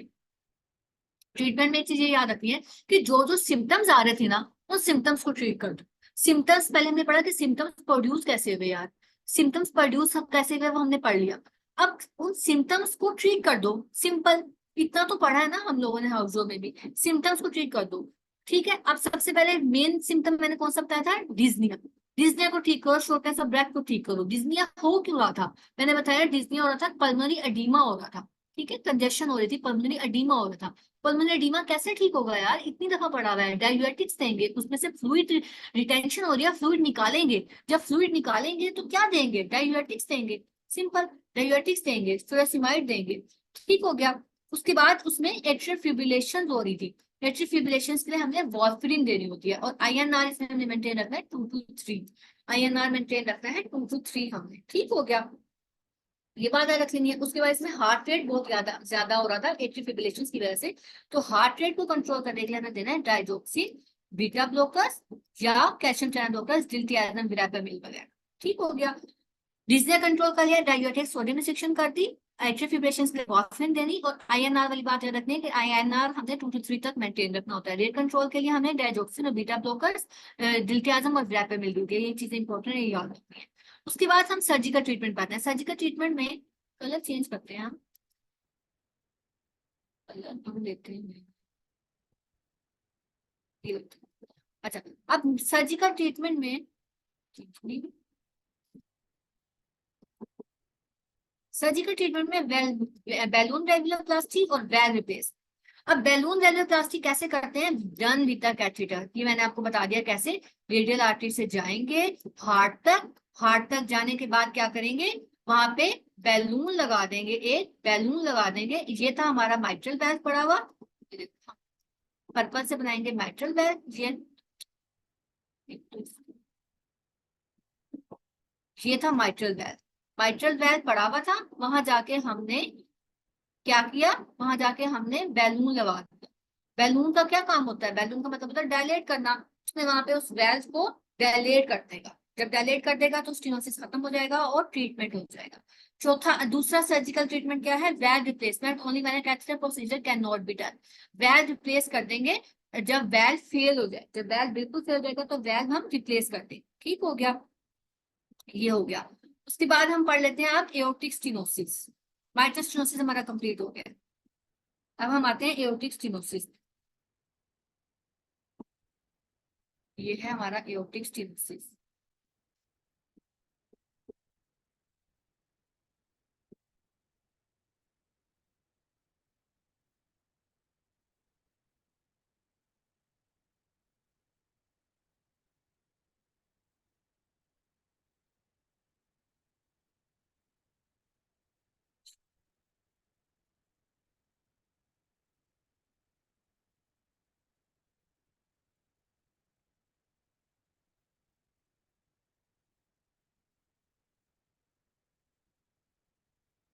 [SPEAKER 1] ट्रीटमेंट में एक चीज ये याद रखनी है कि जो जो सिम्टम्स आ रहे थे ना उन सिम्टम्स को ट्रीट कर दो। सिम्टम्स पहले हमने पढ़ा कि सिम्टम्स प्रोड्यूस कैसे हुए यार, सिम्टम्स प्रोड्यूस कैसे हुए वो हमने पढ़ लिया। अब उन सिम्टम्स को ट्रीट कर दो, सिंपल, इतना तो पढ़ा है ना हम लोगों ने हाउसों में भी, सिम्टम्स को ट्रीट कर दो। ठीक है। अब सबसे पहले मेन सिम्टम मैंने कौन सा बताया था, डिज्निया। डिज्निया को ठीक करो, शॉर्टनेस ऑफ ब्रेथ को ठीक करो। डिज्निया हो क्यों रहा था, मैंने बताया डिज्निया हो रहा था, पल्मोनरी एडीमा हो रहा था। ठीक है, कंजेशन हो रही थी, पल्मोनरी एडीमा हो रहा था। पल्मोनरी एडीमा कैसे ठीक होगा यार, इतनी दफा पढ़ा हुआ है। डाययूरेटिक्स देंगे, उसमें से फ्लूइड रिटेंशन हो रही है, फ्लूइड निकालेंगे। जब फ्लूइड निकालेंगे तो क्या देंगे, डाययूरेटिक्स देंगे, सिंपल डाययूरेटिक्स देंगे, फुरासिमाइड देंगे। ठीक हो गया। उसके बाद उसमें एट्रियल फिब्रिलेशन हो रही थी, एट्रियल फिब्रिलेशन के लिए हमने वार्फरिन देनी होती है, और आईएनआर इसमें हमने मेंटेन रखना है 2 to 3, आईएनआर मेंटेन रखना है 2 to 3 हमने। ठीक हो गया, ये बात याद रख लेनी है। उसके बाद इसमें हार्ट रेट बहुत ज्यादा ज्यादा हो रहा था एट्रियल फिब्रिलेशन की वजह से, तो हार्ट रेट को कंट्रोल करने के लिए हमें देना है डाइजोक्सिन बीटा ब्लॉकर्स या कैल्शियम चैनल ब्लॉकर्स, डिल्टियाज़िनम, विरापेमिल वगैरह। ठीक हो गया। डिस्ने कंट्रोल कर लिया, डाययूरेटिक सोडियम रिस्ट्रिक्शन कर दी, एट्रियल फिब्रिलेशन के लिए वार्फरिन देनी, और आईएनआर वाली बात याद रखनी है कि आईएनआर हमने 2 to 3 तक मेंटेन रखना होता है। रेट कंट्रोल के लिए हमें डायजोक्सिन और बीटा ब्लॉकर्स, डिल्टियाजम और वेरापेमिल ड्यूटी, ये चीजें इंपॉर्टेंट है, ये याद रखनी है। उसके बाद हम सर्जिकल ट्रीटमेंट पाते हैं। सर्जिकल ट्रीटमेंट में कलर चेंज करते हैं हम, कलर हम लेते हैं ये। अच्छा, अब सर्जिकल ट्रीटमेंट में सर्जिकल ट्रीटमेंट में बैलून वेलुलोप्लास्टी और वेल रिप्लेस। अब बैलून वेलुलोप्लास्टी कैसे करते हैं? डन विद द कैथेटर, ये मैंने आपको बता दिया कैसे। रेडियल आर्टरी से जाएंगे हार्ट तक, हार्ट तक जाने के बाद क्या करेंगे, वहां पे बैलून लगा देंगे, एक बैलून लगा देंगे। ये था हमारा माइट्रल वेल्व पड़ा हुआ, पर्पल से बनाएंगे माइट्रल वेल्व। ये था माइट्रल वेल्व, माइट्रल वेल्व पड़ा हुआ था, वहां जाके हमने क्या किया, वहां जाके हमने बैलून लगा दिया। बैलून का क्या काम होता है? बैलून का मतलब होता है डायलेट करना। उसने वहां पे उस वेल्व को डायलेट कर देगा, जब डायलेट कर देगा तो स्टेनोसिस खत्म हो जाएगा और ट्रीटमेंट हो जाएगा। चौथा, दूसरा सर्जिकल ट्रीटमेंट क्या है? Well replacement only when catheter procedure can not be done. Well replace कर देंगे जब वेल फेल हो जाए, जब वेल बिल्कुल फेल हो जाएगा तो वेल हम रिप्लेस कर देंगे। ठीक हो गया, ये हो गया। उसके बाद हम पढ़ लेते हैं आप एओर्टिक स्टेनोसिस। माइट्रल स्टेनोसिस हमारा कंप्लीट हो गया। अब हम आते हैं एओर्टिक स्टेनोसिस। ये है हमारा एओर्टिक स्टेनोसिस।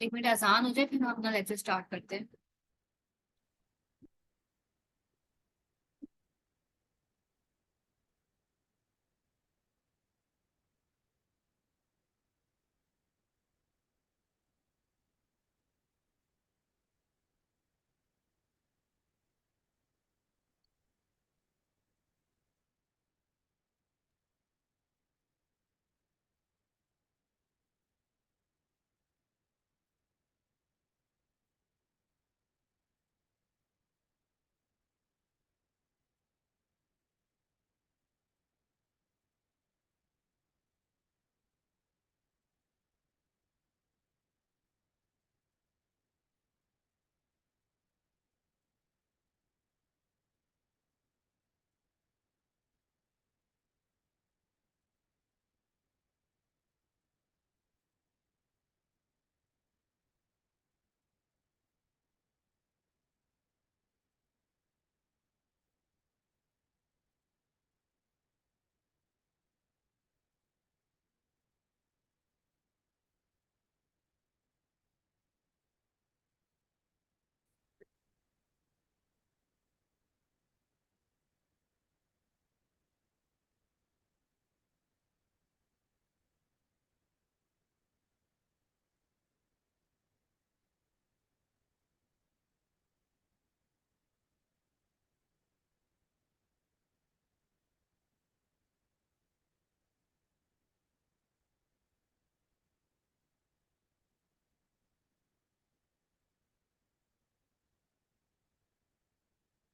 [SPEAKER 1] एक मिनट आसान हो जाए फिर हम अपना लेक्चर स्टार्ट करते हैं।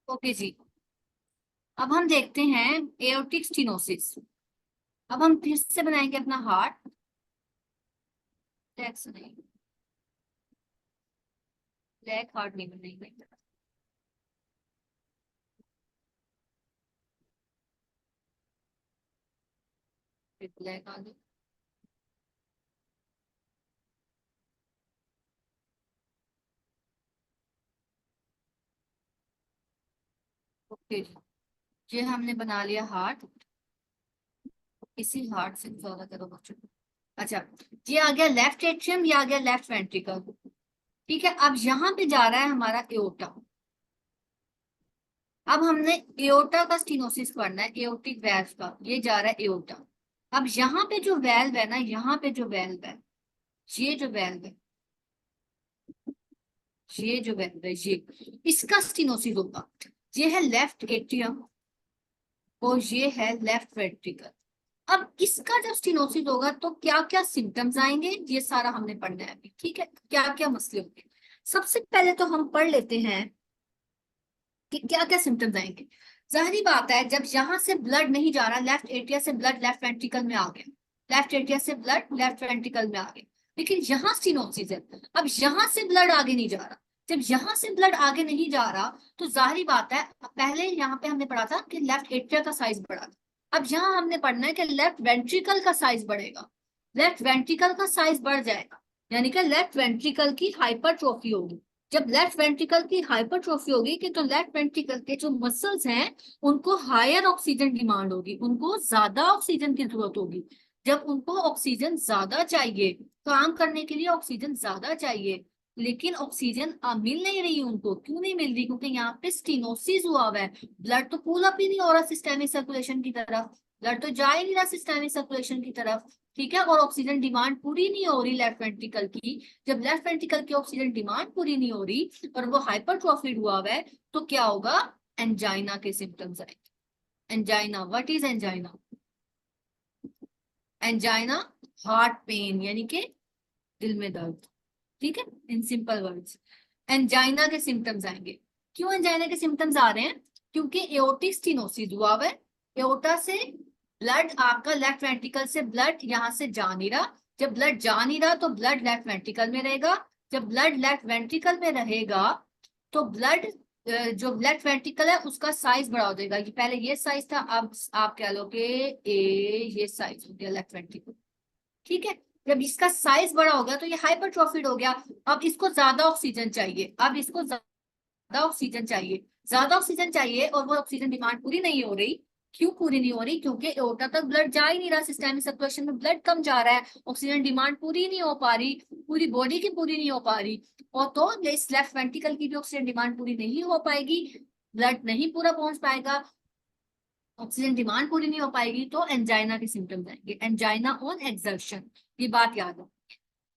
[SPEAKER 1] ओके जी, अब हम देखते हैं एओर्टिक स्टेनोसिस। अब हम फिर से बनाएंगे अपना हार्ट, लेग नहीं, लेग हार्ट नहीं बनाएंगे, लेग आगे। ओके जी, ये हमने बना लिया हार्ट, इसी हार्ट से ज्यादा करो बच्चों। अच्छा, ये आ गया लेफ्ट एट्रियम, ये आ गया लेफ्ट वेंट्रिकल। ठीक है, अब यहाँ पे जा रहा है हमारा एओर्टा। अब हमने एओर्टा का स्टीनोसिस पढ़ना है, एओर्टिक वेल्व का, ये जा रहा है एओर्टा। अब यहाँ पे जो वेल्व है ना, यहाँ पे जो वेल्व है, ये जो वेल्व है, ये जो वेल्व है, ये इसका स्टीनोसिस होगा। ये है लेफ्ट एट्रियम और ये है लेफ्ट वेंट्रिकल। अब इसका जब स्टीनोसिस होगा तो क्या क्या सिम्टम्स आएंगे, ये सारा हमने पढ़ना है अभी, ठीक है। क्या क्या मसले होंगे, सबसे पहले तो हम पढ़ लेते हैं कि क्या क्या सिम्टम्स आएंगे। जाहिर बात है, जब यहाँ से ब्लड नहीं जा रहा, लेफ्ट एट्रिया से ब्लड लेफ्ट वेंट्रिकल में आ गया, लेफ्ट एट्रिया से ब्लड लेफ्ट वेंट्रिकल में आ गया, लेकिन यहाँ स्टीनोसिस है। अब यहाँ से ब्लड आगे नहीं जा रहा। जब यहाँ से ब्लड आगे नहीं जा रहा तो जाहिर बात है, पहले यहाँ पे हमने पढ़ा था कि लेफ्ट एट्रिया का साइज बढ़ा था। अब यहाँ हमने पढ़ना है कि लेफ्ट वेंट्रिकल का साइज बढ़ेगा, लेफ्ट वेंट्रिकल का साइज बढ़ जाएगा, यानी कि लेफ्ट वेंट्रिकल की हाइपरट्रोफी होगी। जब लेफ्ट वेंट्रिकल की हाइपरट्रोफी होगी कि तो लेफ्ट वेंट्रिकल के जो मसल्स हैं उनको हायर ऑक्सीजन डिमांड होगी, उनको ज्यादा ऑक्सीजन की जरूरत होगी। जब उनको ऑक्सीजन ज्यादा चाहिए, काम करने के लिए ऑक्सीजन ज्यादा चाहिए, लेकिन ऑक्सीजन मिल नहीं रही उनको। क्यों नहीं मिल रही? क्योंकि यहाँ पे स्टीनोसिस हुआ हुआ है, ब्लड तो पुल अप ही नहीं हो रहा सिस्टेमिक सर्कुलेशन की तरफ, ब्लड तो जा ही नहीं रहा सिस्टेमिक सर्कुलेशन की तरफ, ठीक है। और ऑक्सीजन डिमांड पूरी नहीं हो रही लेफ्ट वेंट्रिकल की। जब लेफ्ट वेंट्रिकल की ऑक्सीजन डिमांड पूरी नहीं हो रही और वो हाइपरट्रोफिड हुआ हुआ है, तो क्या होगा? एंजाइना के सिम्टम्स आएंगे। Angina, what is angina? Angina heart pen, यानी कि दिल में दर्द, ठीक है, इन सिंपल वर्ड्स। एंजाइना के सिम्टम्स आएंगे। क्यों एंजाइना के सिम्टम्स आ रहे हैं? क्योंकि एओर्टिक स्टेनोसिस हुआ हुआ है, एओर्टा से ब्लड, आपका लेफ्ट वेंट्रिकल से ब्लड यहाँ से जा नहीं रहा। जब ब्लड जा नहीं रहा तो ब्लड लेफ्ट वेंट्रिकल में रहेगा। जब ब्लड लेफ्ट वेंट्रिकल में रहेगा तो ब्लड, जो लेफ्ट वेंट्रिकल है उसका साइज बड़ा हो जाएगा। ये पहले ये साइज था, अब आप कह लो कि ये साइज हो गया लेफ्ट वेंट्रिकल, ठीक है। जब इसका साइज बड़ा हो गया तो ये हाइपरट्रोफिड हो गया। अब इसको ज्यादा ऑक्सीजन चाहिए, अब इसको ज्यादा ऑक्सीजन चाहिए, ज्यादा ऑक्सीजन चाहिए, और वो ऑक्सीजन डिमांड पूरी नहीं हो रही। क्यों पूरी नहीं हो रही? क्योंकि एओर्टा तक ब्लड जा ही नहीं रहा, सिस्टेमिक सर्कुलेशन में ब्लड कम जा रहा है, ऑक्सीजन डिमांड पूरी नहीं हो पा रही, पूरी बॉडी की पूरी नहीं हो पा रही। और तो इस लेफ्ट वेंट्रिकल की भी ऑक्सीजन डिमांड पूरी नहीं हो पाएगी, ब्लड नहीं पूरा पहुंच पाएगा, ऑक्सीजन डिमांड पूरी नहीं हो पाएगी, तो एंजाइना के सिम्टम्स आएंगे। एंजाइना ऑन एक्सर्शन, ये बात याद है।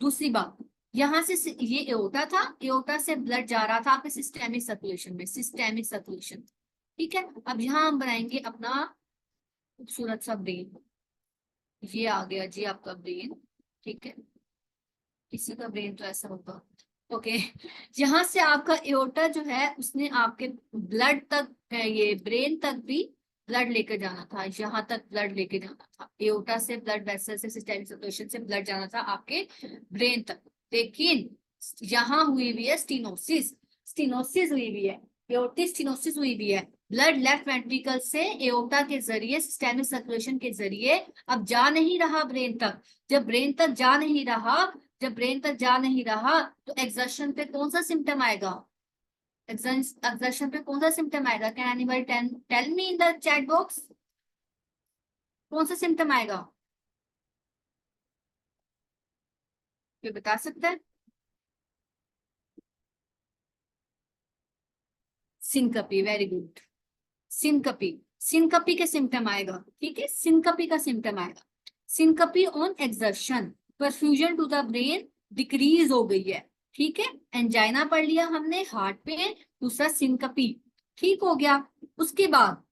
[SPEAKER 1] दूसरी बात, यहाँ से ये एओर्टा था, एओर्टा से ब्लड जा रहा था आपके सिस्टेमिक सर्कुलेशन में, सिस्टेमिक सर्कुलेशन, ठीक है। अब यहाँ हम बनाएंगे अपना खूबसूरत सा ब्रेन। ये आ गया जी आपका ब्रेन, ठीक है। किसी का ब्रेन तो ऐसा होगा, ओके। यहाँ से आपका एओर्टा जो है उसने आपके ब्लड तक, ये ब्रेन तक भी ब्लड लेकर जाना था, यहाँ तक ब्लड लेके जाना था, एओर्टा से ब्लड वेसल से सिस्टेमिक सर्कुलेशन से ब्लड जाना था आपके ब्रेन तक। लेकिन यहाँ हुई हुई है स्टीनोसिस, स्टीनोसिस हुई हुई है, एओर्टिक स्टीनोसिस हुई हुई है। ब्लड लेफ्ट वेंट्रिकल से एओर्टा के जरिए सिस्टेमिक सर्कुलेशन के जरिए अब जा नहीं रहा ब्रेन तक। जब ब्रेन तक जा नहीं रहा, जब ब्रेन तक जा नहीं रहा तो एक्सर्शन पे कौन सा सिम्टम आएगा? एक्सर्शन पे कौन सा सिम्टम आएगा? Can anybody tell me in the chat box, कौन सा सिम्टम आएगा? कोई बता सकता है? सिंकपी, वेरी गुड। सिंकपी, सिंकपी के सिम्टम आएगा, ठीक है, सिंकपी का सिम्टम आएगा। Syncope on exertion, perfusion to the brain decrease हो गई है, ठीक है। एंजाइना पढ़ लिया हमने, हार्ट पेन, दूसरा सिंकपी, ठीक हो गया। उसके बाद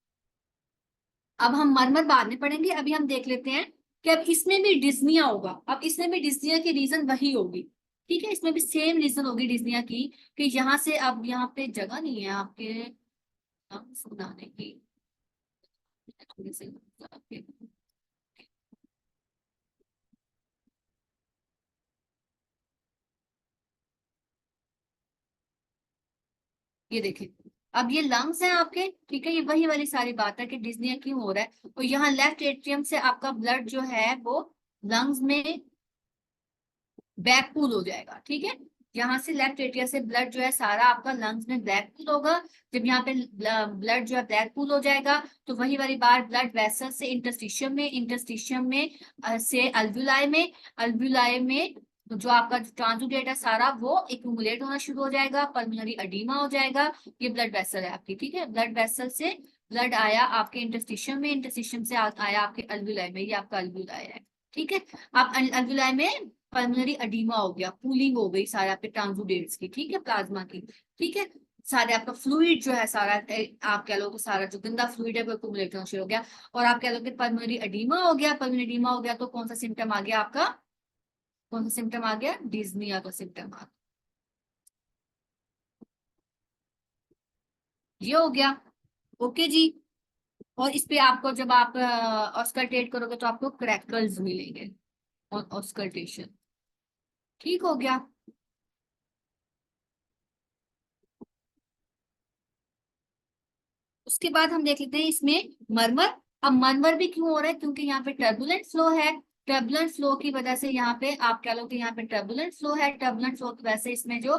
[SPEAKER 1] अब हम मरमर बाद में पढ़ेंगे, अभी हम देख लेते हैं कि अब इसमें भी डिस्निया होगा। अब इसमें भी डिस्निया की रीजन वही होगी, ठीक है, इसमें भी सेम रीजन होगी डिस्निया की, कि यहाँ से अब यहाँ पे जगह नहीं है आपके सुनाने की, थोड़ी सी ये देखें। अब ये लंग्स हैं आपके, ठीक है, ये वही वाली सारी बात है कि डिस्निया क्यों हो रहा है। और यहाँ लेफ्ट एट्रियम से आपका ब्लड जो है वो लंग्स में बैक पूल हो जाएगा, ठीक है। यहाँ से लेफ्ट एट्रिया से ब्लड जो है सारा आपका लंग्स में ब्लैक पूल होगा। जब यहाँ पे ब्लड जो है ब्लैक पूल हो जाएगा तो वही वाली बात, ब्लड वेसल से इंटरस्टिशियम में, इंटरस्टिशियम में से अल्वुलाई में, अल्वुलाई में जो आपका ट्रांसुडेट है सारा वो एक्यूमुलेट होना शुरू हो जाएगा, पल्मोनरी एडीमा हो जाएगा। ये ब्लड वेसल है आपकी, ठीक है। ब्लड वेसल से ब्लड आया आपके इंटरस्टिशियम में, इंटरस्टिशियम से आया आपके अल्वुलाई में, ये आपका अल्वुलाई है, ठीक है। आप अल्वुलाई में पल्मोनरी एडीमा हो गया, कूलिंग हो गई सारे आपके ट्रांसुडेट्स की, ठीक है, प्लाज्मा की, ठीक है, सारे आपका फ्लूइड जो है सारा आप कह लो कि सारा जो गंदा फ्लूइड है वो एक्यूमुलेट होना शुरू हो गया, और आप कह लो कि पल्मोनरी एडीमा हो गया। पल्मोनरी एडीमा हो गया तो कौन सा सिम्टम आ गया आपका, कौन सा सिम्टम आ गया, डिज्निया का सिम्टम आ गया, ये हो गया। ओके जी। और इस पे आपको जब आप ऑस्कल्टेट करोगे तो आपको क्रैकल्स मिलेंगे, और ऑस्कल्टेशन, ठीक हो गया। उसके बाद हम देख लेते हैं इसमें मरमर। अब मरमर भी क्यों हो रहा है, क्योंकि यहाँ पे टर्बुलेंट फ्लो है। टर्बुलेंट फ्लो की वजह से यहाँ पे आप कह लो कि यहाँ पे टर्बुलेंट फ्लो है, टर्बुलेंट फ्लो की वजह से इसमें जो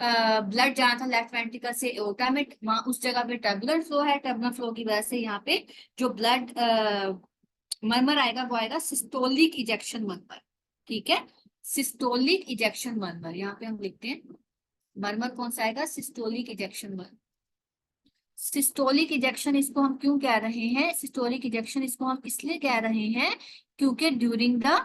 [SPEAKER 1] ब्लड जाना था लेफ्ट वेंट्रिकल से एओर्टा में, वहां उस जगह पे टर्बुलेंट फ्लो है। टर्बुलेंट फ्लो की वजह से यहाँ पे जो ब्लड मरमर आएगा वो आएगा सिस्टोलिक इजेक्शन मरमर, ठीक है, सिस्टोलिक इजेक्शन मरमर, यहाँ पे हम लिखते हैं मरमर कौन सा आएगा, सिस्टोलिक इजेक्शन मरमर। सिस्टोलिक इजेक्शन इसको हम क्यों कह रहे हैं, सिस्टोलिक इजेक्शन इसको हम इसलिए कह रहे हैं क्योंकि ड्यूरिंग द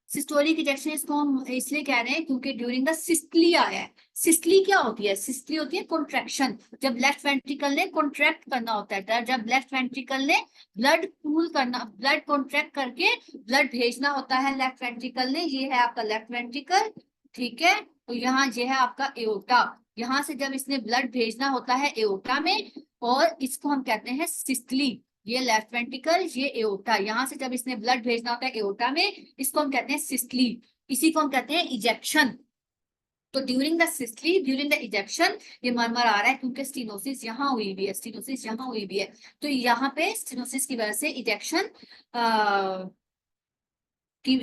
[SPEAKER 1] सिस्टोलिक इजेक्शन इसको हम इसलिए कह रहे हैं क्योंकि ड्यूरिंग द सिस्टली आया है। सिस्टली क्या होती है, सिस्टली होती है कॉन्ट्रैक्शन, जब लेफ्ट वेंट्रिकल ने कॉन्ट्रैक्ट करना होता है, जब लेफ्ट वेंट्रिकल ने ब्लड कूल करना, ब्लड कॉन्ट्रैक्ट करके ब्लड भेजना होता है लेफ्ट वेंट्रिकल ने, ये है आपका लेफ्ट वेंट्रिकल, ठीक है, तो यहाँ ये है आपका एओर्टा, यहाँ से जब इसने ब्लड भेजना होता है एओर्टा में, और इसको हम कहते हैं सिस्टली, ये लेफ्ट वेंट्रिकल, ये एओर्टा, यहाँ से जब इसने ब्लड भेजना होता है एओर्टा में, इसको हम कहते हैं सिस्टली, इसी को हम कहते हैं इजेक्शन। तो during the systole, during the ejection ये मरमर आ रहा है क्योंकि स्टीनोसिस यहाँ हुई भी है, स्टीनोसिस यहाँ हुई भी है, तो यहाँ पे स्टीनोसिस की वजह से इजेक्शन की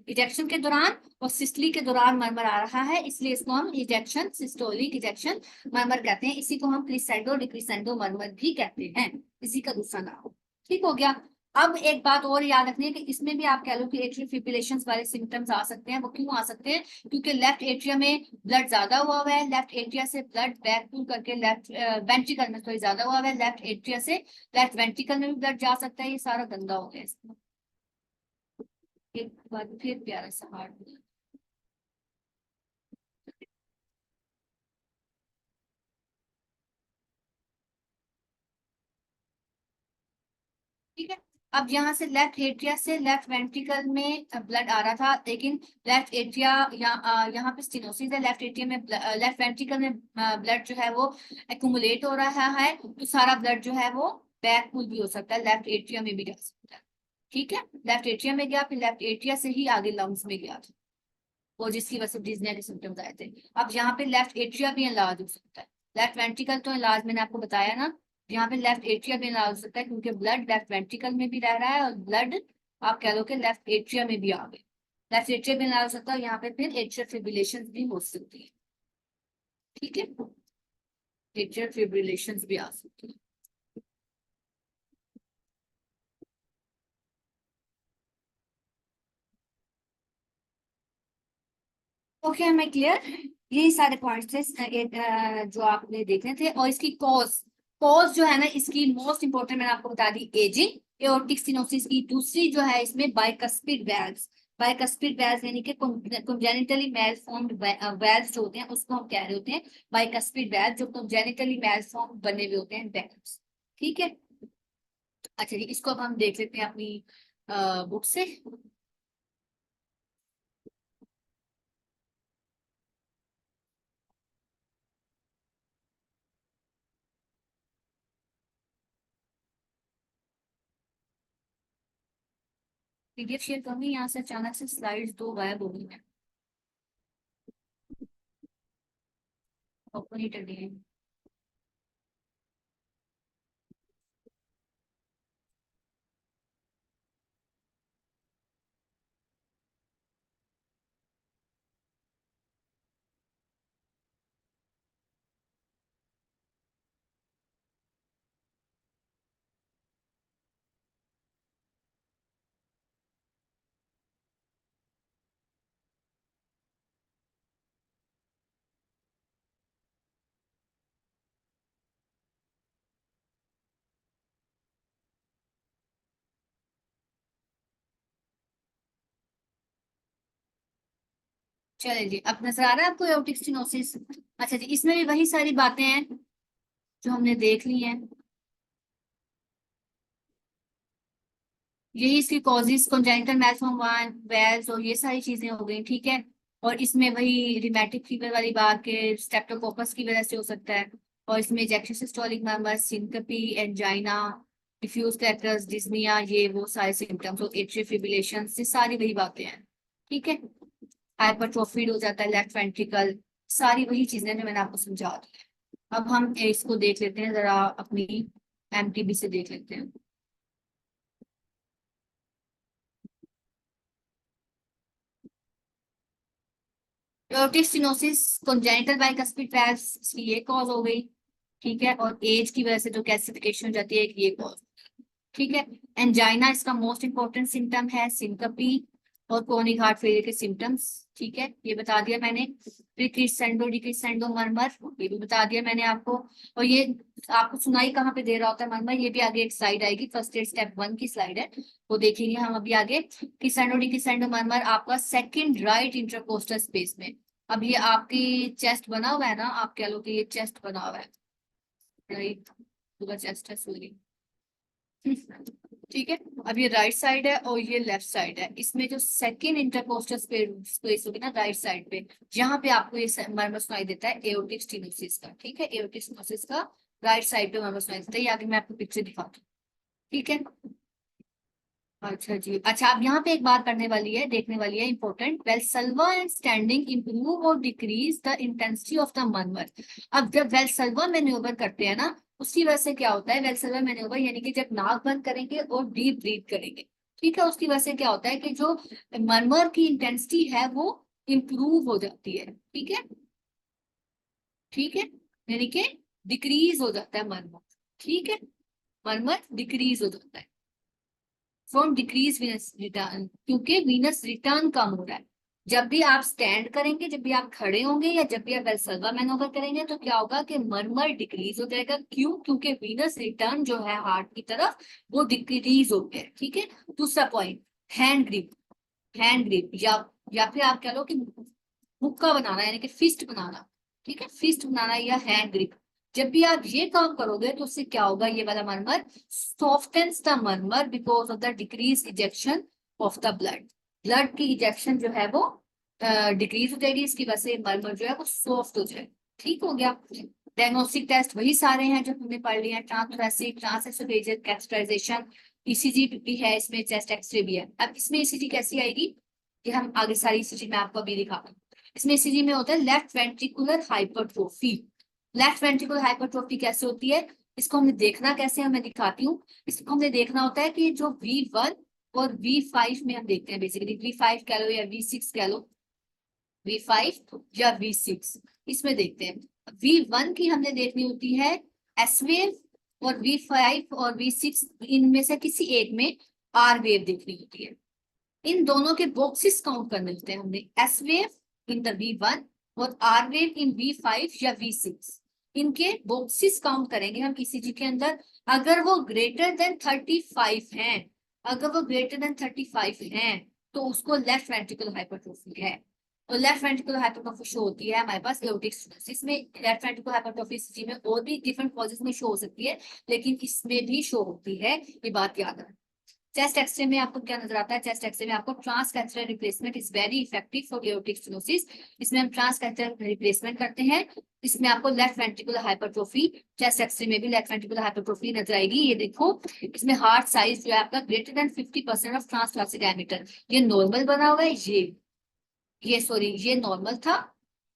[SPEAKER 1] इजेक्शन के दौरान और सिस्टली के दौरान मरमर आ रहा है, इसलिए इसको हम इजेक्शन, सिस्टोलिक इजेक्शन मरमर कहते हैं। इसी को हम क्रिसेंडो डिक्रिसेंडो मरमर भी कहते हैं, इसी का दूसरा नाम, ठीक हो गया। अब एक बात और याद रखनी है कि इसमें भी आप कह लो कि एट्रियल फिब्रिलेशन वाले सिम्टम्स आ सकते हैं। वो क्यों आ सकते हैं, क्योंकि लेफ्ट एट्रिया में ब्लड ज्यादा हुआ है, लेफ्ट एट्रिया से ब्लड बैक पुल करके लेफ्ट वेंट्रिकल में थोड़ी ज्यादा हुआ है, लेफ्ट एट्रिया से लेफ्ट वेंट्रिकल में भी ब्लड जा सकता है, ये सारा गंदा हो गया इसमें। एक बार फिर प्यारा सा हार्ट, ठीक है। अब यहाँ से लेफ्ट एट्रिया से लेफ्ट वेंट्रिकल में ब्लड आ रहा था, लेकिन लेफ्ट एट्रिया यहाँ पे स्टेनोसिस है, लेफ्ट एट्रिया में लेफ्ट वेंट्रिकल में ब्लड जो है वो एक्यूमुलेट हो रहा है, तो सारा ब्लड जो है वो बैक पुल भी हो सकता है, लेफ्ट एट्रिया में भी जा सकता है, ठीक है, लेफ्ट एट्रिया में गया, फिर लेफ्ट एट्रिया से ही आगे लंग्स में गया था, वो जिसकी वजह से डिज्निया के सिम्टम्स आए थे। अब यहाँ पे लेफ्ट एट्रिया भी इलाज हो सकता है, लेफ्ट वेंट्रिकल तो इलाज मैंने आपको बताया ना, यहाँ पे लेफ्ट एट्रिया भी इलाज हो सकता है क्योंकि ब्लड लेफ्ट वेंट्रिकल में भी रह रहा है और ब्लड आप कह लो कि लेफ्ट एट्रिया में भी आ गए, लेफ्ट एट्रिया भी इलाज हो सकता है, यहाँ पे फिर एट्रियल फिब्रिलेशन भी हो सकती है, ठीक है, एट्रियल फिब्रिलेशन भी आ सकती है। ओके, हमें क्लियर, यही सारे पॉइंट्स थे जो आपने देखने थे। और इसकी कॉज, कॉज जो है ना इसकी मोस्ट इंपॉर्टेंट मैंने आपको बता दी, एजिंग, एओर्टिक स्टेनोसिस की। दूसरी जो है इसमें बाइकस्पिड वेल्व्स, बाइकस्पिड वेल्व्स यानी कि कंजेनिटली मेलफॉर्म्ड वेल्व्स जो होते हैं उसको हम कह रहे होते हैं बाइकस्पिड वेल्व, जो कंजेनिटली मेलफॉर्म्ड बने हुए होते हैं वेल्व्स, ठीक है। अच्छा जी, इसको अब हम देख लेते हैं अपनी बुक से। पीडीएफ शेयर करूंगी, यहाँ से अचानक से स्लाइड्स दो गायब हो गई हैं, ओपन ही कर दिए। चलिए जी, अब नजर आ रहा है आपको एओर्टिक स्टेनोसिस। अच्छा जी, इसमें भी वही सारी बातें हैं जो हमने देख ली हैं। यही इसकी कॉजेज कॉन्जेनिटल मैलफॉर्म वन वेल्स और ये सारी चीजें हो गई, ठीक है। और इसमें वही रिमेटिक फीवर वाली बात के स्ट्रेप्टोकोकस की वजह से हो सकता है। और इसमें ejection systolic murmur, syncope, angina, diffuse characters, dyspnoea, ये वो सारे सिम्टम्स और एट्रियल फिब्रिलेशन, ये सारी वही बातें हैं, ठीक है। हाइपरट्रोफीड हो जाता है लेफ्ट वेंट्रिकल, सारी वही चीजें जो मैंने आपको समझा दी है। अब हम इसको देख लेते हैं जरा, अपनी एमटीबी से देख लेते हैं। Aortic stenosis congenital bicuspid valves, इसकी ये कॉज हो गई, ठीक है। और एज की वजह से जो कैल्सिफिकेशन हो जाती है, ये कॉज, ठीक है। एंजाइना इसका मोस्ट इंपॉर्टेंट सिम्टम है, सिंकपी और क्रोनिक हार्ट फेलियर के सिम्टम्स, ठीक है, ये बता दिया मैंने। प्रीक्रिसेंडो डिक्रिसेंडो मरमर, ये भी बता दिया मैंने आपको। और ये आपको सुनाई कहाँ पे दे रहा होता है मरमर, ये भी आगे एक स्लाइड आएगी, फर्स्ट एड स्टेप 1 की स्लाइड है, वो देखेंगे हम अभी आगे। क्रिसेंडो डिक्रिसेंडो मरमर आपका सेकंड राइट इंटरकोस्टल स्पेस में। अब ये आपकी चेस्ट बना हुआ है ना, आप कह लो कि ये चेस्ट बना हुआ है, राइट, पूरा चेस्ट है, सॉरी, ठीक है। अब ये राइट साइड है और ये लेफ्ट साइड है, इसमें जो सेकेंड इंटरकोस्टल स्पेस होगी ना राइट साइड पे, जहां पे आपको ये मर्मर सुनाई देता है एओर्टिक स्टेनोसिस का, ठीक है। एओर्टिक स्टेनोसिस का राइट साइड पे मर्मर सुनाई देता है, ये आगे मैं आपको पिक्चर दिखाती हूँ, ठीक है। अच्छा जी, अच्छा अब यहाँ पे एक बात करने वाली है, देखने वाली है, इंपॉर्टेंट। वेलसल्वा एंड स्टैंडिंग इंप्रूव और decrease the intensity of the murmur. अब जब वेलसल्वा मैन्योवर करते हैं ना, उसकी वजह से क्या होता है, वेलसल्वा मैन्योवर यानी कि जब नाक बंद करेंगे और डीप ब्रीथ करेंगे, ठीक है, उसकी वजह से क्या होता है कि जो मर्मर की इंटेंसिटी है वो इंप्रूव हो जाती है, ठीक है, ठीक है, यानी कि डिक्रीज हो जाता है मर्मर, ठीक है, मर्मर डिक्रीज हो जाता है फ्रॉम डिक्रीज वीनस रिटर्न, क्योंकि वीनस रिटर्न कम हो रहा है। जब भी आप स्टैंड करेंगे, जब भी आप खड़े होंगे या जब भी आप वेलसल्वा मैनोवर करेंगे, तो क्या होगा कि मरमर डिक्रीज हो जाएगा, क्यों, क्योंकि वीनस रिटर्न जो है हार्ट की तरफ वो डिक्रीज हो गया है, ठीक है। दूसरा point, hand grip, hand grip या फिर आप कह लो कि हुक्का बनाना यानी कि फिस्ट बनाना, ठीक है, फिस्ट बनाना या हैंड ग्रिप, जब भी आप ये काम करोगे तो उससे क्या होगा, ये वाला murmur softens the murmur because of the decrease ejection of the blood, blood की इजेक्शन जो है वो डिक्रीज हो जाएगी, इसकी वजह से मरमर जो है वो सॉफ्ट हो जाएगा, ठीक हो गया। डायग्नोस्टिक टेस्ट वही सारे हैं जो हमने पढ़ लिए हैं, ट्रांसथोरेसिक, ट्रांसएसोफेजियल कैथेटराइजेशन, ईसीजी भी है इसमें, चेस्ट एक्सरे भी है। अब इसमें ईसीजी कैसी आएगी, ये हम आगे सारी ईसीजी में आपको अभी दिखाता हूँ। इसमें ईसीजी में होता है left ventricular hypertrophy. Left ventricular hypertrophy कैसे होती है, इसको हमने देखना कैसे है, मैं दिखाती हूँ। इसको हमने देखना होता है कि जो V1 और V5 में हम देखते हैं, बेसिकली V5 कह लो या V6 कह लो, V5 या V6 इसमें देखते हैं। V1 की हमने देखनी होती है एस वेव, और V5 और V6 इनमें से किसी एक में आर वेव देखनी होती है। इन दोनों के बॉक्सेस काउंट करने होते हैं हमने, S wave in the V1 और आर वेव इन V5 या V6, इनके बॉक्सेस काउंट करेंगे हम ईसीजी के अंदर। अगर वो ग्रेटर देन 35 हैं, अगर वो ग्रेटर देन 35 हैं, तो उसको लेफ्ट वेंट्रिकुलर हाइपरट्रोफी है। तो लेफ्ट वेंट्रिकुलर हाइपरट्रोफी शो होती है हमारे पास एओर्टिक स्टेनोसिस में। लेफ्ट वेंट्रिकुलर हाइपरट्रोफी ईसीजी में और भी डिफरेंट कॉजेज में शो हो सकती है, लेकिन इसमें भी शो होती है, ये बात याद रखना। चेस्ट एक्सरे में आपको क्या नजर आता है, चेस्ट एक्सरे में आपको trans catheter replacement is very effective for aortic stenosis. इसमें हम ट्रांस कैथेटर रिप्लेसमेंट करते हैं। इसमें आपको left ventricular hypertrophy, chest X ray में भी लेफ्ट वेंट्रिकुलर हाइपरट्रोफी नजर आएगी, ये देखो। इसमें हार्ट साइज जो है आपका ग्रेटर देन 50% ऑफ ट्रांसथोरैसिक डायमीटर, ये नॉर्मल बना हुआ है, ये सॉरी ये नॉर्मल था,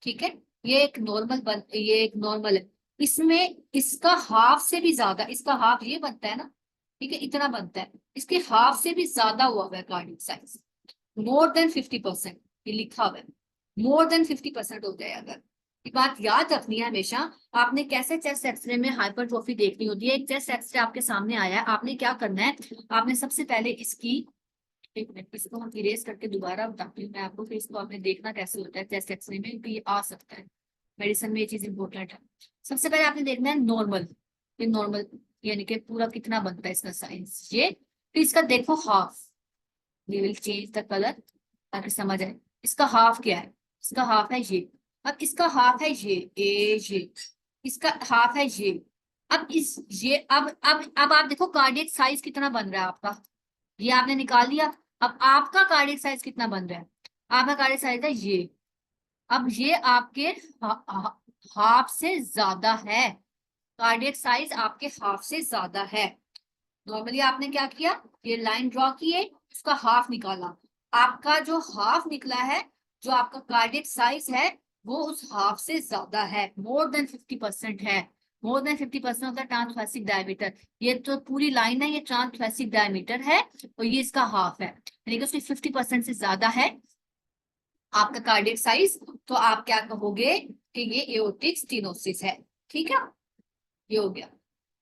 [SPEAKER 1] ठीक है, ये एक नॉर्मल है। इसमें इसका हाफ से भी ज्यादा, इसका हाफ ये बनता है ना, ठीक है, इतना बनता है, इसके हाफ से भी ज्यादा हुआ है कार्डियक साइज, मोर देन 50%, ये लिखा हुआ है, मोर देन 50% हो जाए अगर। ये बात याद रखनी है हमेशा। आपने कैसे चेस्ट एक्सरे में हाइपरट्रोफी देखनी होती है, एक चेस्ट एक्सरे आपके सामने आया है, आपने क्या करना है, आपने सबसे पहले इसकी, एक मिनट इसको हम इरेज करके दोबारा बताती हूँ मैं आपको, फिर इसको आपने देखना कैसे होता है चेस्ट एक्सरे में, कि ये आ सकता है, मेडिसिन में ये चीज इंपॉर्टेंट है। सबसे पहले आपने देखना है नॉर्मल, ये नॉर्मल यानी कि पूरा कितना बनता है इसका साइज, ये, फिर इसका देखो half, we will change the colour ताकि समझ आए इसका हाफ क्या है। इसका हाफ है ये। अब इसका हाफ है ये इसका हाफ है ये। अब इस ये अब आप देखो कार्डियक साइज कितना बन रहा है आपका, ये आपने निकाल लिया। अब आपका कार्डियक साइज कितना बन रहा है, आपका कार्डियक साइज है ये। अब ये आपके हाफ से ज्यादा है, कार्डियक साइज आपके हाफ से ज्यादा है। नॉर्मली आपने क्या किया, ये लाइन ड्रॉ किए, उसका हाफ निकाला, आपका जो हाफ निकला है, जो आपका कार्डियक साइज है, वो उस हाफ से ज्यादा है, मोर देन 50% है। More than 50% of the transthoracic diameter. ये तो पूरी लाइन है, ये ट्रांसथोरेसिक डायमीटर है, और ये इसका हाफ है, यानी कि उसकी 50% से ज्यादा है आपका कार्डियक साइज। तो आप क्या कहोगे कि ये एओर्टिक स्टेनोसिस है। ठीक है, ये हो गया।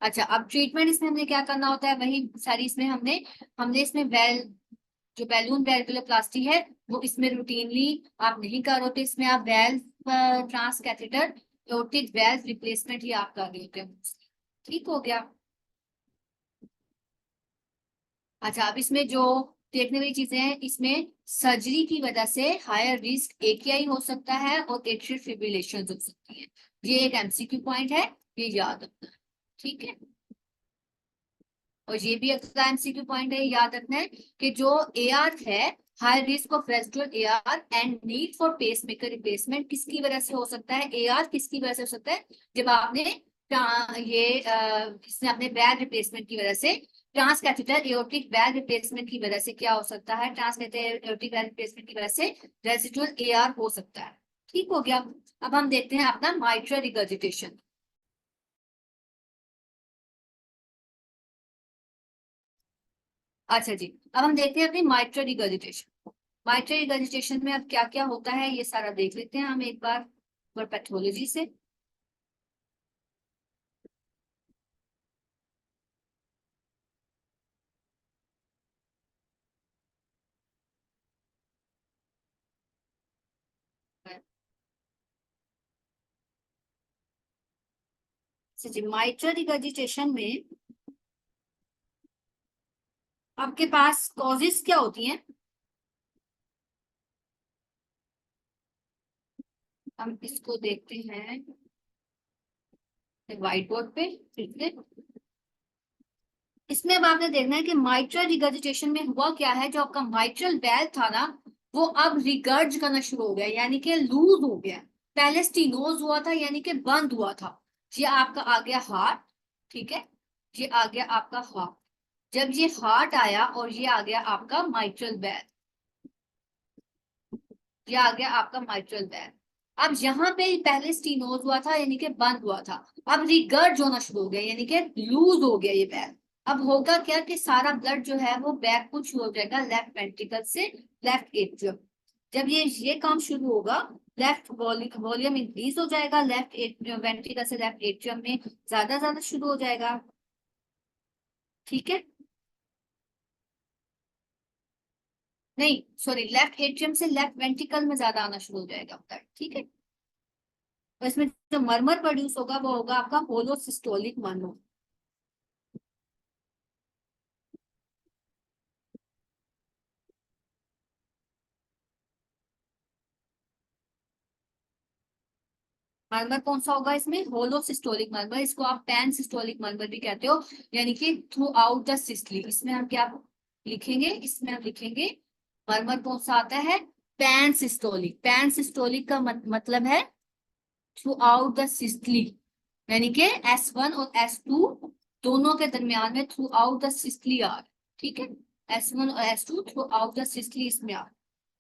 [SPEAKER 1] अच्छा, अब ट्रीटमेंट इसमें हमने क्या करना होता है, वही सारी इसमें हमने हमने इसमें जो बैलून वैल्वुलोप्लास्टी है वो इसमें रूटीनली आप नहीं कर रहे, तो इसमें आप valve transcatheter aortic valve replacement ही आप कर रहे होते हैं। ठीक हो गया। अच्छा, अब इसमें जो देखने वाली चीजें हैं, इसमें सर्जरी की वजह से हायर रिस्क एकेआई हो सकता है और एट्रियल फिब्रिलेशन हो सकती है। ये एक एमसीक्यू पॉइंट है, ये याद रखना है। ठीक है, और ये भी अगला एमसीक्यू पॉइंट है, याद रखना है कि जो एआर है, high risk of residual AR and need for pacemaker replacement, किसकी वजह से हो सकता है, एआर किसकी वजह से हो सकता है, जब आपने इसमें अपने वैल्व रिप्लेसमेंट की वजह से, ट्रांसकैथेटर एओर्टिक वैल्व रिप्लेसमेंट की वजह से क्या हो सकता है, ट्रांसकैथेटर एओर्टिक वैल्व रिप्लेसमेंट की वजह से रेसिडुअल एआर हो सकता है। ठीक हो गया। अब हम देखते हैं अपना माइट्रल रिगर्जिटेशन। अच्छा जी, अब हम देखते हैं अपनी माइट्रल रिगर्जिटेशन। माइट्रल रिगर्जिटेशन में अब क्या क्या होता है ये सारा देख लेते हैं हम एक बार पैथोलॉजी से। अच्छा जी, माइट्रल रिगर्जिटेशन में आपके पास कॉजेस क्या होती हैं, हम इसको देखते हैं व्हाइट बोर्ड पे फिर से। इसमें अब आपने देखना है कि माइट्रल रिगर्जिटेशन में हुआ क्या है, जो आपका माइट्रल वेल था ना, वो अब रिगर्ज करना शुरू हो गया, यानी कि लूज हो गया। पहले स्टीनोज हुआ था, यानी कि बंद हुआ था। ये आपका आ गया हार्ट। ठीक है, ये आ गया आपका हार्ट। जब ये हार्ट आया और ये आ गया आपका माइट्रल वेल, ये आ गया आपका माइट्रल वेल। अब यहाँ पे पहले स्टीनोज हुआ था, यानी कि बंद हुआ था, अब रिगर्ज होना शुरू हो गया, यानी कि लूज हो गया ये वेल। अब होगा क्या कि सारा ब्लड जो है वो बैक को शुरू हो जाएगा लेफ्ट वेंट्रिकल से लेफ्ट एट्रियम। जब ये काम शुरू होगा, लेफ्ट वॉल्यूम इंक्रीज हो जाएगा, लेफ्ट वेंट्रिकल से लेफ्ट एट्रियम में ज्यादा ज्यादा शुरू हो जाएगा। ठीक है, नहीं सॉरी, लेफ्ट एट्रियम से लेफ्ट वेंट्रिकल में ज्यादा आना शुरू हो जाएगा ब्लड। ठीक है, तो इसमें जो मरमर प्रोड्यूस होगा वो होगा आपका होलोसिस्टोलिक मरमर। मरमर कौन सा होगा इसमें, होलोसिस्टोलिक मरमर, इसको आप पैन सिस्टोलिक मरमर भी कहते हो, यानी कि थ्रू आउट द सिस्टली। इसमें हम क्या लिखेंगे, इसमें हम लिखेंगे मरमर कौन सा आता है, पैन सिस्टोलिक। पैन सिस्टोलिक का मतलब है थ्रू आउट द सिस्टली, यानी कि S1 और S2 दोनों के दरमियान में throughout the systole are. ठीक है, S1 और S2 throughout the systole इसमें आर।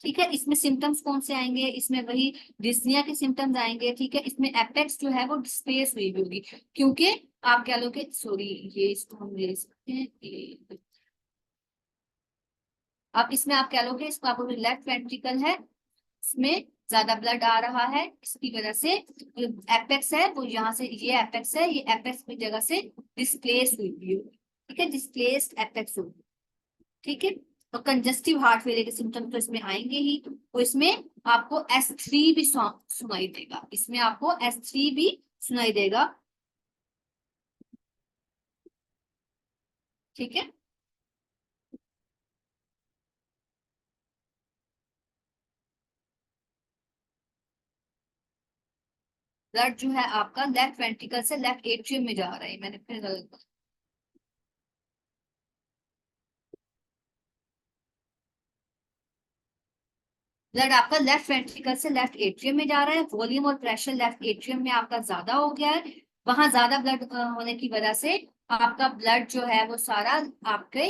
[SPEAKER 1] ठीक है, इसमें सिम्टम्स कौन से आएंगे, इसमें वही डिस्निया के सिम्टम्स आएंगे। ठीक है, इसमें एपेक्स जो है वो डिस्प्लेस हुई भी होगी, क्योंकि आप कह लो कि सॉरी, ये इसको हम ले सकते हैं अब इसमें आप कह लोगे इसको, आपको लेफ्ट वेंट्रिकल है, इसमें ज्यादा ब्लड आ रहा है, इसकी वजह से एपेक्स है वो यहाँ से, ये एपेक्स है, ये एपेक्स की जगह से डिस्प्लेस हुई हुई होगी। ठीक है, डिस्प्लेस्ड एपेक्स होगी। ठीक है, तो कंजस्टिव हार्ट फेलियर के सिम्टम्स तो इसमें आएंगे ही, तो इसमें आपको S3 भी सुनाई देगा, इसमें आपको S3 भी सुनाई देगा। ठीक है, ब्लड जो है आपका लेफ्ट वेंट्रिकल से लेफ्ट एट्रियम में जा रहा है। मैंने फिर गलत, ब्लड आपका लेफ्ट वेंट्रिकल से लेफ्ट एट्रियम में जा रहा है, वॉल्यूम और प्रेशर लेफ्ट एट्रियम में आपका ज्यादा हो गया है। वहां ज्यादा ब्लड होने की वजह से आपका ब्लड जो है वो सारा आपके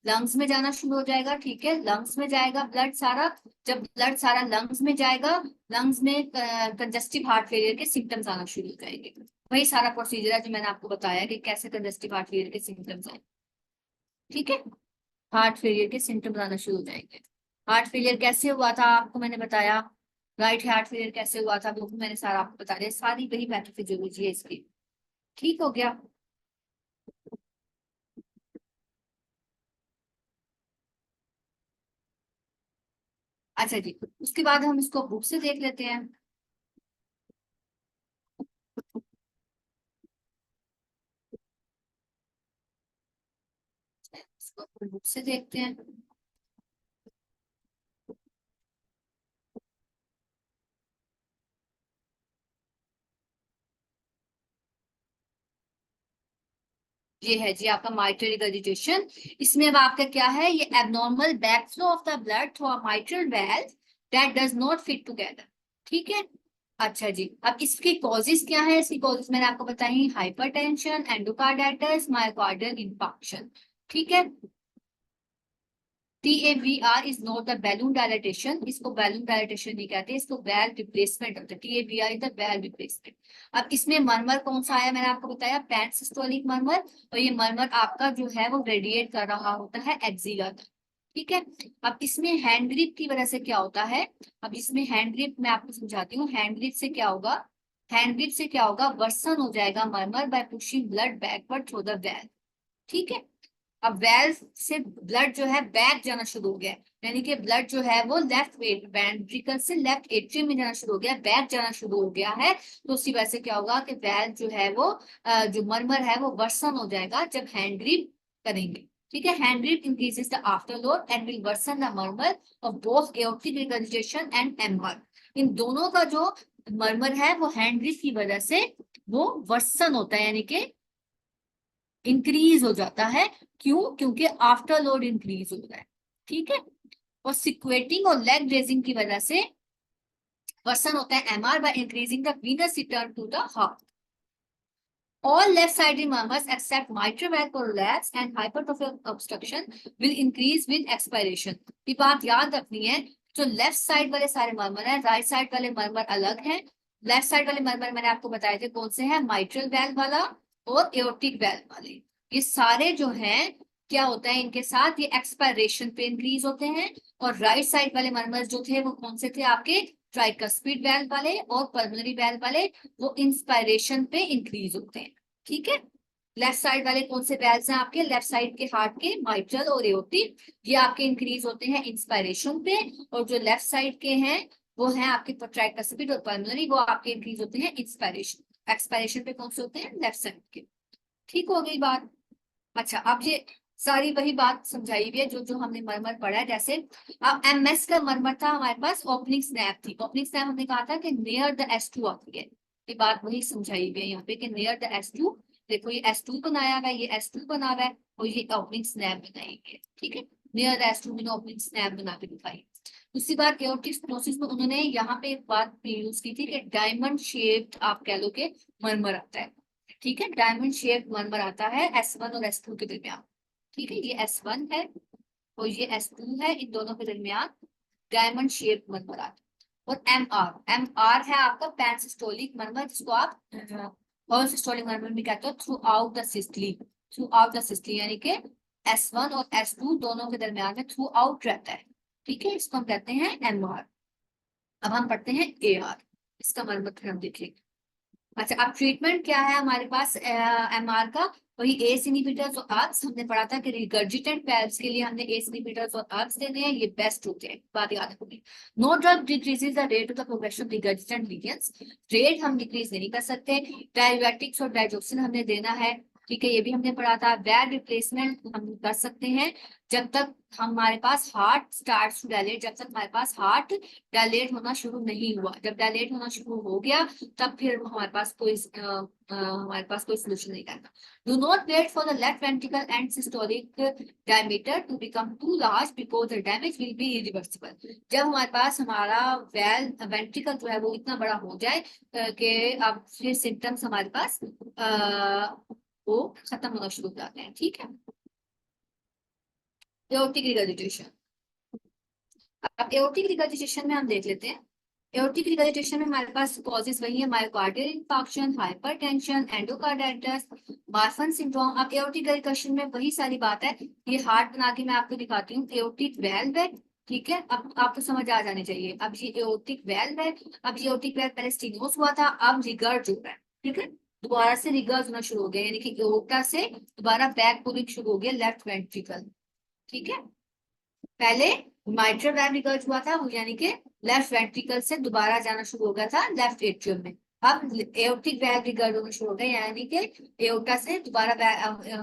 [SPEAKER 1] लंग्स में जाना शुरू हो जाएगा। ठीक है, लंग्स में जाएगा ब्लड सारा। जब ब्लड सारा लंग्स में जाएगा, लंग्स में कंजस्टिव हार्ट फेलियर के सिम्टम्स आना शुरू हो जाएंगे। वही सारा प्रोसीजर है जो मैंने आपको बताया कि कैसे कंजस्टिव हार्ट फेलियर के सिम्टम्स आए। ठीक है, हार्ट फेलियर के सिम्टम्स आना शुरू हो जाएंगे। हार्ट फेलियर कैसे हुआ था आपको मैंने बताया, राइट हार्ट फेलियर कैसे हुआ था वो भी मैंने सारा आपको बता दिया। सारी वही पैथोफिजियोलॉजी है इसकी। ठीक हो गया। अच्छा जी, उसके बाद हम इसको बुक से देख लेते हैं। इसको बुक से देखते हैं। ये है जी आपका माइट्रल रिगर्जिटेशन। इसमें अब आपका क्या है, ये abnormal back flow of the blood through a mitral well that does not fit together. ठीक है। अच्छा जी, अब इसकी कॉजेस क्या है, इसकी कॉजेस मैंने आपको बताई, हाइपरटेंशन, एंडोकार्डाइटिस, मायोकार्डियल इंफाक्शन। ठीक है। TAVR is not the balloon dilatation, इसको बैलून डायलेटेशन नहीं कहते, इसको वेल रिप्लेसमेंट होता है। TAVR is the well replacement. अब इसमें मरमर कौन सा आया, मैंने आपको बताया पैन सिस्टोलिक मरमर। और ये मरमर आपका जो है वो रेडिएट कर रहा होता है एक्सिला तक। ठीक है। अब इसमें हैंड ग्रिप की वजह से क्या होता है, अब इसमें हैंड ग्रिप मैं आपको समझाती हूँ। हैंड ग्रिप से क्या होगा, हैंड ग्रिप से क्या होगा, वर्सन हो जाएगा murmur by pushing blood backward through the valve. ठीक है। अब वेल्व से ब्लड जो है बैक जाना शुरू हो गया है, यानी कि ब्लड जो है वो लेफ्ट वेंट्रिकल से लेफ्ट एट्रियम में जाना शुरू हो गया, बैक जाना शुरू हो गया है। तो उसी वजह से क्या होगा कि वेल्व जो है वो जो मरमर है वो वर्सन हो जाएगा जब हैंड ग्रिप करेंगे। ठीक है, hand grip increases the afterload and will worsen the murmur of both aortic regurgitation and MR. इन दोनों का जो मरमर है वो हैंड ग्रिप की वजह से वो वर्सन होता है, यानी कि इंक्रीज हो जाता है। क्यों, क्योंकि आफ्टर लोड इंक्रीज हो रहा है। ठीक है। और सिक्वेटिंग और लेग रेजिंग की वजह से वर्सन होता है MR by increasing the venous return to the heart. All left-sided murmurs except mitral valve prolapse and hypertrophic obstruction will increase with expiration। ये बात याद रखनी है, जो लेफ्ट साइड वाले सारे मर्मर हैं, राइट साइड वाले मर्मर अलग हैं। लेफ्ट साइड वाले मर्मर मैंने आपको बताए थे कौन से हैं, माइट्रल वेल्व वाला और एओर्टिक वेल्व वाले। ये सारे जो हैं क्या होता है इनके साथ, ये एक्सपायरेशन पे इंक्रीज होते हैं। और राइट साइड वाले मर्मर जो थे वो कौन से थे आपके, ट्राइकस्पिड वेल्व वाले और पल्मोनरी वेल्व वाले, वो इंस्पायरेशन पे इंक्रीज होते हैं। ठीक है। लेफ्ट साइड वाले कौन से वेल्व्स हैं आपके, लेफ्ट साइड के हार्ट के माइट्रल और एओर्टिक, ये आपके इंक्रीज होते हैं इंस्पायरेशन पे। और जो लेफ्ट साइड के हैं वो हैं आपके ट्राइकस्पिड और पल्मोनरी, वो आपके इंक्रीज होते हैं इंस्पायरेशन। एक्सपायरेशन पे कौन से होते हैं, लेफ्ट साइड के। ठीक हो गई बात। अच्छा, अब ये सारी वही बात समझाई हुई है जो जो हमने मरमर पढ़ा है। जैसे अब MS का मरमर था हमारे पास, ओपनिंग स्नैप थी। ओपनिंग स्नैप हमने कहा था कि नियर द S2 आती है। ये बात वही समझाई हुई है यहाँ पे कि नियर द S2। देखो ये S2 बनाया हुआ है, ये S2 बना हुआ है और ये ओपनिंग स्नैप बनाई हुई है। ठीक है, नियर द S2 मैंने ओपनिंग स्नैप बना के दिखाई। दूसरी बात एओर्टिक स्टेनोसिस में उन्होंने यहाँ पे एक बात यूज की थी कि डायमंड शेप्ड आप कह लो कि मरमर आता है। ठीक है, डायमंड शेप मरमर आता है S1 और S2 के दरमियान। ठीक है, ये S1 है और ये S2 है, इन दोनों के दरमियान डायमंड शेप मरमर आता है। और MR है आपका पैन सिस्टोलिक मरमर, जिसको आप हॉल सिस्टोलिक मरमर भी कहते हो, through out the systole. Through out the systole यानी कि S1 और S2 दोनों के दरमियान में थ्रू आउट रहता है। ठीक है, इसको हम कहते हैं MR। अब हम पढ़ते हैं AR, इसका मरमर फिर हम देखेंगे। अच्छा, अब ट्रीटमेंट क्या है हमारे पास MR का, वही एस इनहिबिटर्स और ARBs। हमने पढ़ा था कि रिगर्जिटेंट वेल्व्स के लिए हमने एस इनहिबिटर्स और ARBs देने हैं, ये बेस्ट होते हैं, बात याद रखोगे। No drug decreases the rate of the progression of regurgitant lesions, rate हम डिक्रीज नहीं कर सकते। डायबिटिक्स और डाइजोक्सिन हमने देना है। ठीक है, ये भी हमने पढ़ा था। वैल रिप्लेसमेंट हम कर सकते हैं जब तक हमारे पास हार्ट स्टार्ट टू डायलेट, जब तक हमारे पास हार्ट डायलेट होना शुरू नहीं हुआ। जब डायलेट होना शुरू हो गया तब फिर हमारे पास कोई सोल्यूशन नहीं रहता। Do not wait for the left ventricle end systolic diameter to become too large because the damage will be irreversible. जब हमारे पास हमारा वेंट्रिकल जो है वो इतना बड़ा हो जाए कि अब फिर सिम्टम्स हमारे पास वो खत्म होना शुरू हो जाते हैं। ठीक है, एओर्टिक रिगर्जिटेशन। अब एओर्टिक रिगर्जिटेशन में हम देख लेते हैं। एओर्टिक रिगर्जिटेशन में हमारे पास कॉजेस वही है, myocardial infarction, hypertension, endocarditis, Marfan syndrome. अब एओर्टिक रिगर्जिटेशन में वही सारी बात है। ये हार्ट बना के मैं आपको दिखाती हूँ। एओर्टिक वेल्व है, ठीक है, अब आपको समझ आ जानी चाहिए। अब ये एओर्टिक वेल्व है, अब ये एओर्टिक वेल्व पहले स्टीनोस हुआ था, अब रिगर्ज हो रहा है। ठीक है, दोबारा से रिगर्ज होना शुरू हो गया, यानी कि एओर्टा से दोबारा बैक पुलिंग शुरू हो गया लेफ्ट वेंट्रिकल। ठीक है, पहले माइट्रल वैल्व रिगर्ज हुआ था, वो यानी कि लेफ्ट वेंट्रिकल से दोबारा जाना शुरू हो गया था लेफ्ट एट्रियम में। अब एओर्टिक वैल्व रिगर्ज होना शुरू हो गया, यानी कि एओर्टा से दोबारा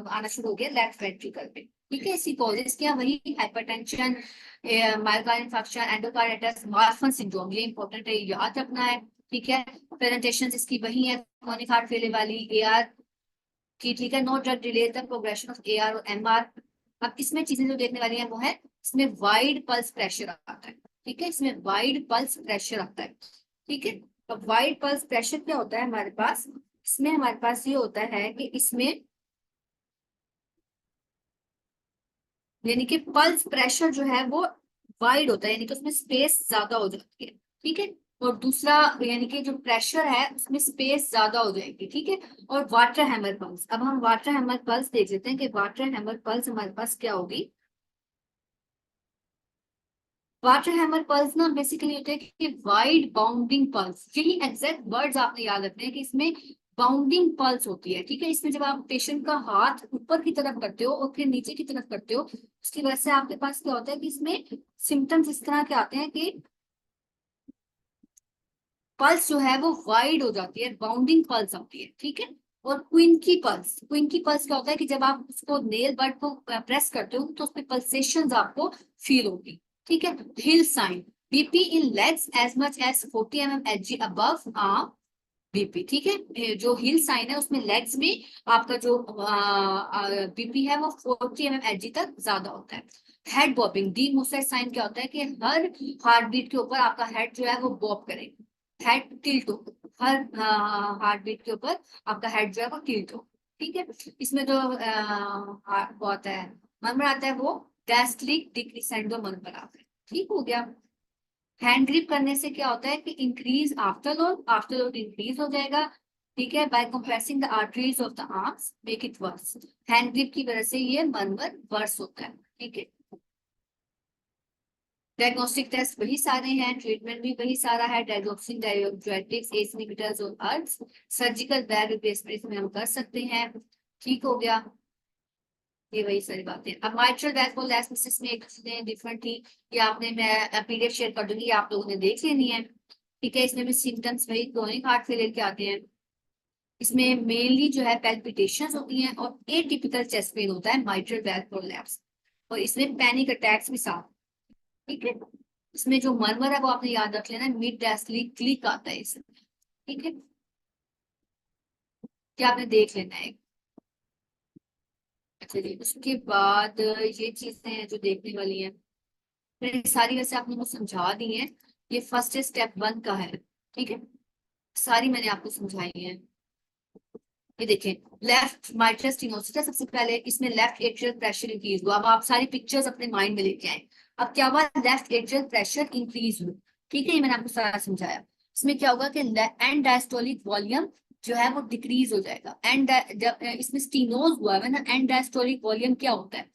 [SPEAKER 1] आना शुरू हो गया लेफ्ट वेंट्रिकल में। ठीक है, इसी कॉजेस क्या वही hypertension, myocardial infarction, endocarditis, Marfan syndrome, ये इंपॉर्टेंट है, याद रखना है। ठीक है, प्रेजेंटेशन इसकी वही है क्रोनिक हार्ट फेलियर वाली, एआर की। ठीक है, no drug delay the progression of AR और एमआर। अब इसमें चीजें जो देखने वाली है वो है, इसमें वाइड पल्स प्रेशर आता है। ठीक है, इसमें वाइड पल्स प्रेशर आता है। ठीक है, अब वाइड पल्स प्रेशर क्या होता है हमारे पास, इसमें हमारे पास ये होता है कि इसमें यानी कि पल्स प्रेशर जो है वो वाइड होता है, यानी कि उसमें स्पेस ज्यादा हो जाती है। ठीक है, और दूसरा यानी कि जो प्रेशर है उसमें स्पेस ज्यादा हो जाएगी। ठीक है, और वाटर हैमर पल्स। अब हम वाटर हैमर पल्स देख लेते हैं कि वाटर हैमर पल्स हमारे पास क्या होगी। वाटर हैमर पल्स ना बेसिकली होते हैं कि वाइड बाउंडिंग पल्स, यही एग्जैक्ट वर्ड्स आपने याद रखने हैं कि इसमें बाउंडिंग पल्स होती है। ठीक है, इसमें जब आप पेशेंट का हाथ ऊपर की तरफ करते हो और फिर नीचे की तरफ करते हो, उसकी वजह से आपके पास क्या होता है कि इसमें सिम्टम्स इस तरह के आते हैं कि पल्स जो है वो वाइड हो जाती है, बाउंडिंग पल्स आती है। ठीक है, और क्विंकी पल्स, क्विंकी पल्स क्या होता है कि जब आप उसको नेल बट को प्रेस करते हो तो उसमें पल्सेशंस आपको फील होगी। ठीक है, Hill sign, BP in legs as much as 40 mm Hg above arm BP. ठीक है, जो हिल साइन है उसमें लेग्स में आपका जो बीपी है वो 40 mm तक ज्यादा होता है। हेड बॉबिंग, डी मूसेट साइन क्या होता है कि हर हार्ट बीट के ऊपर आपका हेड जो है वो बॉब करे, हेड टिल्ट हो, हर हार्ट बीट के ऊपर आपका हेड जो है वो टिल्ट हो। ठीक है, इसमें जो वो आता है नंबर आता है वो डायस्टोलिक डिक्रीसेंडो नंबर आता है। ठीक हो गया। हैंड ग्रिप करने से क्या होता है कि इंक्रीज आफ्टर लोड इंक्रीज हो जाएगा। ठीक है, by compressing the arteries of the arms make it worse. Hand grip की वजह से ये मरमर वर्स होता है। ठीक है, डायग्नोस्टिक टेस्ट वही सारे हैं, ट्रीटमेंट भी वही सारा है, डायग्नोस्टिक डायग्नोस्टिक्स, एस इनहिबिटर्स और अर्ब्स, सर्जिकल बैग रिप्लेसमेंट में हम कर सकते हैं। ठीक हो गया, ये वही सारी बातें। अब माइट्रल वैल्वुलाइसिस में एक चीजें डिफरेंट थी, ये आपने मैं पीडीएफ शेयर कर दूंगी, आप लोगों ने देख लेनी है। ठीक है, इसमें भी सिम्टम्स वही क्रोनिक हार्ट फेलियर के आते हैं। इसमें मेनली जो है पैल्पिटेशंस होती हैं और एटिपिकल चेस्ट पेन होता है माइट्रल वैल्व प्रोलैप्स, और इसमें पैनिक अटैक्स भी साथ। ठीक है, इसमें जो मरमर है वो आपने याद रख लेना, मिड डायस्टोलिक क्लिक आता है इसमें। ठीक है, क्या आपने देख लेना है। अच्छा जी, उसके बाद ये चीजें हैं जो देखने वाली हैं, मैंने सारी वैसे आपने को समझा दी है। ये फर्स्ट स्टेप 1 का है। ठीक है, सारी मैंने आपको समझाई है। ये देखें, लेफ्ट माइट्रल स्टेनोसिस है सबसे पहले, इसमें लेफ्ट एट्रियल प्रेशर इंक्रीज हुआ। अब आप सारी पिक्चर्स अपने माइंड में लेके आए। अब क्या हुआ, लेफ्ट एट्रियल प्रेशर इंक्रीज हुआ। ठीक है, ये मैंने आपको सारा समझाया। इसमें क्या होगा कि एंड डायस्टोलिक वॉल्यूम जो है वो डिक्रीज हो जाएगा। एंड जब इसमें स्टीनोज हुआ है ना, एंड डायस्टोलिक वॉल्यूम क्या होता है,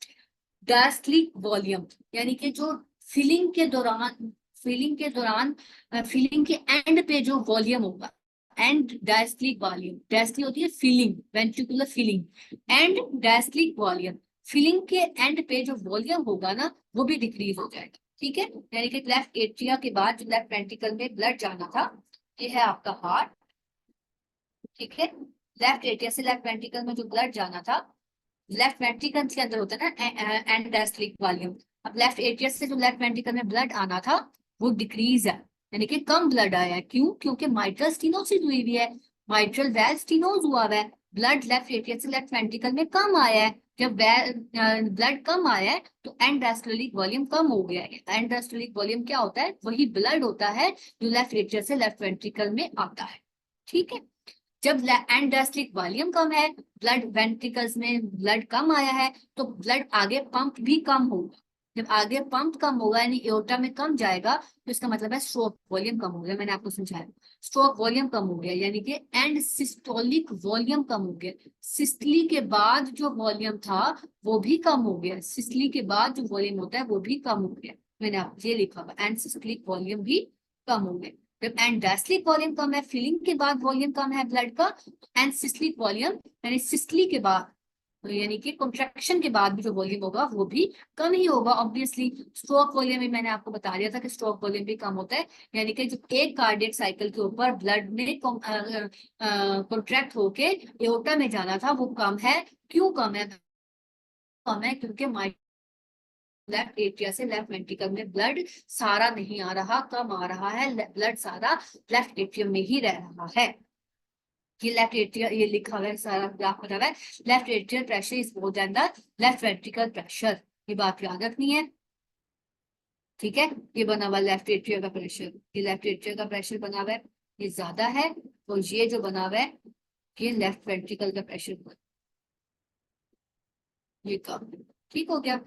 [SPEAKER 1] डायस्टोलिक वॉल्यूम यानी कि जो फिलिंग के दौरान फिलिंग के एंड पे जो वॉल्यूम होगा, एंड डायस्टोलिक वॉल्यूम, डायस्टोलिक होती है filling, ventricular filling, end diastolic volume, filling के एंड पे जो वॉल्यूम होगा ना वो भी डिक्रीज हो जाएगा। ठीक है, यानी कि लेफ्ट एट्रिया के बाद जो लेफ्ट वेंट्रिकल में ब्लड जाना था, ये है आपका हार्ट। ठीक है, लेफ्ट एट्रिया से लेफ्ट वेंट्रिकल में जो ब्लड जाना था, लेफ्ट वेंट्रिकल के अंदर होता है ना एंड डायस्टोलिक वॉल्यूम, अब लेफ्ट एट्रियस से जो लेफ्ट वेंट्रिकल में ब्लड आना था वो डिक्रीज है, यानी कि कम ब्लड आया है। क्यों? क्योंकि माइट्रल स्टीनोसिस हुई हुई है, माइट्रल वेल स्टीनोज हुआ हुआ है, ब्लड लेफ्ट एट्रियस से लेफ्ट वेंट्रिकल में कम आया है। जब ब्लड कम आया है तो एंड डायस्टोलिक वॉल्यूम कम हो गया है। एंड डायस्टोलिक वॉल्यूम क्या होता है? वही ब्लड होता है जो लेफ्ट एट्रियस से लेफ्ट वेंट्रिकल में आता है। ठीक है, जब एंड डायस्टोलिक वॉल्यूम कम है, ब्लड वेंट्रिकल्स में ब्लड कम आया है, तो ब्लड आगे पंप भी कम होगा। जब आगे पंप कम होगा यानी एओर्टा में कम जाएगा, तो इसका मतलब है स्ट्रोक वॉल्यूम कम हो गया। मैंने आपको समझाया, स्ट्रोक वॉल्यूम कम हो गया यानी कि एंड सिस्टोलिक वॉल्यूम कम हो गया। सिस्टली के बाद जो वॉल्यूम था वो भी कम हो गया, सिस्टली के बाद जो वॉल्यूम होता है वो भी कम हो गया। मैंने आप ये लिखा हुआ एंड सिस्टोलिक वॉल्यूम भी कम हो गया। जब एंड डायस्टोलिक वॉल्यूम कम है, फिलिंग के बाद वॉल्यूम कम है ब्लड का, एंड सिस्टलिक वॉल्यूम यानी सिस्टली के बाद, तो यानी कि कॉन्ट्रैक्शन के बाद भी जो वॉल्यूम होगा वो भी कम ही होगा ऑब्वियसली। स्ट्रोक वॉल्यूम भी मैंने आपको बता दिया था कि स्ट्रोक वॉल्यूम भी कम होता है, यानी कि जो एक कार्डियक साइकिल के ऊपर ब्लड में कॉन्ट्रैक्ट होके एओर्टा में जाना था वो कम है। क्यों कम है? कम है क्योंकि लेफ्ट एट्रिया से लेफ्ट वेंट्रिकल में ब्लड सारा नहीं आ रहा, कम आ रहा है, ब्लड सारा लेफ्ट एट्रियम में ही रह रहा है। ये लेफ्ट एट्रियल, ये लिखा हुआ है सारा ग्राफ बना हुआ है, left atrial pressure is more than the left ventricle pressure. ये बात याद रखनी है, ठीक है। ये बना हुआ लेफ्ट एट्रियल का प्रेशर, ये लेफ्ट एट्रियल का प्रेशर बना हुआ है, ये ज्यादा है, और ये जो बना हुआ है ये लेफ्ट वेंट्रिकल का प्रेशर, ये कम। ठीक हो गया।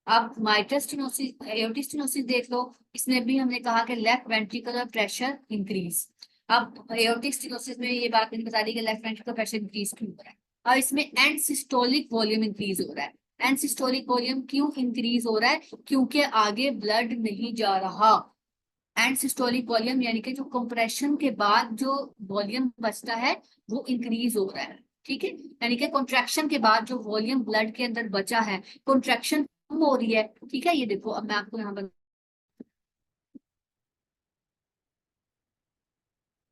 [SPEAKER 1] अब माइट्रल स्टेनोसिस, एओर्टिक स्टेनोसिस देख लो, इसमें भी हमने कहा कि लेफ्ट वेंट्रिकुलर प्रेशर इंक्रीज। अब एओर्टिक स्टेनोसिस में ये बात मैंने बता दी कि लेफ्ट वेंट्रिकुलर प्रेशर इंक्रीज क्यों हो रहा है, और इसमें एंड सिस्टोलिक वॉल्यूम इंक्रीज हो रहा है। एंड सिस्टोलिक वॉल्यूम क्यों इंक्रीज हो रहा है? क्योंकि आगे ब्लड नहीं जा रहा। एंड सिस्टोलिक वॉल्यूम यानी कि जो कंप्रेशन के बाद जो वॉल्यूम बचता है वो इंक्रीज हो रहा है। ठीक है, यानी कि कॉन्ट्रैक्शन के बाद जो वॉल्यूम ब्लड के अंदर बचा है, कॉन्ट्रैक्शन कम हो रही है। ठीक है, ये देखो अब मैं आपको यहाँ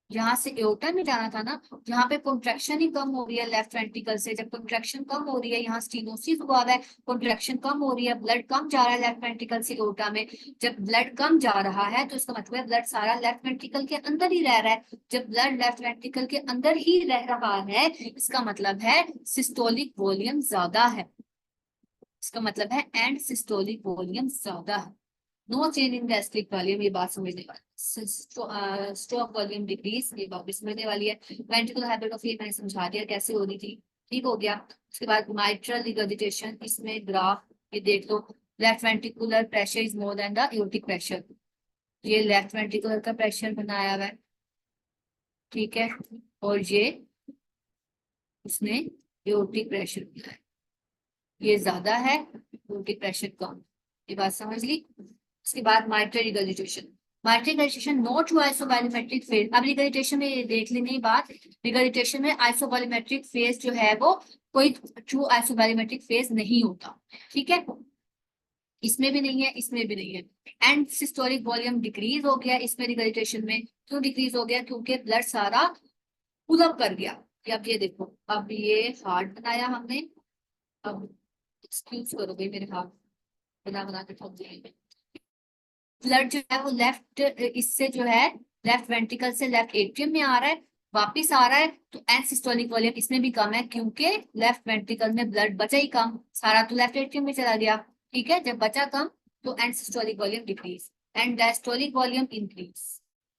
[SPEAKER 1] यहाँ से एओर्टा में जाना था ना, यहाँ पे कॉन्ट्रैक्शन ही कम हो रही है लेफ्ट वेंट्रिकल से। जब कॉन्ट्रैक्शन कम हो रही है, यहाँ स्टीनोसिस हुआ है, कॉन्ट्रैक्शन कम हो रही है, ब्लड कम जा रहा है लेफ्ट वेंट्रिकल से एओर्टा में। जब ब्लड कम जा रहा है तो इसका मतलब है ब्लड सारा लेफ्ट वेंट्रिकल के अंदर ही रह रहा है। जब ब्लड लेफ्ट वेंट्रिकल के अंदर ही रह रहा है, इसका मतलब है सिस्टोलिक वॉल्यूम ज्यादा है। इसका मतलब है एंड सिस्टोलिक वॉल्यूम ज्यादा है। No change in diastolic volume, ये बात समझने वाली। स्ट्रोक वॉल्यूम डिक्रीज, ये बात भी समझने वाली है। वेंट्रिकुलर हाइपरट्रोफी मैंने समझा दिया कैसे हो रही थी। ठीक हो गया। उसके बाद माइट्रल रिगर्जिटेशन, इसमें ग्राफ ये देख लो, left ventricular pressure is more than the aortic pressure. ये लेफ्ट वेंट्रिकुलर का प्रेशर बनाया हुआ है, ठीक है, और ये उसने एओर्टिक प्रेशर बनाया है, ये ज्यादा है, एओर्टिक प्रेशर कम। ये बात समझ ली। उसके बाद mitral regurgitation, mitral regurgitation not to isobarometric phase. अब रिगर्जिटेशन में ये देख लेनी बात, रिगर्जिटेशन में आइसोबैरोमेट्रिक फेज जो है वो कोई ट्रू आइसोबैरोमेट्रिक फेज नहीं होता। ठीक है, इसमें भी नहीं है, इसमें भी नहीं है। एंड सिस्टोलिक वॉल्यूम डिक्रीज हो गया इसमें रिगर्जिटेशन में। क्यों डिक्रीज हो गया? क्योंकि ब्लड सारा पुल अप कर गया। अब ये देखो, अब ये हार्ट बनाया हमने, अब एक्सक्यूज करो भाई मेरे हाथ बना बना के थक जाएंगे। ब्लड जो है वो लेफ्ट, इससे जो है लेफ्ट वेंट्रिकल से लेफ्ट एट्रियम में आ रहा है, वापिस आ रहा है, तो एंड सिस्टोलिक वॉल्यूम इसमें भी कम है क्योंकि लेफ्ट वेंट्रिकल में ब्लड बचा ही कम, सारा तो लेफ्ट एट्रियम में चला गया। ठीक है, जब बचा कम तो and systolic volume decrease, and diastolic volume increase.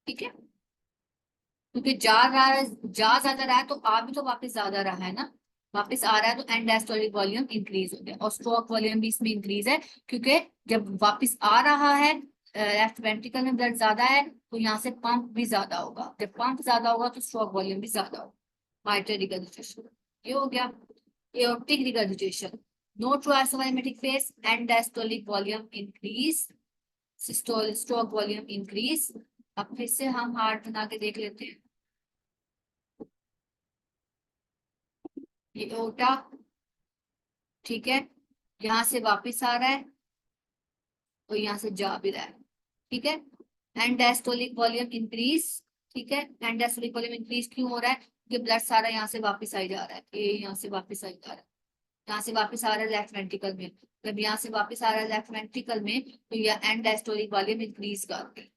[SPEAKER 1] ठीक है, क्योंकि जा रहा है, जा ज्यादा रहा है तो आ भी तो वापस ज्यादा रहा है ना, वापस आ रहा है तो एंड डायस्टोलिक वॉल्यूम इंक्रीज हो गया। और स्ट्रोक वॉल्यूम भी इसमें इंक्रीज है क्योंकि जब वापस आ रहा है लेफ्ट वेंट्रिकल में ब्लड ज्यादा है तो यहाँ से पंप भी ज्यादा होगा, जब पंप ज्यादा होगा तो स्ट्रोक वॉल्यूम भी ज्यादा होगा। माइट्रल रिगर्जिटेशन ये हो गया। Aortic regurgitation, no true isobarometric phase, end diastolic volume increase, stroke volume increase. अब फिर से हम हार्ट बना के देख लेते हैं। ये एओर्टा, ठीक है, यहाँ से वापस आ रहा है तो यहाँ से जा भी रहा है। ठीक है, एंड डायस्टोलिक वॉल्यूम इंक्रीज। ठीक है, एंड डायस्टोलिक वॉल्यूम इंक्रीज क्यों हो रहा है? कि ब्लड सारा यहाँ से वापस आई जा रहा है, ये यहाँ से वापस आई जा रहा है, यहाँ से वापस आ रहा है लेफ्ट वेंट्रिकल में। जब यहाँ से वापस आ रहा है लेफ्ट वेंट्रिकल में, तो यह एंड डायस्टोलिक वॉल्यूम इंक्रीज कर रहा है,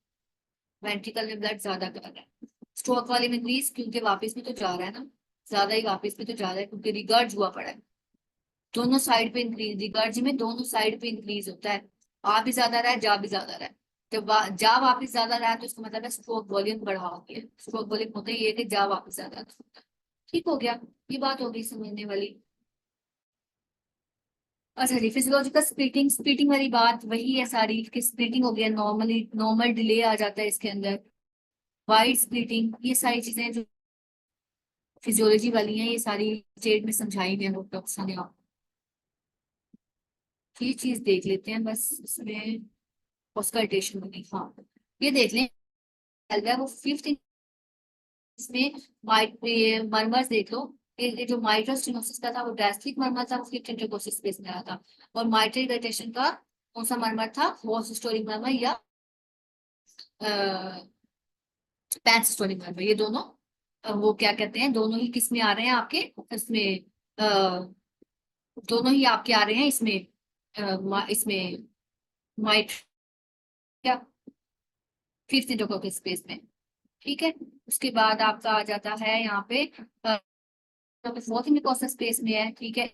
[SPEAKER 1] वेंट्रिकल में ब्लड ज्यादा कर रहा है। स्ट्रोक वॉल्यूम इंक्रीज क्योंकि वापस में तो जा रहा है ना, ज्यादा ही वापस में तो जा रहा है, क्योंकि रिगर्ज हुआ पड़ा है। दोनों साइड पे इंक्रीज, रिगर्ज में दोनों साइड पे इंक्रीज होता है, आ भी ज्यादा रहा है, जा भी ज्यादा रहा है। जब जा वापस ज्यादा रहा है तो इसका मतलब है स्ट्रोक वॉल्यूम बढ़ा हो गया। स्ट्रोक वॉल्यूम होता ही है कि जा वापस ज्यादा। ठीक हो गया, ये बात होगी समझने वाली। अच्छा जी, फिजियोलॉजिकल स्प्लिटिंग, स्प्लिटिंग वाली बात वही है सारी कि स्प्लिटिंग हो गया, नॉर्मली नॉर्मल डिले आ जाता है इसके अंदर, वाइड स्प्लिटिंग, ये सारी चीजें जो फिजियोलॉजी वाली हैं, ये सारी स्टेट में समझाई गई डॉक्टर ने। आप ये चीज देख लेते हैं बस इसमें, ऑस्कल्टेशन वाली, हाँ ये देख लें। वो फिफ्थ, इसमें मर्मर्स देख लो। ये जो माइट्रल स्टेनोसिस का था वो डायस्ट्रिक मर्मर था, उसकी टेंट्रिकोसिस स्पेस में आया था। और माइट्रल इरिटेशन का कौन सा मर्मर था, वॉसिस्टोलिक मर्मर या पैंसिस्टोलिक मर्मर, ये दोनों वो क्या कहते हैं, दोनों ही किस में आ रहे हैं आपके, इसमें दोनों ही आपके आ रहे हैं इसमें, इसमें माइट क्या, फिफ्थ इंटरकोसिस स्पेस में। ठीक है, उसके बाद आपका आ जाता है यहाँ पे फोर्थ इंटरकोसिस स्पेस में है। ठीक है,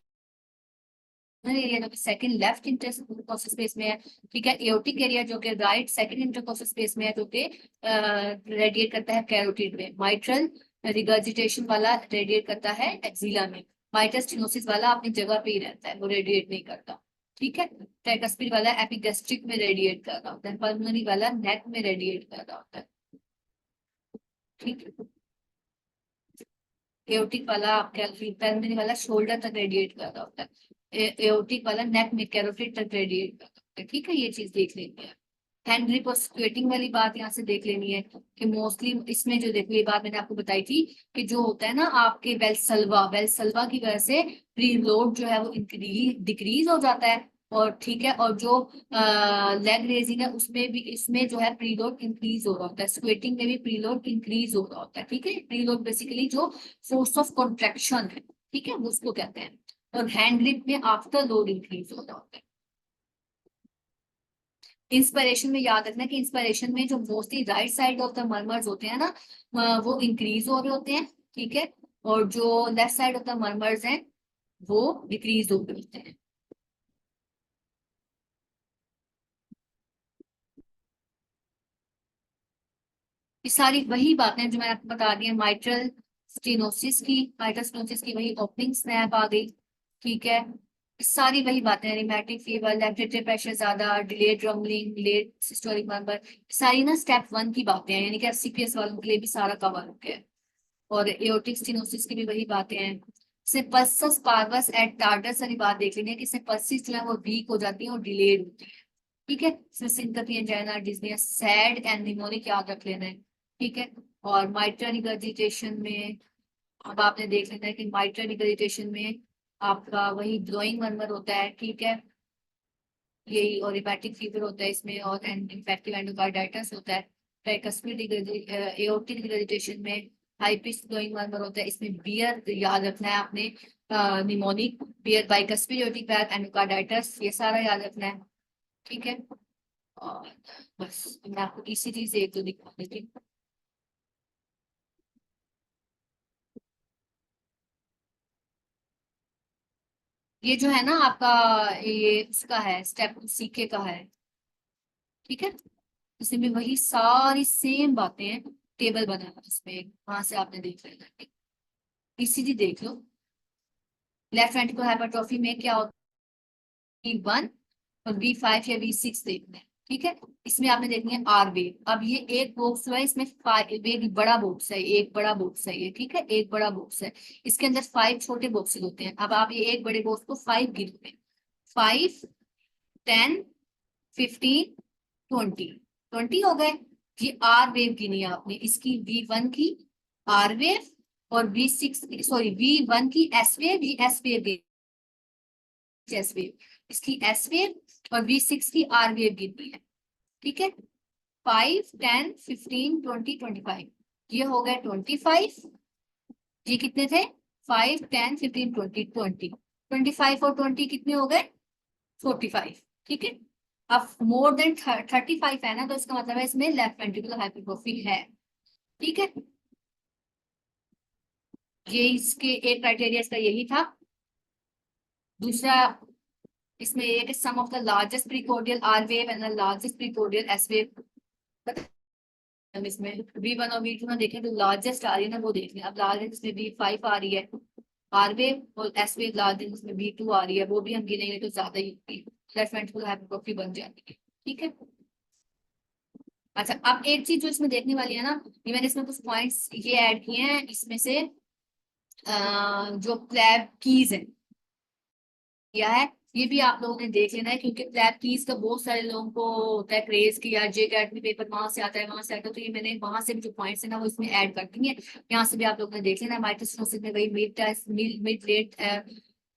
[SPEAKER 1] एरिया जो कि सेकंड लेफ्ट इंटरकोस्टल स्पेस में है। ठीक है, एओर्टिक एरिया जो कि राइट सेकंड इंटरकोस्टल स्पेस में है, जो कि रेडिएट करता है कैरोटिड में। माइट्रल रिगर्जिटेशन वाला रेडिएट करता है एक्सिला में। माइट्रल स्टेनोसिस वाला अपनी जगह पे ही रहता है, वो रेडिएट नहीं करता। ठीक है, ट्राइकस्पिड वाला एपिगैस्ट्रिक में रेडिएट कर रहा होता है, पल्मोनरी वाला नेक में रेडिएट कर रहा होता है। ठीक है, एओर्टिक वाला आपका पल्मोनरी वाला शोल्डर तक रेडिएट कर रहा होता है, एओर्टिक वाला नेक में कैरोटिड तक रेडिएट कर रहा होता है। ठीक है, ये चीज देख लेंगे। हैंड ग्रिप और स्क्वेटिंग वाली बात यहाँ से देख लेनी है कि मोस्टली इसमें जो, देखो ये बात मैंने आपको बताई थी कि जो होता है ना आपके वेलसल्वा की वजह से प्रीलोड जो है वो इंक्रीज डिक्रीज हो जाता है। और ठीक है, और जो लेग रेजिंग है उसमें भी, इसमें जो है प्रीलोड इंक्रीज हो रहा होता है, स्क्वेटिंग में भी प्रीलोड इंक्रीज हो रहा होता है। ठीक है, प्रीलोड बेसिकली जो फोर्स ऑफ कॉन्ट्रेक्शन है, ठीक है, वो उसको कहते हैं। और हैंड ग्रिप में आफ्टर लोड इंक्रीज हो रहा होता है। इंस्पिरेशन में याद रखना कि इंस्पिरेशन में जो mostly right side of the murmurs होते हैं ना, वो इंक्रीज हो रहे होते हैं। ठीक है, और जो left side of the murmurs हैं वो डिक्रीज हो रहे होते हैं। ये सारी वही बातें जो मैंने आपको बता दी है, माइट्रल स्टेनोसिस की वही ओपनिंग स्नैप आ गई। ठीक है, ये सारी वही बातें, रिमैटिक फीवर, लेफ्ट प्रेशर ज्यादा, delayed rumbling, delayed systolic murmur, सारी ना स्टेप 1 की बातें हैं, यानी कि सीपीएस वालों के लिए भी सारा कवर हो गया है। और एओर्टिक स्टेनोसिस की भी वही बातें हैं। सिम्पल्स पार्वस एट टार्डस वाली बात देख लेंगे कि सिम्पल्सिस जो है वो वीक हो जाती है और डिलेड होती है। ठीक है, sympathy angina dyspnea SAD and mnemonic याद रख लेना है। ठीक है, और माइट्रल रिगर्जिटेशन में अब आपने देख लेना है कि माइट्रल रिगर्जिटेशन में आपका वही ग्लोइंग मर्मर होता है। ठीक है, यही, और हेपेटिक फीवर होता है इसमें, और इन्फेक्टिव एंडोकार्डाइटिस होता है। ट्राइकस्पिड एओर्टिक रिगर्जिटेशन में हाई पिच ग्लोइंग मर्मर होता है, इसमें बियर याद रखना है आपने, mnemonic bear, bicuspid aortic valve, endocarditis, ये सारा याद रखना है। ठीक है, और बस मैं आपको इसी चीज एक तो दिखा देती हूँ। ये जो है ना आपका, ये उसका है, स्टेप सीके का है। ठीक है, इसमें वही सारी सेम बातें हैं, टेबल बना है इसमें, वहां से आपने देख लेना। ईसीजी देख लो, लेफ्ट वेंट्रिकुलर हाइपरट्रॉफी में क्या होता है, V1 और V5 या V6 देखना है। ठीक है, इसमें आपने देखनी है आर वेव। अब ये एक बॉक्स है, इसमें फाइव, एक बड़ा बॉक्स है, एक बड़ा बॉक्स है ये। ठीक है, एक बड़ा बॉक्स है, इसके अंदर 5 छोटे बॉक्सेस होते हैं। अब आप ये एक बड़े बॉक्स को 5 गिनते हैं, 5, 10, 15, 20, 20 हो गए। ये आर वेव गिनी है आपने, इसकी V1 की आर वेव, और V6, सॉरी V1 की एस वेव, ये एस वेव, एस वेव, इसकी एस वेव, और V6 की आर वेव गिननी है। ठीक है, 5, 10, 15, 20, 25, ये हो गए 25। ये कितने थे? 5, 10, 15, 20, 20, 25 और 20 कितने हो गए? 45। ठीक है। अब मोर देन 35 है ना, तो इसका मतलब है इसमें लेफ्ट वेंट्रिकुलर हाइपरट्रोफी है। ठीक है। ये इसके एक क्राइटेरिया इसका यही था। दूसरा इसमें एक sum of the largest precordial R wave and the largest precordial S wave. हम इसमें V1 और V2 में देखें तो लार्जेस्ट आ रही है ना, वो देख लें। अब लार्जेस्ट इसमें V5 आ रही है आर वेव, और एस वेव लार्जेस्ट इसमें V2 आ रही है, वो भी हम गिनेंगे तो ज्यादा ही होगी, लेफ्ट वेंट्रिकुलर हाइपरट्रोफी बन जाती है। ठीक है। अच्छा, अब एक चीज जो इसमें देखने वाली है ना, ये मैंने इसमें कुछ पॉइंट्स ये ऐड किए हैं इसमें से, जो प्लेब कीज है किया है, ये भी आप लोगों ने देख लेना है, क्योंकि प्लेब कीज का बहुत सारे लोगों को होता है क्रेज कि यार जे कैट में पेपर वहां से आता है वहां से आता है, तो ये मैंने वहां से भी जो पॉइंट्स है ना वो इसमें ऐड कर दिए हैं। यहाँ से भी आप लोगों ने देख लेना है। माइटोसिस में वही मिड लेट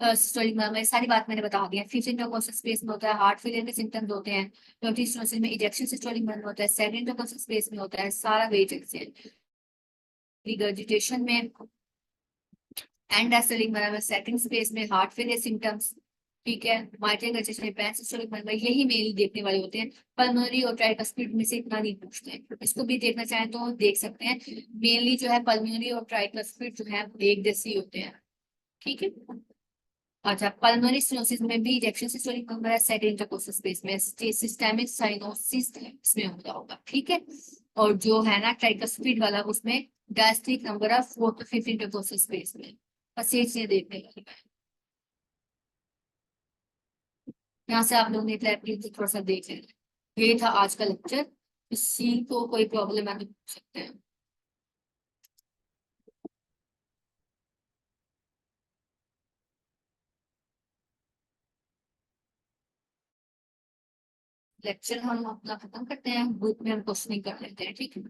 [SPEAKER 1] स्टोरिंग में सारी बात मैंने बता दी है। फिफ्थ इंटरकोस्टल स्पेस में होता है हार्ट फेलियर के सिम्टम्स होते हैं। ट्वेंटी स्टोसिस में इजेक्शन सिस्टोलिक बंद होता है। सेकंड इंटरकोस्टल स्पेस में होता है सारा वेट एक्सचेंज। रिगर्जिटेशन में एंड डायस्टोलिक बराबर सेकंड स्पेस में हार्ट फेलियर सिम्टम्स। ठीक है। माइट्रेल कंजेशन में पैंसिस्टोलिक बराबर, यही मेनली देखने वाले होते हैं। पल्मोनरी और ट्राइकस्पिड में से इतना नहीं पूछते हैं, इसको भी देखना चाहें तो देख सकते हैं। मेनली जो है पल्मोनरी और ट्राइकस्पिड जो है एक जैसे ही होते हैं। ठीक है। अच्छा, पल्मोनरी स्टेनोसिस में भी इजेक्शन सिस्टोलिक नंबर है सेकंड इंटरकोस्टल स्पेस में। सिस्टेमिक साइनोसिस इसमें होता होगा। ठीक है। और जो है ना ट्राइकस्पिड वाला, उसमें डायस्ट्रिक नंबर है फोर्थ और फिफ्थ इंटरकोस्टल स्पेस में। बस ये चीजें देखने वाली है। यहाँ से आप लोग ने प्लेटफॉर्म थोड़ा सा देख लेना। ये था आज का लेक्चर। इसी को कोई प्रॉब्लम है तो पूछ सकते हैं। लेक्चर हम अपना खत्म करते हैं, ग्रुप में हम क्वेश्चनिंग कर लेते हैं। ठीक है।